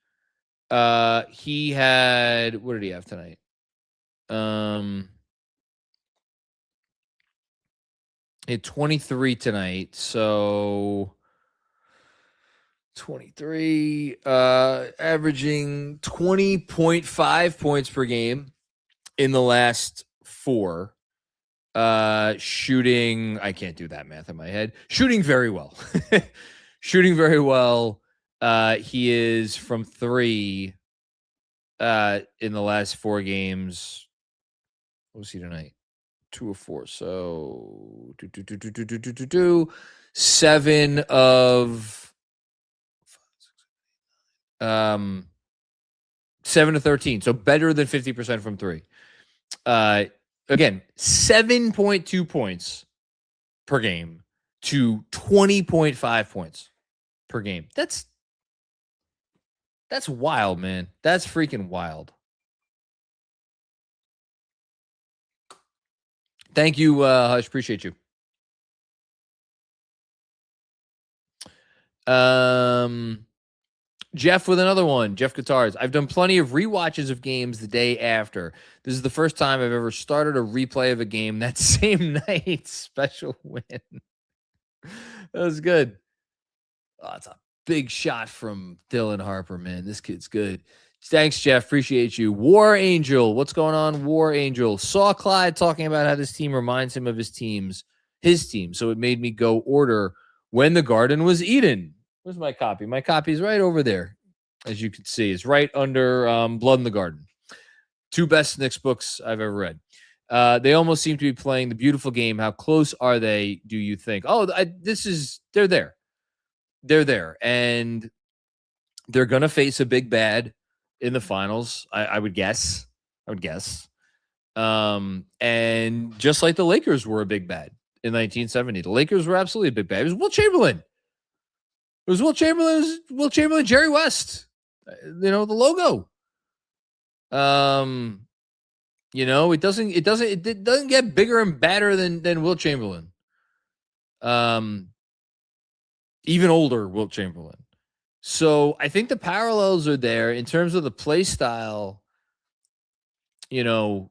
He had, what did he have tonight? He had 23 tonight, so 23, averaging 20.5 points per game in the last 4. Shooting, I can't do that math in my head. Shooting very well. He is from 3 in the last 4 games. What was he tonight? 2 of 4. So 7 of 7 to 13. So better than 50% from 3. Again, 7.2 points per game to 20.5 points per game. That's wild, man. That's freaking wild. Thank you, Hush. Appreciate you. Jeff with another one. Jeff Guitars. I've done plenty of rewatches of games the day after. This is the first time I've ever started a replay of a game that same night. Special win. That was good. Oh, it's a big shot from Dylan Harper, man. This kid's good. Thanks, Jeff. Appreciate you. War Angel. What's going on, War Angel? Saw Clyde talking about how this team reminds him of his team. So it made me go order When the Garden Was Eden. Where's my copy? My copy is right over there, as you can see. It's right under Blood in the Garden. 2 best Knicks books I've ever read. They almost seem to be playing the beautiful game. How close are they, do you think? Oh, they're there. They're there. And they're going to face a big bad in the finals, I would guess. And just like the Lakers were a big bad in 1970, the Lakers were absolutely a big bad. It was Will Chamberlain. It was Wilt Chamberlain, Jerry West. The logo. It doesn't get bigger and badder than Wilt Chamberlain. Even older Wilt Chamberlain. So I think the parallels are there in terms of the play style. The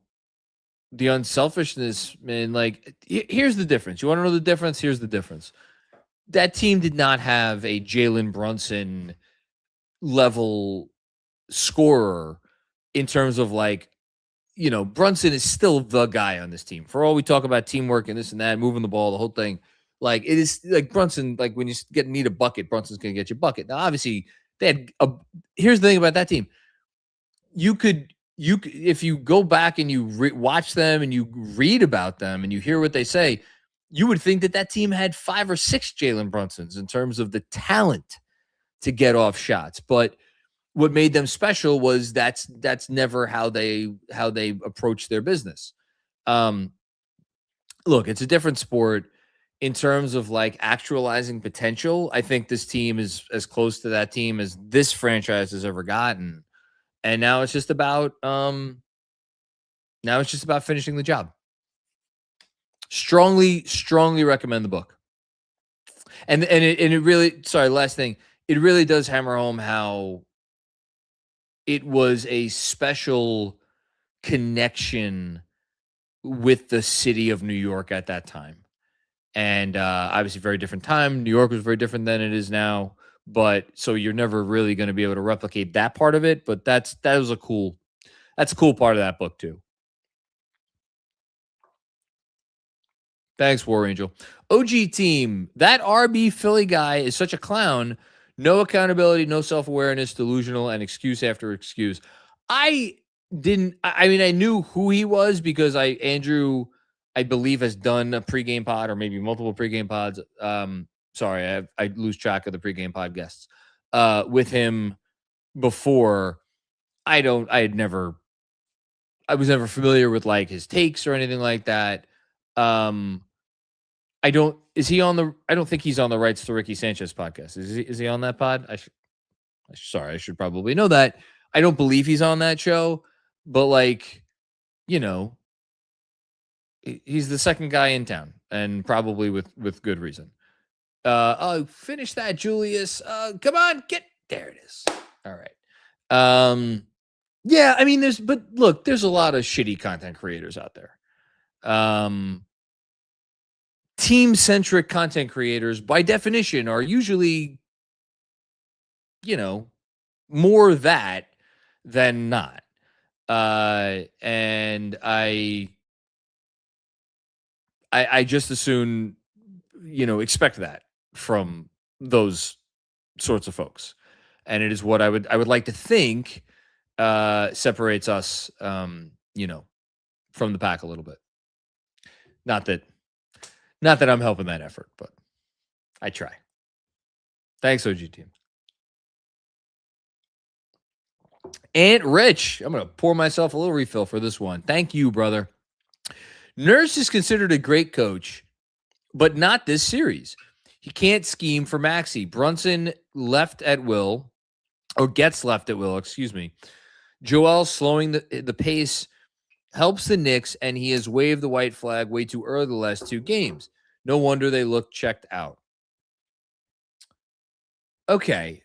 unselfishness, man. Like, here's the difference. You want to know the difference? Here's the difference. That team did not have a Jalen Brunson level scorer in terms of Brunson is still the guy on this team. For all we talk about teamwork and this and that, moving the ball, the whole thing, it is like Brunson, like when you need a bucket, Brunson's going to get you a bucket. Now, obviously, here's the thing about that team. You could, if you go back and you watch them and you read about them and you hear what they say, you would think that team had 5 or 6 Jalen Brunsons in terms of the talent to get off shots. But what made them special was that's never how they approach their business. Look, it's a different sport in terms of actualizing potential. I think this team is as close to that team as this franchise has ever gotten. And now it's just about finishing the job. Strongly recommend the book. And it really, sorry, last thing, it really does hammer home how it was a special connection with the city of New York at that time. And obviously very different time. New York was very different than it is now. But so you're never really going to be able to replicate that part of it. But that's a cool part of that book too. Thanks, War Angel. OG team, that RB Philly guy is such a clown. No accountability, no self-awareness, delusional, and excuse after excuse. I knew who he was because Andrew, I believe, has done a pregame pod or maybe multiple pregame pods. Sorry, I lose track of the pregame pod guests with him before. I was never familiar with his takes or anything like that. I don't think he's on the Rights to Ricky Sanchez podcast. Is he on that pod? I should probably know that. I don't believe he's on that show, but he's the second guy in town and probably with good reason. Finish that, Julius. Come on, there it is. All right. Yeah, I mean, there's a lot of shitty content creators out there. Team-centric content creators, by definition, are usually, more that than not. And I just as soon, expect that from those sorts of folks. And it is what I would like to think separates us, from the pack a little bit. Not that I'm helping that effort, but I try. Thanks, OG team. And Rich, I'm going to pour myself a little refill for this one. Thank you, brother. Nurse is considered a great coach, but not this series. He can't scheme for Maxi. Brunson gets left at will, excuse me. Joel slowing the pace helps the Knicks, and he has waved the white flag way too early the last 2 games. No wonder they look checked out. Okay.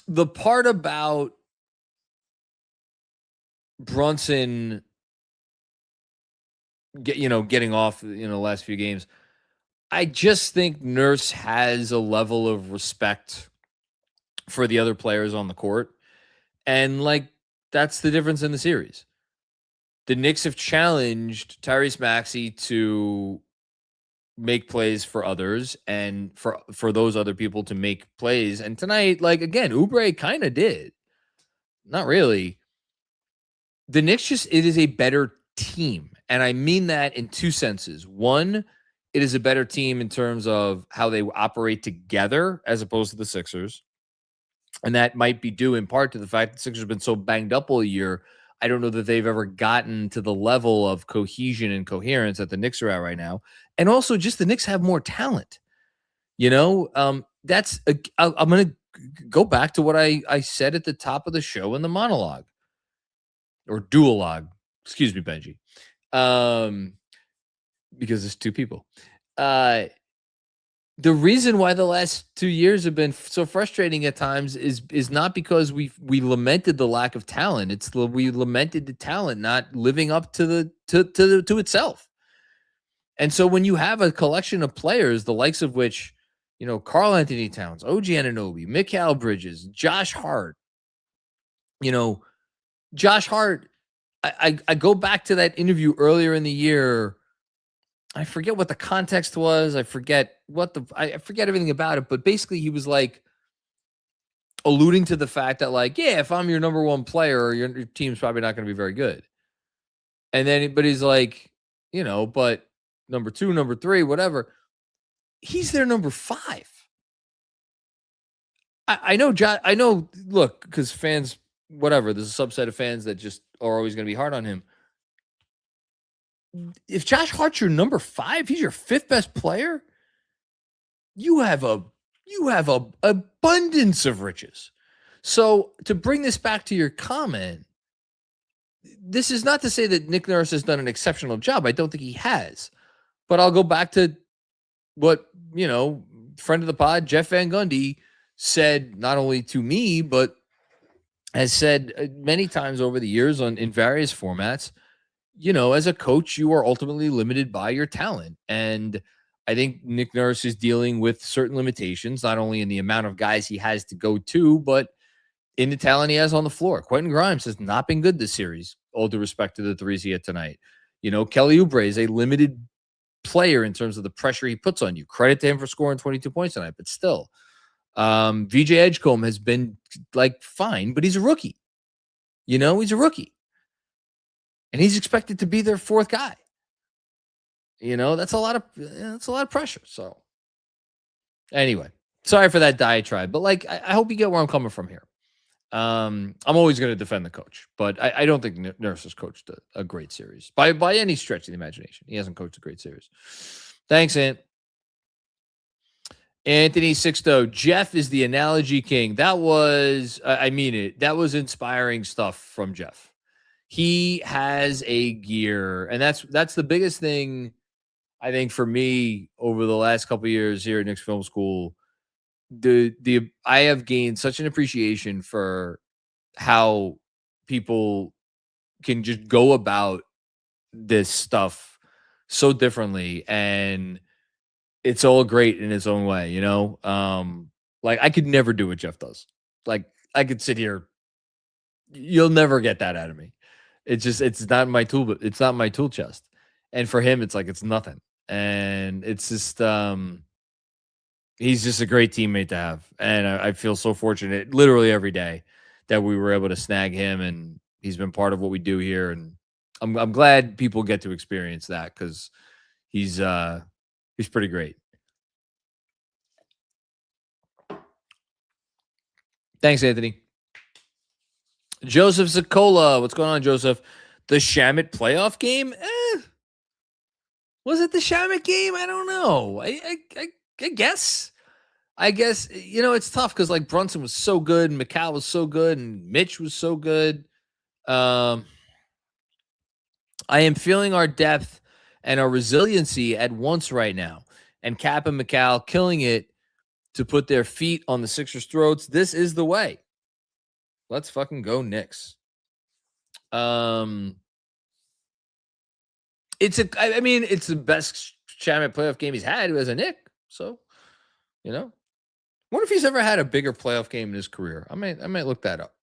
The part about Brunson getting off the last few games, I just think Nurse has a level of respect for the other players on the court. And that's the difference in the series. The Knicks have challenged Tyrese Maxey to make plays for others and for those other people to make plays. And tonight, again, Oubre kind of did. Not really. The Knicks it is a better team. And I mean that in 2 senses. One, it is a better team in terms of how they operate together as opposed to the Sixers. And that might be due in part to the fact that the Sixers have been so banged up all year. I don't know that they've ever gotten to the level of cohesion and coherence that the Knicks are at right now. And also just the Knicks have more talent. I'm going to go back to what I said at the top of the show in the monologue or duologue. Excuse me, Benji. Because it's two people. The reason why the last 2 years have been so frustrating at times is not because we lamented the lack of talent. We lamented the talent not living up to itself. And so when you have a collection of players, the likes of which, Karl Anthony Towns, OG Anunoby, Mikal Bridges, Josh Hart, Josh Hart, I go back to that interview earlier in the year. I forget what the context was. I forget everything about it, but basically he was like alluding to the fact that if I'm your number one player, your team's probably not going to be very good. And then, but he's like, but number 2, number 3, whatever. He's their number 5. I know, look, because fans, whatever, there's a subset of fans that just are always going to be hard on him. If Josh Hart's your number 5, he's your 5th best player, you have abundance of riches. So to bring this back to your comment, this is not to say that Nick Nurse has done an exceptional job. I don't think he has. But I'll go back to what, friend of the pod, Jeff Van Gundy, said not only to me, but has said many times over the years in various formats. As a coach, you are ultimately limited by your talent. And I think Nick Nurse is dealing with certain limitations, not only in the amount of guys he has to go to, but in the talent he has on the floor. Quentin Grimes has not been good this series, all due respect to the threes he had tonight. Kelly Oubre is a limited player in terms of the pressure he puts on you. Credit to him for scoring 22 points tonight, but still. VJ Edgecombe has been fine, but he's a rookie. He's a rookie. And he's expected to be their 4th guy. That's a lot of pressure. So anyway, sorry for that diatribe, but I hope you get where I'm coming from here. I'm always going to defend the coach, but I don't think Nurse has coached a great series by any stretch of the imagination. He hasn't coached a great series. Thanks, Ant. Anthony Sixto, Jeff is the analogy king. That was, I mean it. That was inspiring stuff from Jeff. He has a gear, and that's the biggest thing, I think, for me over the last couple of years here at Knicks Film School. I have gained such an appreciation for how people can just go about this stuff so differently, and it's all great in its own way, I could never do what Jeff does. I could sit here. You'll never get that out of me. It's not my tool, but it's not my tool chest. And for him, it's it's nothing. And it's just, he's just a great teammate to have. And I feel so fortunate literally every day that we were able to snag him, and he's been part of what we do here. And I'm glad people get to experience that, because he's pretty great. Thanks, Anthony. Joseph Zakola. What's going on, Joseph? The Shamit playoff game? Was it the Shamit game? I don't know. I guess. It's tough because Brunson was so good and Mikal was so good and Mitch was so good. I am feeling our depth and our resiliency at once right now. And Cap and Mikal killing it to put their feet on the Sixers' throats. This is the way. Let's fucking go, Knicks. It's the best Shamit playoff game he's had as a Knick. So, wonder if he's ever had a bigger playoff game in his career. I might look that up.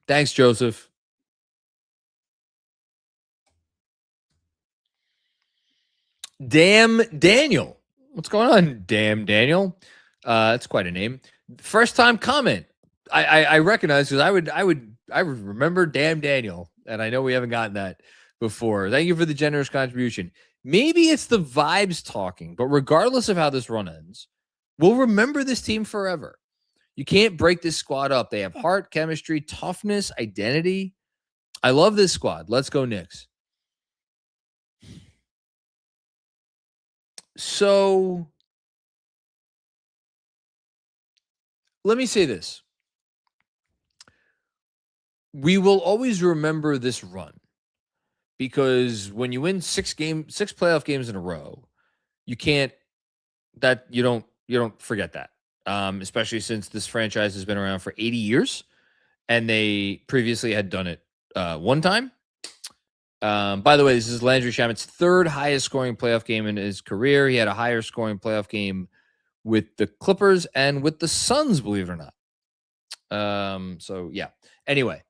Thanks, Joseph. Damn Daniel. What's going on, Damn Daniel? That's quite a name. First time comment. I recognize, because I would remember Damn Daniel, and I know we haven't gotten that before. Thank you for the generous contribution. Maybe it's the vibes talking, but regardless of how this run ends, we'll remember this team forever. You can't break this squad up. They have heart, chemistry, toughness, identity. I love this squad. Let's go, Knicks. So let me say this. We will always remember this run because when you win 6 playoff games in a row, you don't forget that. Especially since this franchise has been around for 80 years and they previously had done it one time. By the way, this is Landry Shamet's 3rd highest scoring playoff game in his career. He had a higher scoring playoff game with the Clippers and with the Suns, believe it or not. So yeah. Anyway,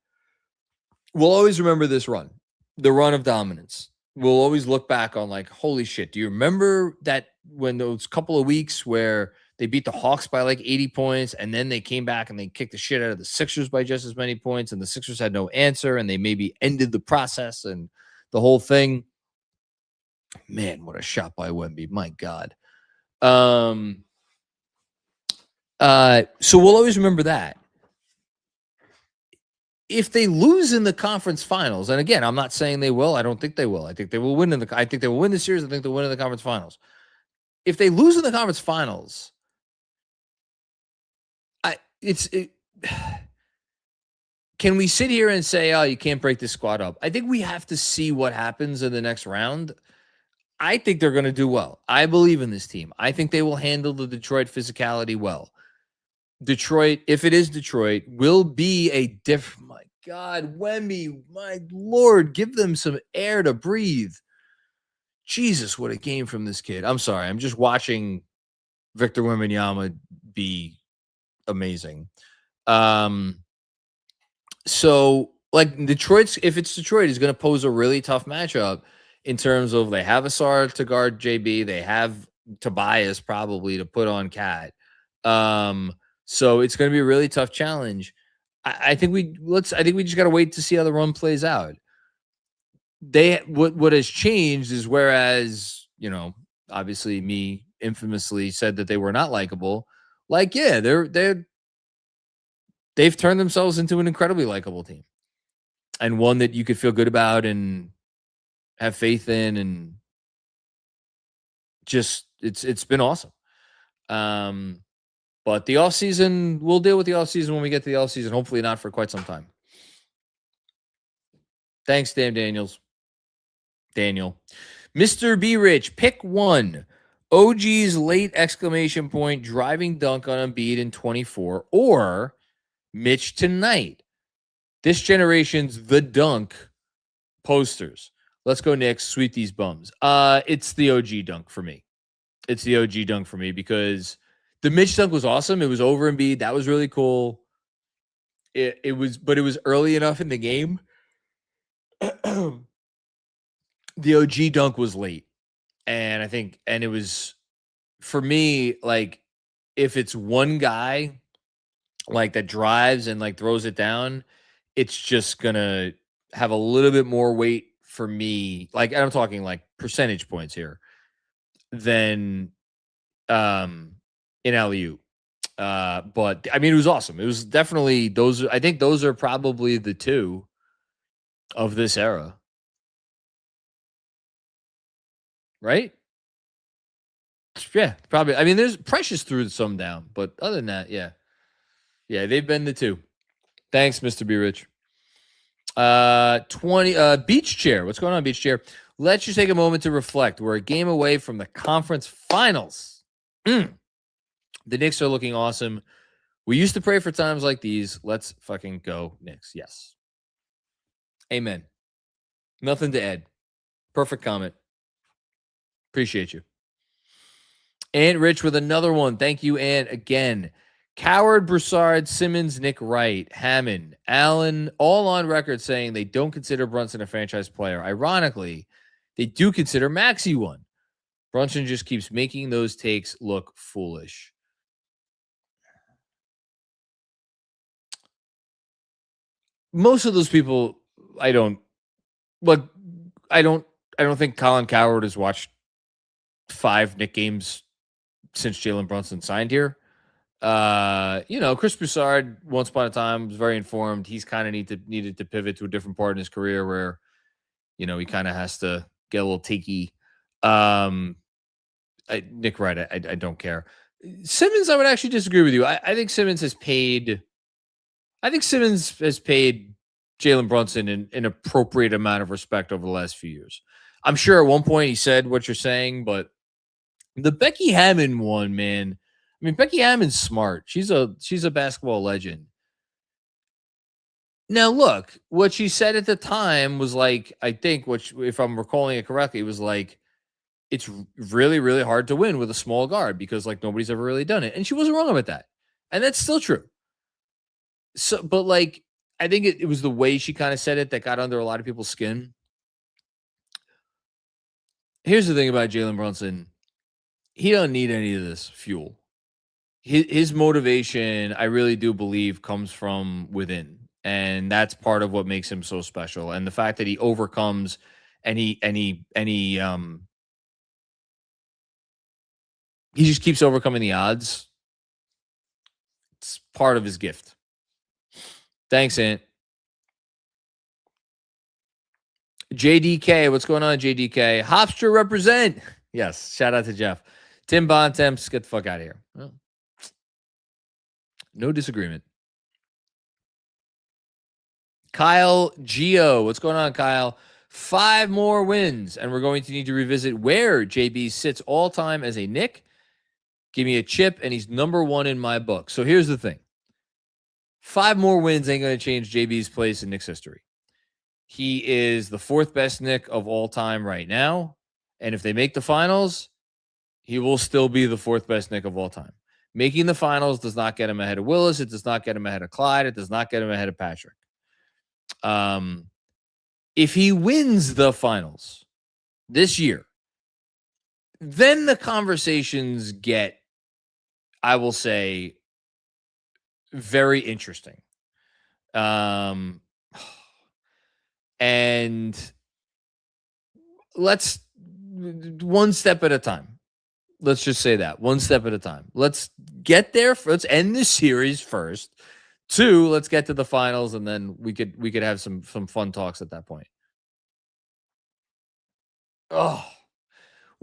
we'll always remember this run, the run of dominance. We'll always look back on like, holy shit. Do you remember that when those couple of weeks where they beat the Hawks by like 80 points and then they came back and they kicked the shit out of the Sixers by just as many points and the Sixers had no answer and they maybe ended the process and the whole thing? Man, what a shot by Wemby. My God. So we'll always remember that. If they lose in the conference finals, and again, I'm not saying they will. I don't think they will. I think they will win I think they will win the series. I think they'll win in the conference finals. If they lose in the conference finals, can we sit here and say, oh, you can't break this squad up? I think we have to see what happens in the next round. I think they're going to do well. I believe in this team. I think they will handle the Detroit physicality well. Detroit, if it is Detroit, will be a different. My God, Wemby, my Lord, give them some air to breathe. Jesus, what a game from this kid. I'm sorry. I'm just watching Victor Wembanyama be amazing. So, like, if it's Detroit, is going to pose a really tough matchup in terms of they have Asar to guard JB. They have Tobias probably to put on Cat. So it's going to be a really tough challenge. I think we just got to wait to see how the run plays out. What has changed is whereas, obviously me infamously said that they were not likable. Like, yeah, they've turned themselves into an incredibly likable team and one that you could feel good about and have faith in. And just, it's been awesome. But the offseason, we'll deal with the offseason when we get to the offseason. Hopefully not for quite some time. Thanks, Daniel. Mr. B. Rich, pick one. OG's late exclamation point driving dunk on Embiid in 24 or Mitch tonight. This generation's The Dunk posters. Let's go Knicks. Sweep these bums. It's the OG dunk for me. Because the Mitch dunk was awesome. It was over Embiid. That was really cool. It was early enough in the game. The OG dunk was late. And it was, for me, like, if it's one guy, like, that drives and, like, throws it down, it's just going to have a little bit more weight for me. Like, I'm talking, like, percentage points here than in alley-oop. But I mean, it was awesome. It was definitely those. I think those are probably the two of this era, right? Yeah, probably. I mean, there's Precious threw some down, but other than that, yeah, they've been the two. Thanks, Mr. B. Rich. 20 Beach Chair. What's going on, Beach Chair? Let's just take a moment to reflect. We're a game away from the conference finals. The Knicks are looking awesome. We used to pray for times like these. Let's fucking go, Knicks. Yes. Amen. Nothing to add. Perfect comment. Appreciate you. And Rich with another one. Thank you, and again. Coward, Broussard, Simmons, Nick Wright, Hammond, Allen, all on record saying they don't consider Brunson a franchise player. Ironically, they do consider Maxi one. Brunson just keeps making those takes look foolish. Most of those people, I don't think Colin Coward has watched 5 Knick games since Jalen Brunson signed here. Chris Broussard, once upon a time, was very informed. He's kind of needed to pivot to a different part in his career where, he kind of has to get a little takey. Nick Wright, I don't care. Simmons, I would actually disagree with you. I think Simmons has paid. I think Simmons has paid Jalen Brunson an appropriate amount of respect over the last few years. I'm sure at one point he said what you're saying, but the Becky Hammon one, man. I mean, Becky Hammon's smart. She's a basketball legend. Now, look, what she said at the time was like, I think, if I'm recalling it correctly, it was like, it's really, really hard to win with a small guard because like nobody's ever really done it. And she wasn't wrong about that. And that's still true. So, but like, I think it was the way she kind of said it that got under a lot of people's skin. Here's the thing about Jalen Brunson. He doesn't need any of this fuel. His motivation, I really do believe, comes from within. And that's part of what makes him so special. And the fact that he overcomes and he just keeps overcoming the odds. It's part of his gift. Thanks, Ant. JDK, what's going on, JDK? Hofstra represent. Yes, shout out to Jeff. Tim Bontemps, get the fuck out of here. Oh. No disagreement. Kyle Geo, what's going on, Kyle? 5 more wins, and we're going to need to revisit where JB sits all time as a Knick. Give me a chip, and he's number 1 in my book. So here's the thing. 5 more wins ain't going to change JB's place in Knicks history. He is the 4th best Knick of all time right now. And if they make the finals, he will still be the 4th best Knick of all time. Making the finals does not get him ahead of Willis. It does not get him ahead of Clyde. It does not get him ahead of Patrick. If he wins the finals this year, then the conversations get, I will say, very interesting. And let's one step at a time. Let's just say that one step at a time. Let's get there. Let's end the series first. 2, let's get to the finals, and then we could have some fun talks at that point. Oh,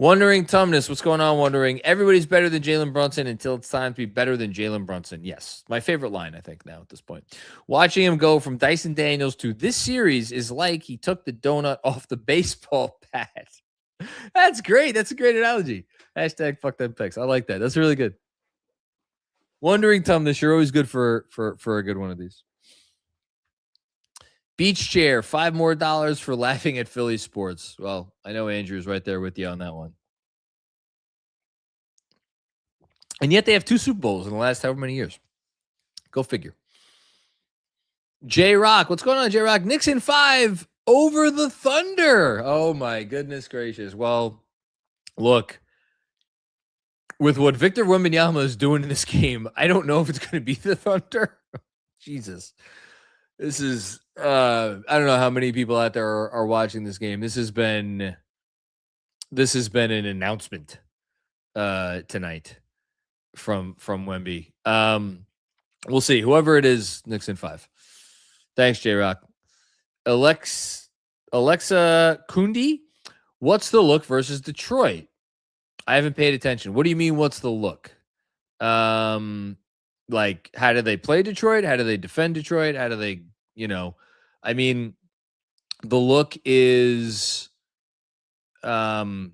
Wondering Tumnus, what's going on? Wondering, everybody's better than Jalen Brunson until it's time to be better than Jalen Brunson. Yes, my favorite line, I think, now at this point. Watching him go from Dyson Daniels to this series is like he took the donut off the baseball bat. That's great. That's a great analogy. Hashtag fuck them picks. I like that. That's really good. Wondering Tumnus, you're always good for a good one of these. Beach chair, $5 more for laughing at Philly sports. Well, I know Andrew's right there with you on that one. And yet they have 2 Super Bowls in the last however many years. Go figure. J-Rock, what's going on, J-Rock? Knicks in 5 over the Thunder. Oh, my goodness gracious. Well, look, with what Victor Wembanyama is doing in this game, I don't know if it's going to be the Thunder. Jesus. This is, I don't know how many people out there are watching this game. This has been an announcement tonight from Wemby. We'll see. Whoever it is, Knicks in 5. Thanks, J-Rock. Alexa Kundi, what's the look versus Detroit? I haven't paid attention. What do you mean, what's the look? Like, how do they play Detroit? How do they defend Detroit? How do they, I mean, the look is, that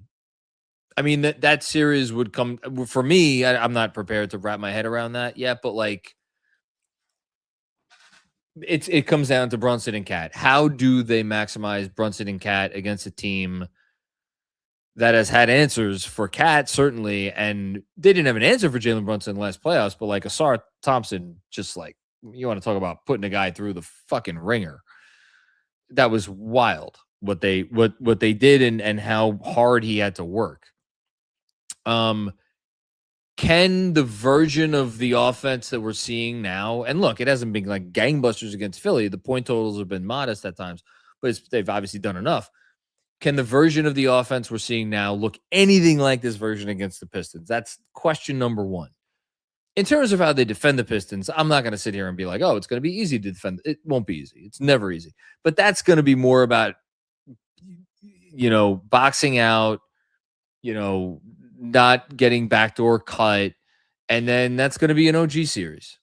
series would come for me. I'm not prepared to wrap my head around that yet, but like, it comes down to Brunson and Cat. How do they maximize Brunson and Cat against a team that has had answers for Cat, certainly, and they didn't have an answer for Jalen Brunson in the last playoffs, but like Asar Thompson, just like, you want to talk about putting a guy through the fucking ringer. That was wild what they did and how hard he had to work. Can the version of the offense that we're seeing now, and look, it hasn't been like gangbusters against Philly. The point totals have been modest at times, but they've obviously done enough. Can the version of the offense we're seeing now look anything like this version against the Pistons? That's question number 1. In terms of how they defend the Pistons, I'm not going to sit here and be like, oh, it's going to be easy to defend. It won't be easy. It's never easy. But that's going to be more about, boxing out, not getting backdoor cut, And then that's going to be an OG series.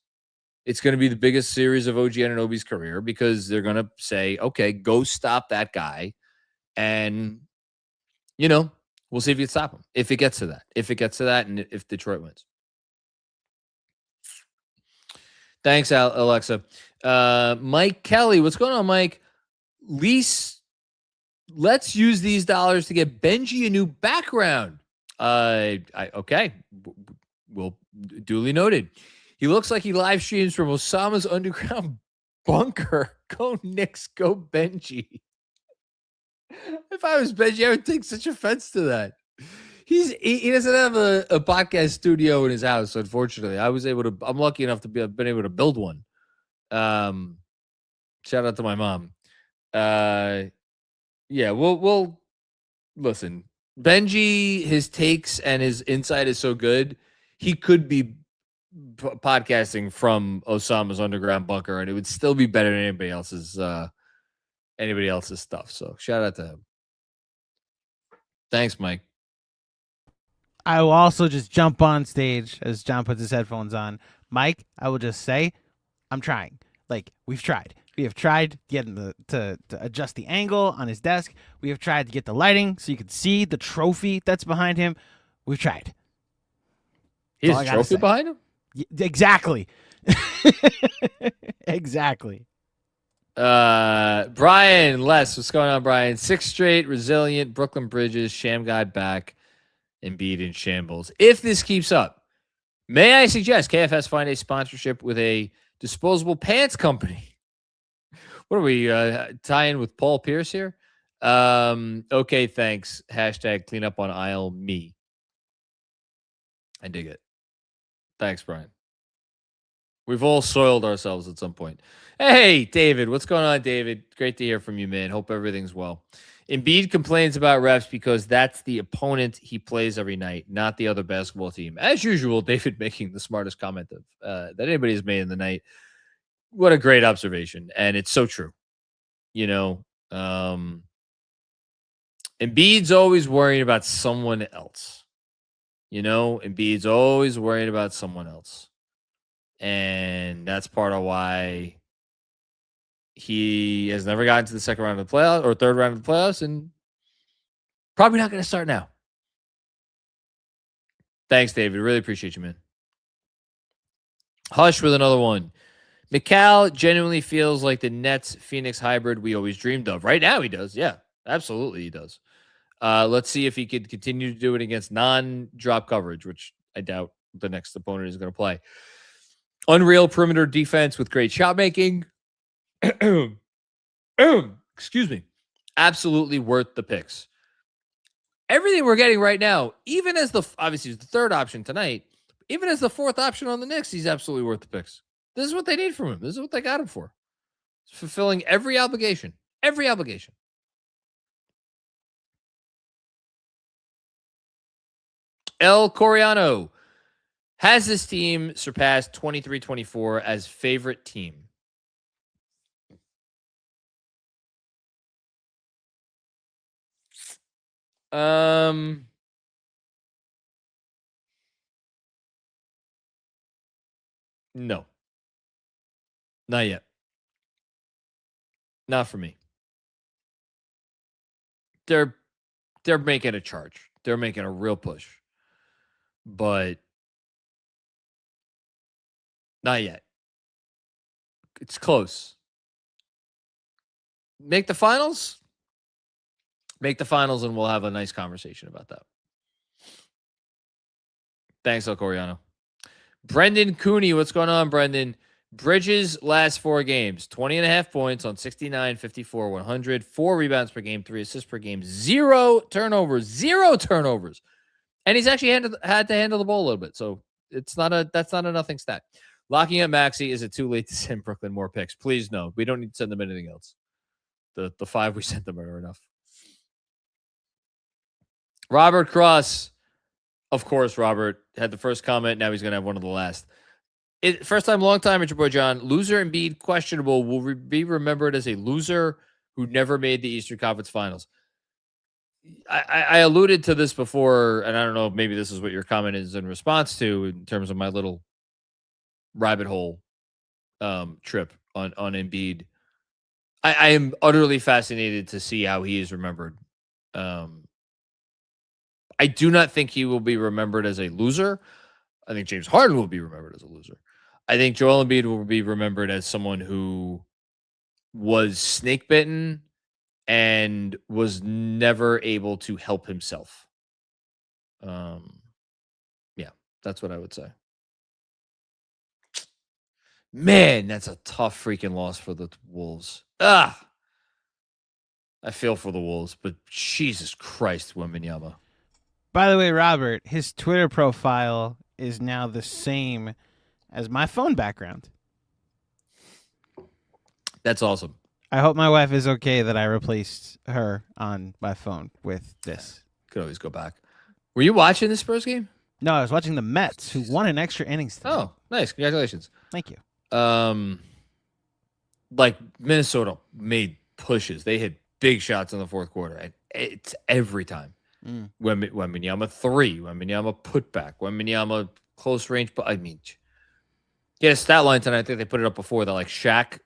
It's going to be the biggest series of OG Anunoby's career because they're going to say, okay, go stop that guy. And, we'll see if you can stop him. If it gets to that. And if Detroit wins. Thanks, Alexa. Mike Kelly, what's going on, Mike? Let's use these dollars to get Benji a new background. Okay. Well, duly noted. He looks like he live streams from Osama's underground bunker. Go Knicks, go Benji. If I was Benji, I would take such offense to that. He doesn't have a podcast studio in his house, unfortunately. I'm lucky enough to been able to build one. Shout out to my mom. Yeah, we'll listen. Benji, his takes and his insight is so good. He could be podcasting from Osama's underground bunker, and it would still be better than anybody else's stuff. So shout out to him. Thanks, Mike. I will also just jump on stage as John puts his headphones on. Mike, I will just say, I'm trying. Like, we've tried. We have tried getting to adjust the angle on his desk. We have tried to get the lighting so you can see the trophy that's behind him. We've tried. He has a trophy behind him? Exactly. Exactly. Brian Les, what's going on, Brian? 6 straight, resilient, Brooklyn Bridges, sham guy back, Embiid in shambles. If this keeps up, may I suggest KFS find a sponsorship with a disposable pants company? What are we tying with Paul Pierce here? Okay, thanks. Hashtag clean up on aisle me. I dig it. Thanks, Brian. We've all soiled ourselves at some point. Hey, David. What's going on, David? Great to hear from you, man. Hope everything's well. Embiid complains about refs because that's the opponent he plays every night, not the other basketball team. As usual, David making the smartest comment that anybody has made in the night. What a great observation. And it's so true. Embiid's always worrying about someone else. Embiid's always worried about someone else. And that's part of why he has never gotten to the second round of the playoffs or third round of the playoffs, and probably not going to start now. Thanks, David. Really appreciate you, man. Hush with another one. McCall genuinely feels like the Nets-Phoenix hybrid we always dreamed of. Right now he does. Yeah, absolutely he does. Let's see if he could continue to do it against non-drop coverage, which I doubt the next opponent is going to play. Unreal perimeter defense with great shot making. Excuse me. Absolutely worth the picks. Everything we're getting right now, even as obviously the third option tonight, even as the fourth option on the Knicks, he's absolutely worth the picks. This is what they need from him. This is what they got him for. He's fulfilling every obligation. Every obligation. El Coriano. Has this team surpassed 23-24 as favorite team? No. Not yet. Not for me. They're making a charge. They're making a real push. But not yet. It's close. Make the finals? Make the finals and we'll have a nice conversation about that. Thanks, El Coriano. Brendan Cooney, what's going on, Brendan? Bridges last 4 games, 20.5 points on 69, 54, 100, 4 rebounds per game, 3 assists per game, 0 turnovers. And he's actually had to handle the ball a little bit. So that's not a nothing stat. Locking up Maxi. Is it too late to send Brooklyn more picks? Please no. We don't need to send them anything else. The 5 we sent them are enough. Robert Cross. Of course, Robert had the first comment. Now he's going to have one of the last. First time, long time, your boy John. Loser Embiid questionable will be remembered as a loser who never made the Eastern Conference Finals. I alluded to this before, and I don't know if maybe this is what your comment is in response to in terms of my little rabbit hole trip on Embiid. I am utterly fascinated to see how he is remembered. I do not think he will be remembered as a loser. I think James Harden will be remembered as a loser. I think Joel Embiid will be remembered as someone who was snake bitten and was never able to help himself. Yeah, that's what I would say. Man, that's a tough freaking loss for the Wolves. I feel for the Wolves, but Jesus Christ, Wembanyama. By the way, Robert, his Twitter profile is now the same as my phone background. That's awesome. I hope my wife is okay that I replaced her on my phone with this. Could always go back. Were you watching the Spurs game? No, I was watching the Mets, who won an extra innings today. Oh, nice. Congratulations. Thank you. Like Minnesota made pushes. They hit big shots in the fourth quarter. And it's every time. Wembanyama 3, Wembanyama putback, Wembanyama close range. But I mean, get a stat line tonight. I think they put it up before that, like Shaq,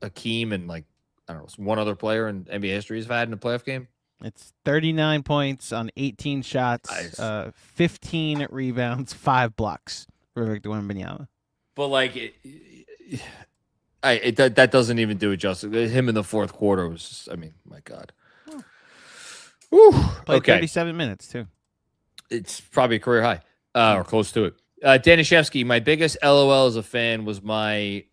Akeem, and like I don't know, one other player in NBA history has had in a playoff game. It's 39 points on 18 shots, nice. 15 rebounds, 5 blocks for Victor Wembanyama. But like, that doesn't even do it justice. Him in the fourth quarter was just, I mean, my God. Whew. Played 37 minutes, too. It's probably a career high, or close to it. Danishevsky, my biggest LOL as a fan was my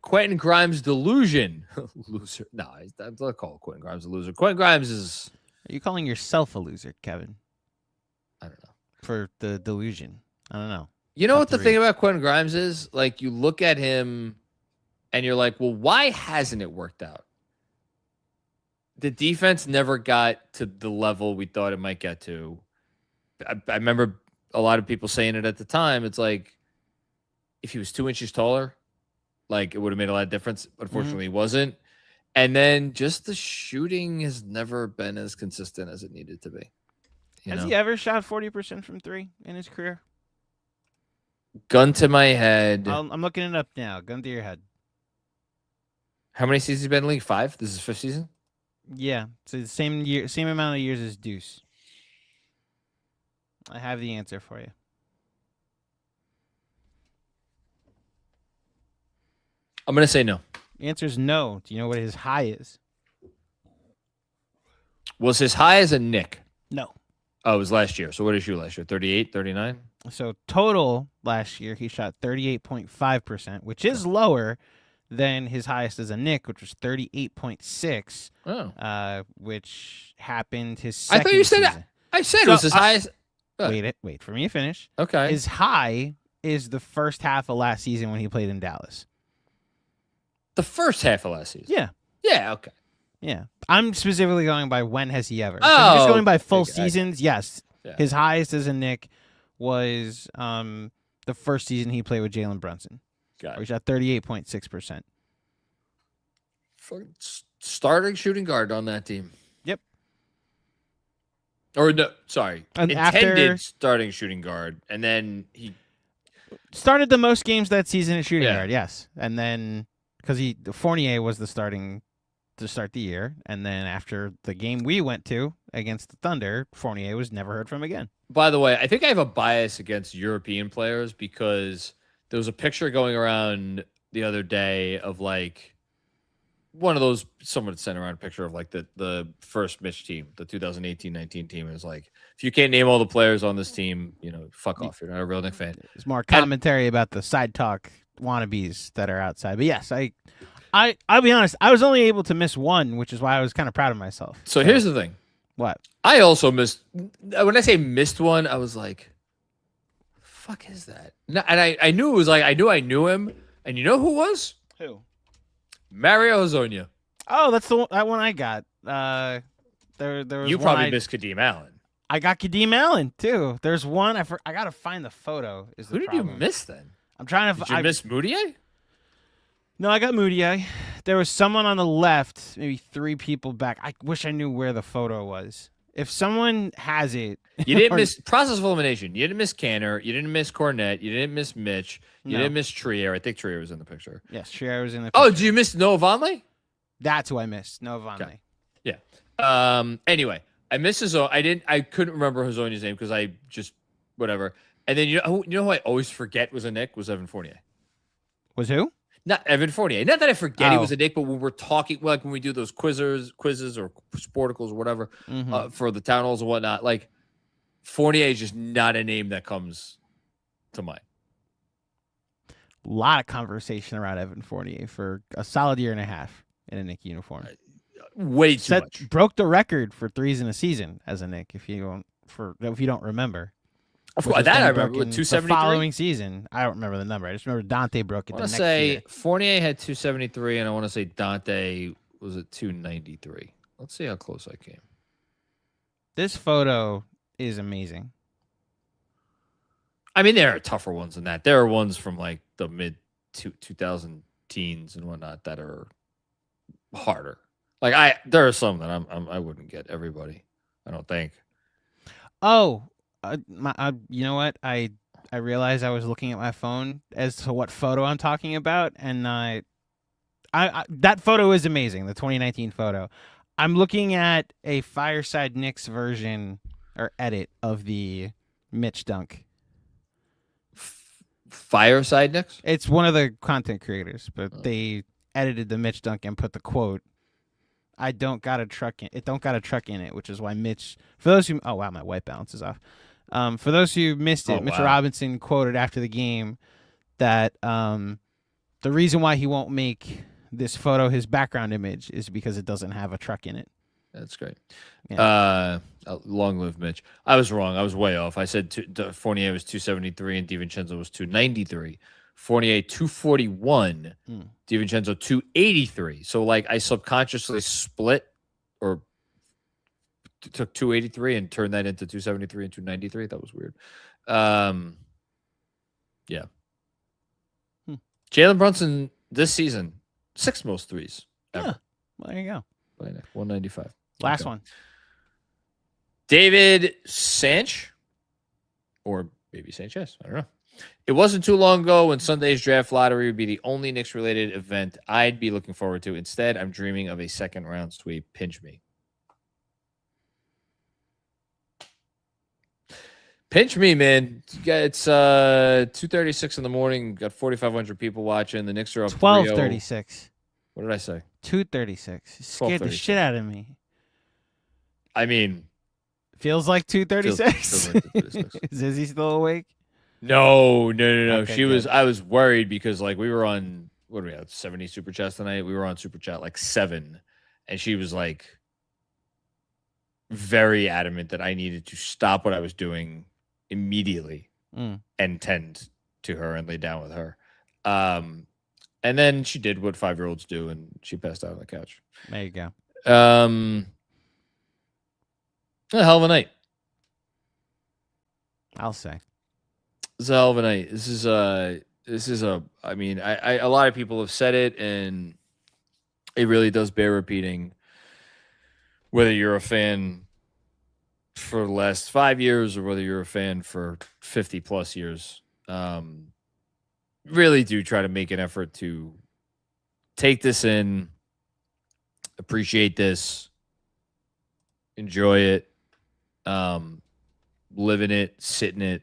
Quentin Grimes delusion. Loser. No, I don't call Quentin Grimes a loser. Quentin Grimes is... Are you calling yourself a loser, Kevin? I don't know. For the delusion. I don't know. You know what the thing about Quentin Grimes is? Like, you look at him and you're like, well, why hasn't it worked out? The defense never got to the level we thought it might get to. I remember a lot of people saying it at the time. It's like, if he was 2 inches taller, like, it would have made a lot of difference. Unfortunately, it wasn't. And then just the shooting has never been as consistent as it needed to be. Has he ever shot 40% from 3 in his career? Gun to my head. I'm looking it up now. Gun to your head. How many seasons has he been in the league? 5? This is 5th season? Yeah. So the same amount of years as Deuce. I have the answer for you. I'm going to say no. The answer is no. Do you know what his high is? Was his high as a Knick? No. Oh, it was last year. So what did he shoot last year? 38, 39? So total last year, he shot 38.5%, which is lower than his highest as a Knick, which was 38.6. Oh. Which happened his second I thought you said season. that. I said it was his highest. Wait for me to finish. Okay. His high is the first half of last season when he played in Dallas. The first half of last season? Yeah. Yeah, okay. Yeah. I'm specifically going by when has he ever. Oh. So I'm just going by full seasons. Yes. Yeah. His highest as a Knick was the first season he played with Jalen Brunson. Got it. He shot 38.6%. Starting shooting guard on that team. Yep. Or no, sorry. And intended starting shooting guard. And then he started the most games that season at shooting guard, yes. And then because Fournier was the starting to start the year, and then after the game we went to against the Thunder, Fournier was never heard from again. By the way, I think I have a bias against European players because there was a picture going around the other day of like one of those, someone sent around a picture of like the first Mitch team, the 2018-19 team. It was like, if you can't name all the players on this team, fuck off. You're not a real Knicks fan. There's more commentary about the side talk wannabes that are outside. But yes, I'll be honest, I was only able to miss one, which is why I was kind of proud of myself. So here's the thing. What? I also missed, when I say missed one, I was like, fuck is that? No, and I knew it was like, I knew him. And you know who it was? Who? Mario Hezonja. Oh, that's that one I got. There was you one probably missed Kadeem Allen. I got Kadeem Allen too. There's one I got to find the photo. Who did you miss then? I'm trying to. Did you miss Moutier? No, I got Moutier. There was someone on the left, maybe 3 people back. I wish I knew where the photo was. If someone has it, You didn't miss process of elimination. You didn't miss Canner. You didn't miss Cornette. You didn't miss Mitch. You didn't miss Trier. I think Trier was in the picture. Yes, Trier was in the picture. picture. Oh, did you miss Noah Vonleh? That's who I missed. Noah Vonleh. Okay. Yeah. Anyway, I missed I couldn't remember Hazonia's name because I just whatever. And then you know who I always forget was a Knick was Evan Fournier. Was who? Not Evan Fournier. Not that I forget he was a Knick, but when we're talking, like when we do those quizzes or sporticals or whatever for the town halls and whatnot, like Fournier is just not a name that comes to mind. A lot of conversation around Evan Fournier for a solid year and a half in a Knick uniform. Way too much. Broke the record for threes in a season as a Knick. If you don't remember. Of course, that I remember. 273. The following season, I don't remember the number. I just remember Dante broke it. I want to say Fournier had 273, and I want to say Dante was at 293. Let's see how close I came. This photo is amazing. I mean, there are tougher ones than that. There are ones from like the mid 2000 teens and whatnot that are harder. Like there are some that I wouldn't get everybody. I don't think. Oh. You know what? I realized I was looking at my phone as to what photo I'm talking about, and I that photo is amazing. The 2019 photo. I'm looking at a Fireside Knicks version or edit of the Mitch dunk. Fireside Knicks? It's one of the content creators, but they edited the Mitch dunk and put the quote. It don't got a truck in it, which is why Mitch. For those who, oh wow, my white balance is off. For those who missed it, Mitchell Robinson quoted after the game that the reason why he won't make this photo his background image is because it doesn't have a truck in it. That's great. Yeah. Long live Mitch. I was wrong. I was way off. I said Fournier was 273 and DiVincenzo was 293. Fournier 241, DiVincenzo 283. So like I subconsciously split or took 283 and turned that into 273 and 293. That was weird. Yeah. Jalen Brunson this season, 6 most threes ever. Yeah. Well, there you go. 195. Last one. David Sanch, or maybe Sanchez. I don't know. It wasn't too long ago when Sunday's draft lottery would be the only Knicks-related event I'd be looking forward to. Instead, I'm dreaming of a second-round sweep. Pinch me. Pinch me, man. It's 2:36 in the morning. Got 4,500 people watching. The Knicks are up 12:36. What did I say? 2:36. Scared the shit out of me. I mean, feels like 2:36. Is Izzy still awake? No. Okay, She was. I was worried because like we were on. What do we have? 70 super chats tonight. We were on super chat like 7, and she was like very adamant that I needed to stop what I was doing immediately and tend to her and lay down with her. And then she did what 5-year-olds do, and she passed out on the couch. There you go. A hell of a night. I'll say. It's a hell of a night. This is a. I mean, a lot of people have said it, and it really does bear repeating. Whether you're a fan for the last 5 years or whether you're a fan for 50 plus years, really do try to make an effort to take this in, appreciate this, enjoy it, live in it, sit in it,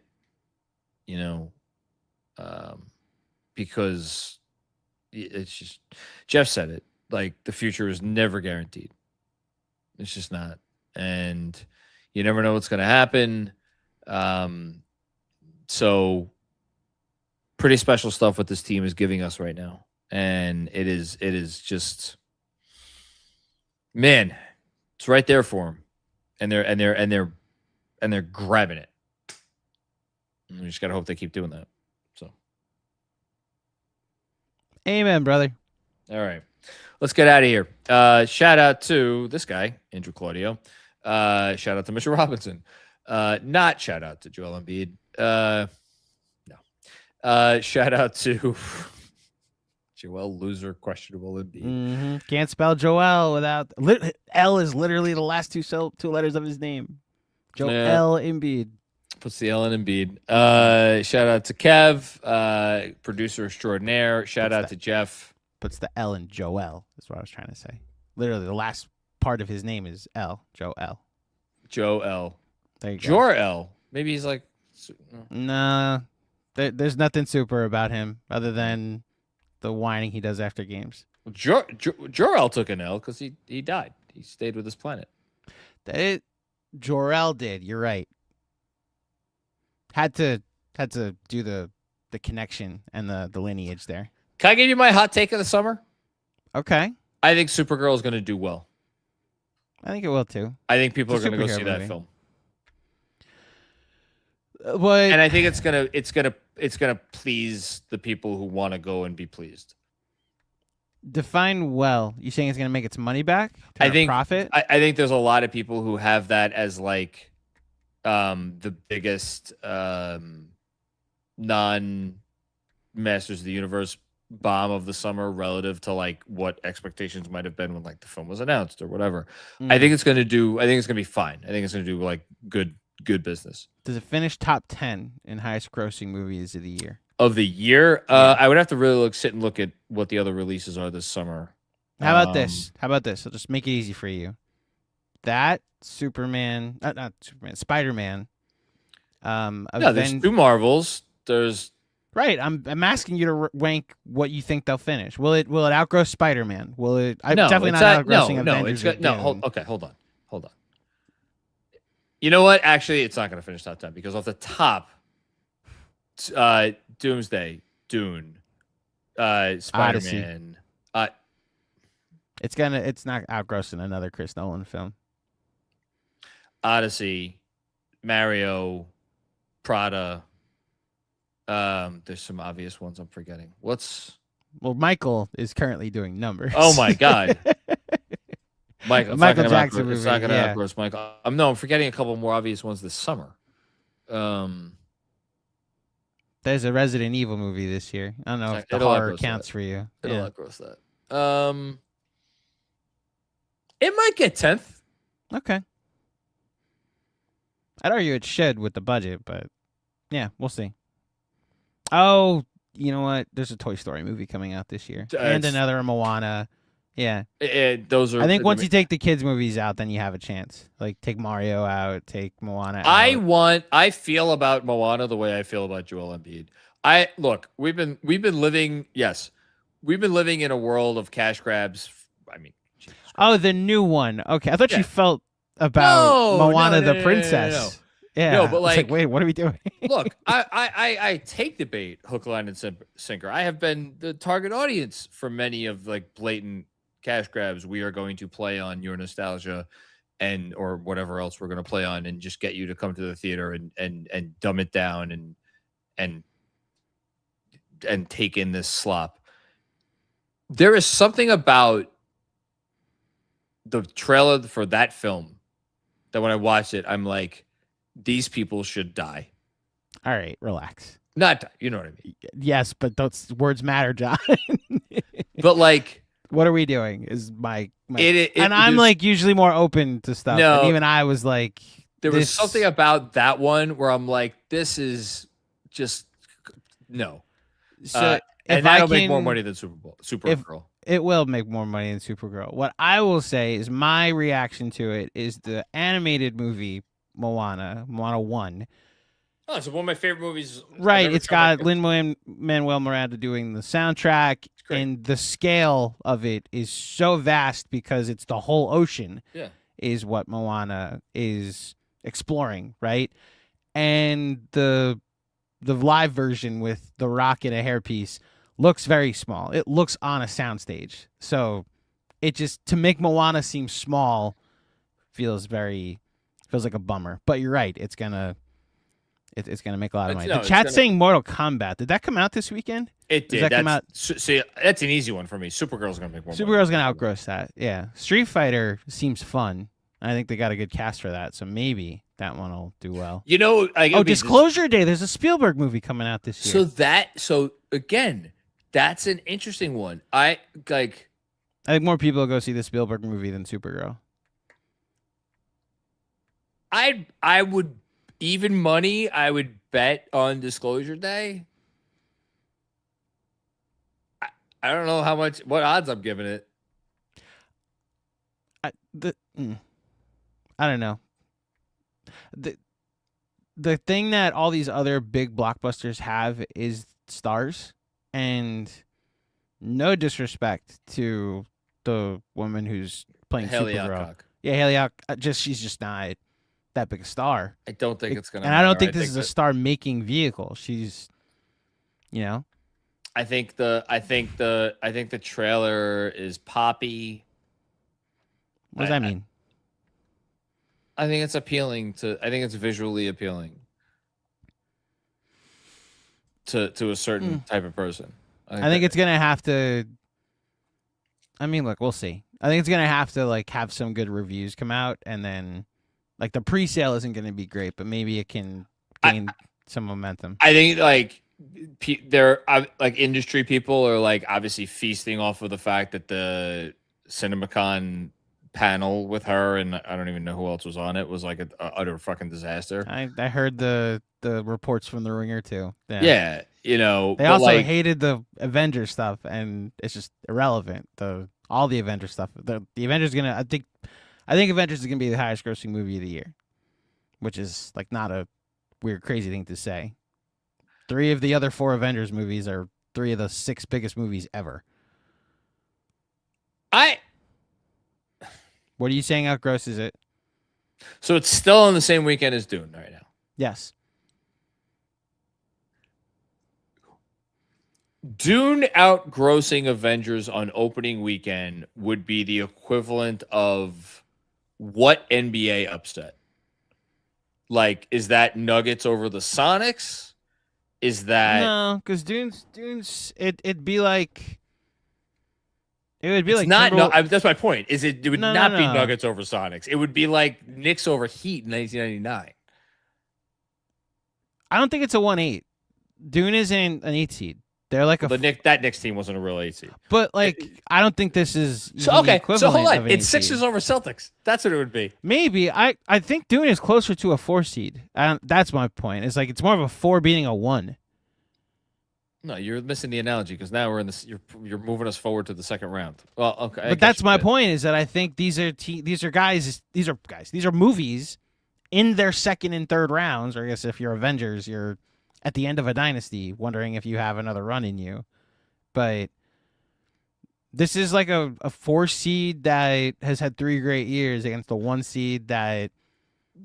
because it's just, Jeff said it, like the future is never guaranteed. It's just not. And you never know what's going to happen. So pretty special stuff what this team is giving us right now. And it is just, man, it's right there for them. And they're grabbing it. And we just got to hope they keep doing that. So. Amen, brother. All right. Let's get out of here. Shout out to this guy, Andrew Claudio. Shout out to Mr. Robinson. Not shout out to Joel Embiid. No. Shout out to Joel loser, questionable Embiid. Mm-hmm. Can't spell Joel without L is literally the last two letters of his name. Joel Embiid. Puts the L in Embiid. Shout out to Kev, producer extraordinaire. Shout out to Jeff. Puts the L in Joel. That's what I was trying to say. Literally, the last part of his name is L. Joel. Joel. There you go. Jor-El. Maybe he's like. Nah, there's nothing super about him other than the whining he does after games. Jor-El took an L because he died. He stayed with his planet. Jor-El did. You're right. Had to do the connection and the lineage there. Can I give you my hot take of the summer? Okay. I think Supergirl is going to do well. I think it will too. I think people are going to go see that film. And I think it's gonna please the people who want to go and be pleased. Define well. You saying it's gonna make its money back? I think profit. I think there's a lot of people who have that as like the biggest non-Masters of the Universe bomb of the summer relative to like what expectations might have been when like the film was announced or whatever. I think it's gonna be fine. I think it's gonna do like good business. Does it finish top 10 in highest grossing movies of the year? I would have to really sit and look at what the other releases are this summer. How about this? I'll just make it easy for you. That Spider-Man. There's two Marvels. There's right. I'm asking you to rank what you think they'll finish. Will it outgrow Spider-Man? Will it? Definitely not outgrossing Avengers. Hold on. You know what? Actually, it's not going to finish top 10 because off the top, Doomsday, Dune, Spider-Man. It's not outgrossing another Chris Nolan film. Odyssey, Mario, Prada. There's some obvious ones I'm forgetting. Well, Michael is currently doing numbers. Oh my God. Michael Jackson movie. It's not going to outgross Michael. I'm forgetting a couple more obvious ones this summer. There's a Resident Evil movie this year. I don't know if the horror counts for you. It'll outgross that. It might get 10th. Okay. I'd argue it should with the budget, but yeah, we'll see. Oh, you know what? There's a Toy Story movie coming out this year, and another Moana. Yeah, those are. I think once you take the kids' movies out, then you have a chance. Like take Mario out, take Moana out. I feel about Moana the way I feel about Joel Embiid. We've been living in a world of cash grabs. I mean, the new one. Okay, I thought you felt about Moana the princess. No. Yeah, no, but like, wait, what are we doing? Look, I take the bait, hook, line, and sinker. I have been the target audience for many of like blatant cash grabs we are going to play on your nostalgia or whatever else we're going to play on and just get you to come to the theater and dumb it down and take in this slop. There is something about the trailer for that film that when I watch it, I'm like, these people should die. All right, relax. Not die, you know what I mean? Yes, but those words matter, John. But like, what are we doing? Is my I'm like usually more open to stuff. No, and even I was like, there was something about that one where I'm like, this is just no. So and that'll make more money than Supergirl. It will make more money than Supergirl. What I will say is my reaction to it is the animated movie Moana 1. Oh, it's one of my favorite movies. Right. It's got Lin-Manuel Miranda doing the soundtrack, and the scale of it is so vast because it's the whole ocean. Yeah. Is what Moana is exploring, right? And the live version with the rock and a hairpiece looks very small. It looks on a soundstage. So it just, to make Moana seem small feels like a bummer. But you're right. It's gonna make a lot of money. The chat's saying Mortal Kombat. Did that come out this weekend? It did. Come out? See, that's an easy one for me. Supergirl's gonna make more money. Supergirl's gonna outgross that. Yeah. Street Fighter seems fun. I think they got a good cast for that. So maybe that one will do well. You know, Disclosure Day. There's a Spielberg movie coming out this year. So again, That's an interesting one. I think more people go see the Spielberg movie than Supergirl. I would even money. I would bet on Disclosure Day. I don't know what odds I'm giving it. I don't know. The thing that all these other big blockbusters have is stars, and no disrespect to the woman who's playing Haley Supergirl. Alcock. Yeah, Haley Alcock. She's just not that big a star. I don't think it's gonna. And I don't think this is a star-making vehicle. She's, I think the trailer is poppy. What does that mean? I think it's appealing I think it's visually appealing to a certain type of person. I think it's gonna have to. I mean, look, we'll see. I think it's gonna have to have some good reviews come out, and then the pre-sale isn't gonna be great, but maybe it can gain some momentum. I think there industry people are obviously feasting off of the fact that the CinemaCon panel with her and I don't even know who else was on it was an utter fucking disaster. I heard the reports from The Ringer too. Yeah, they also hated the Avengers stuff, and it's just irrelevant. All the Avengers stuff. The Avengers gonna. I think Avengers is gonna be the highest grossing movie of the year, which is not a weird crazy thing to say. 3 of the other 4 Avengers movies are 3 of the 6 biggest movies ever. What are you saying outgrosses it? So it's still on the same weekend as Dune right now. Yes. Dune outgrossing Avengers on opening weekend would be the equivalent of what NBA upset? Is that Nuggets over the Sonics? Is that no? Because Dune's it'd be like. It would be it's not. That's my point. It would not be Nuggets over Sonics. It would be like Knicks over Heat in 1999. I don't think it's a 1-8. Dune isn't an 8 seed. They're that Knicks team wasn't a real 8 seed. But I don't think this is okay. So hold on, it's Sixers over Celtics. That's what it would be. Maybe I think Dune is closer to a 4 seed. That's my point. It's it's more of a 4 beating a 1. No, you're missing the analogy because now we're in this. You're moving us forward to the second round. Well, okay, but that's my point. Is that I think these are movies in their second and third rounds. Or I guess if you're Avengers, you're at the end of a dynasty, wondering if you have another run in you. But this is a 4 seed that has had 3 great years against the 1 seed that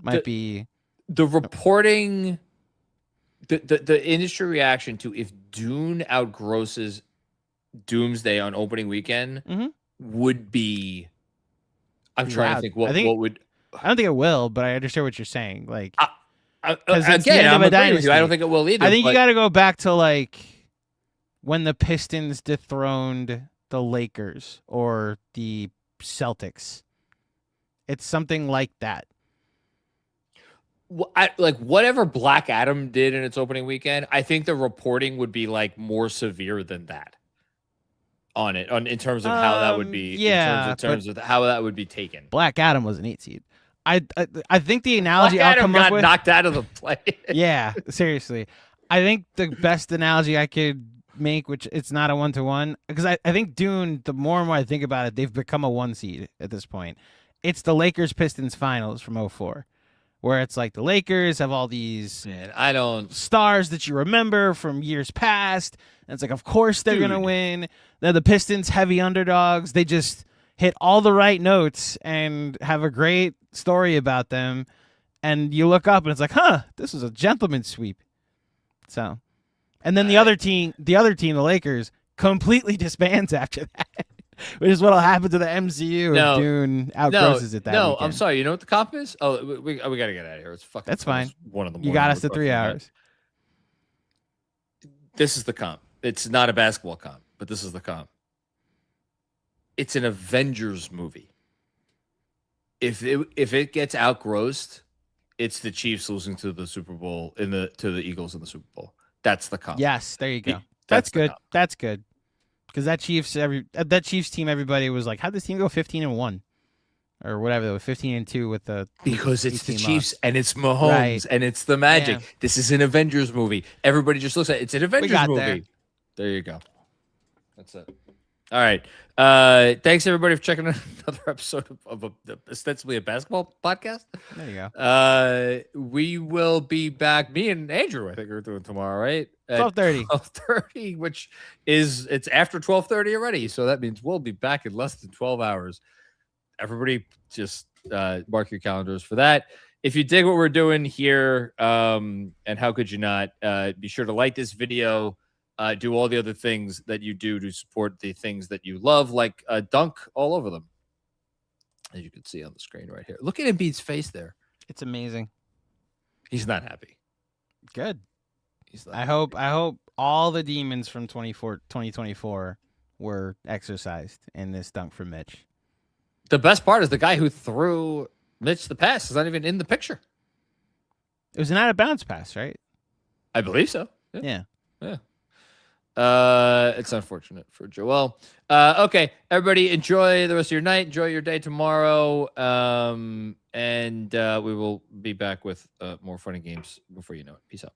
might be the reporting. The industry reaction to if Dune outgrosses Doomsday on opening weekend would be. I'm trying to think what would. I don't think it will, but I understand what you're saying. Again, I'm agreeing with you. I don't think it will either. I think you got to go back to when the Pistons dethroned the Lakers or the Celtics. It's something like that. Whatever Black Adam did in its opening weekend, I think the reporting would be more severe than that on it, in terms of how that would be. Yeah, in terms of how that would be taken. Black Adam was an 8 seed. I think the analogy Black I'll Adam come got up with, knocked out of the play. Yeah, seriously. I think the best analogy I could make, which it's not a 1-to-1, because I think Dune, the more and more I think about it, they've become a 1 seed at this point. It's the Lakers Pistons finals from 2004. Where it's the Lakers have all these stars that you remember from years past. And it's of course they're going to win. They're the Pistons, heavy underdogs. They just hit all the right notes and have a great story about them. And you look up and it's this was a gentleman's sweep. So, and then the other team, the Lakers, completely disbands after that. Which is what'll happen to the MCU if Dune outgrosses it that weekend. I'm sorry. You know what the comp is? Oh, we got to get out of here. It's fucking. That's fine. 1 in the morning. You got us to 3 hours. This is the comp. It's not a basketball comp, but this is the comp. It's an Avengers movie. If it gets outgrossed, it's the Chiefs losing to the Super Bowl to the Eagles in the Super Bowl. That's the comp. Yes, there you go. That's good. That's good. Because that Chiefs team, everybody was like, how'd this team go 15-1? Or whatever, 15-2 with the because it's the Chiefs loss. and it's Mahomes Right. and it's the Magic. Yeah. This is an Avengers movie. Everybody just looks at it. It's an Avengers movie. There you go. That's it. All right. Thanks everybody for checking out another episode of ostensibly a basketball podcast. There you go. We will be back. Me and Andrew, I think we're doing tomorrow, right? 12:30. 12:30, which is it's after 12:30 already. So that means we'll be back in less than 12 hours. Everybody just mark your calendars for that. If you dig what we're doing here, and how could you not, be sure to like this video, do all the other things that you do to support the things that you love, like dunk all over them, as you can see on the screen right here. Look at Embiid's face there. It's amazing. He's not happy. Good. He's not I hope all the demons from 2024 were exercised in this dunk from Mitch. The best part is the guy who threw Mitch the pass is not even in the picture. It was an out of bounds pass, right? I believe so. Yeah. It's unfortunate for Joel. Okay, everybody, enjoy the rest of your night. Enjoy your day tomorrow. And we will be back with more funny games before you know it. Peace out.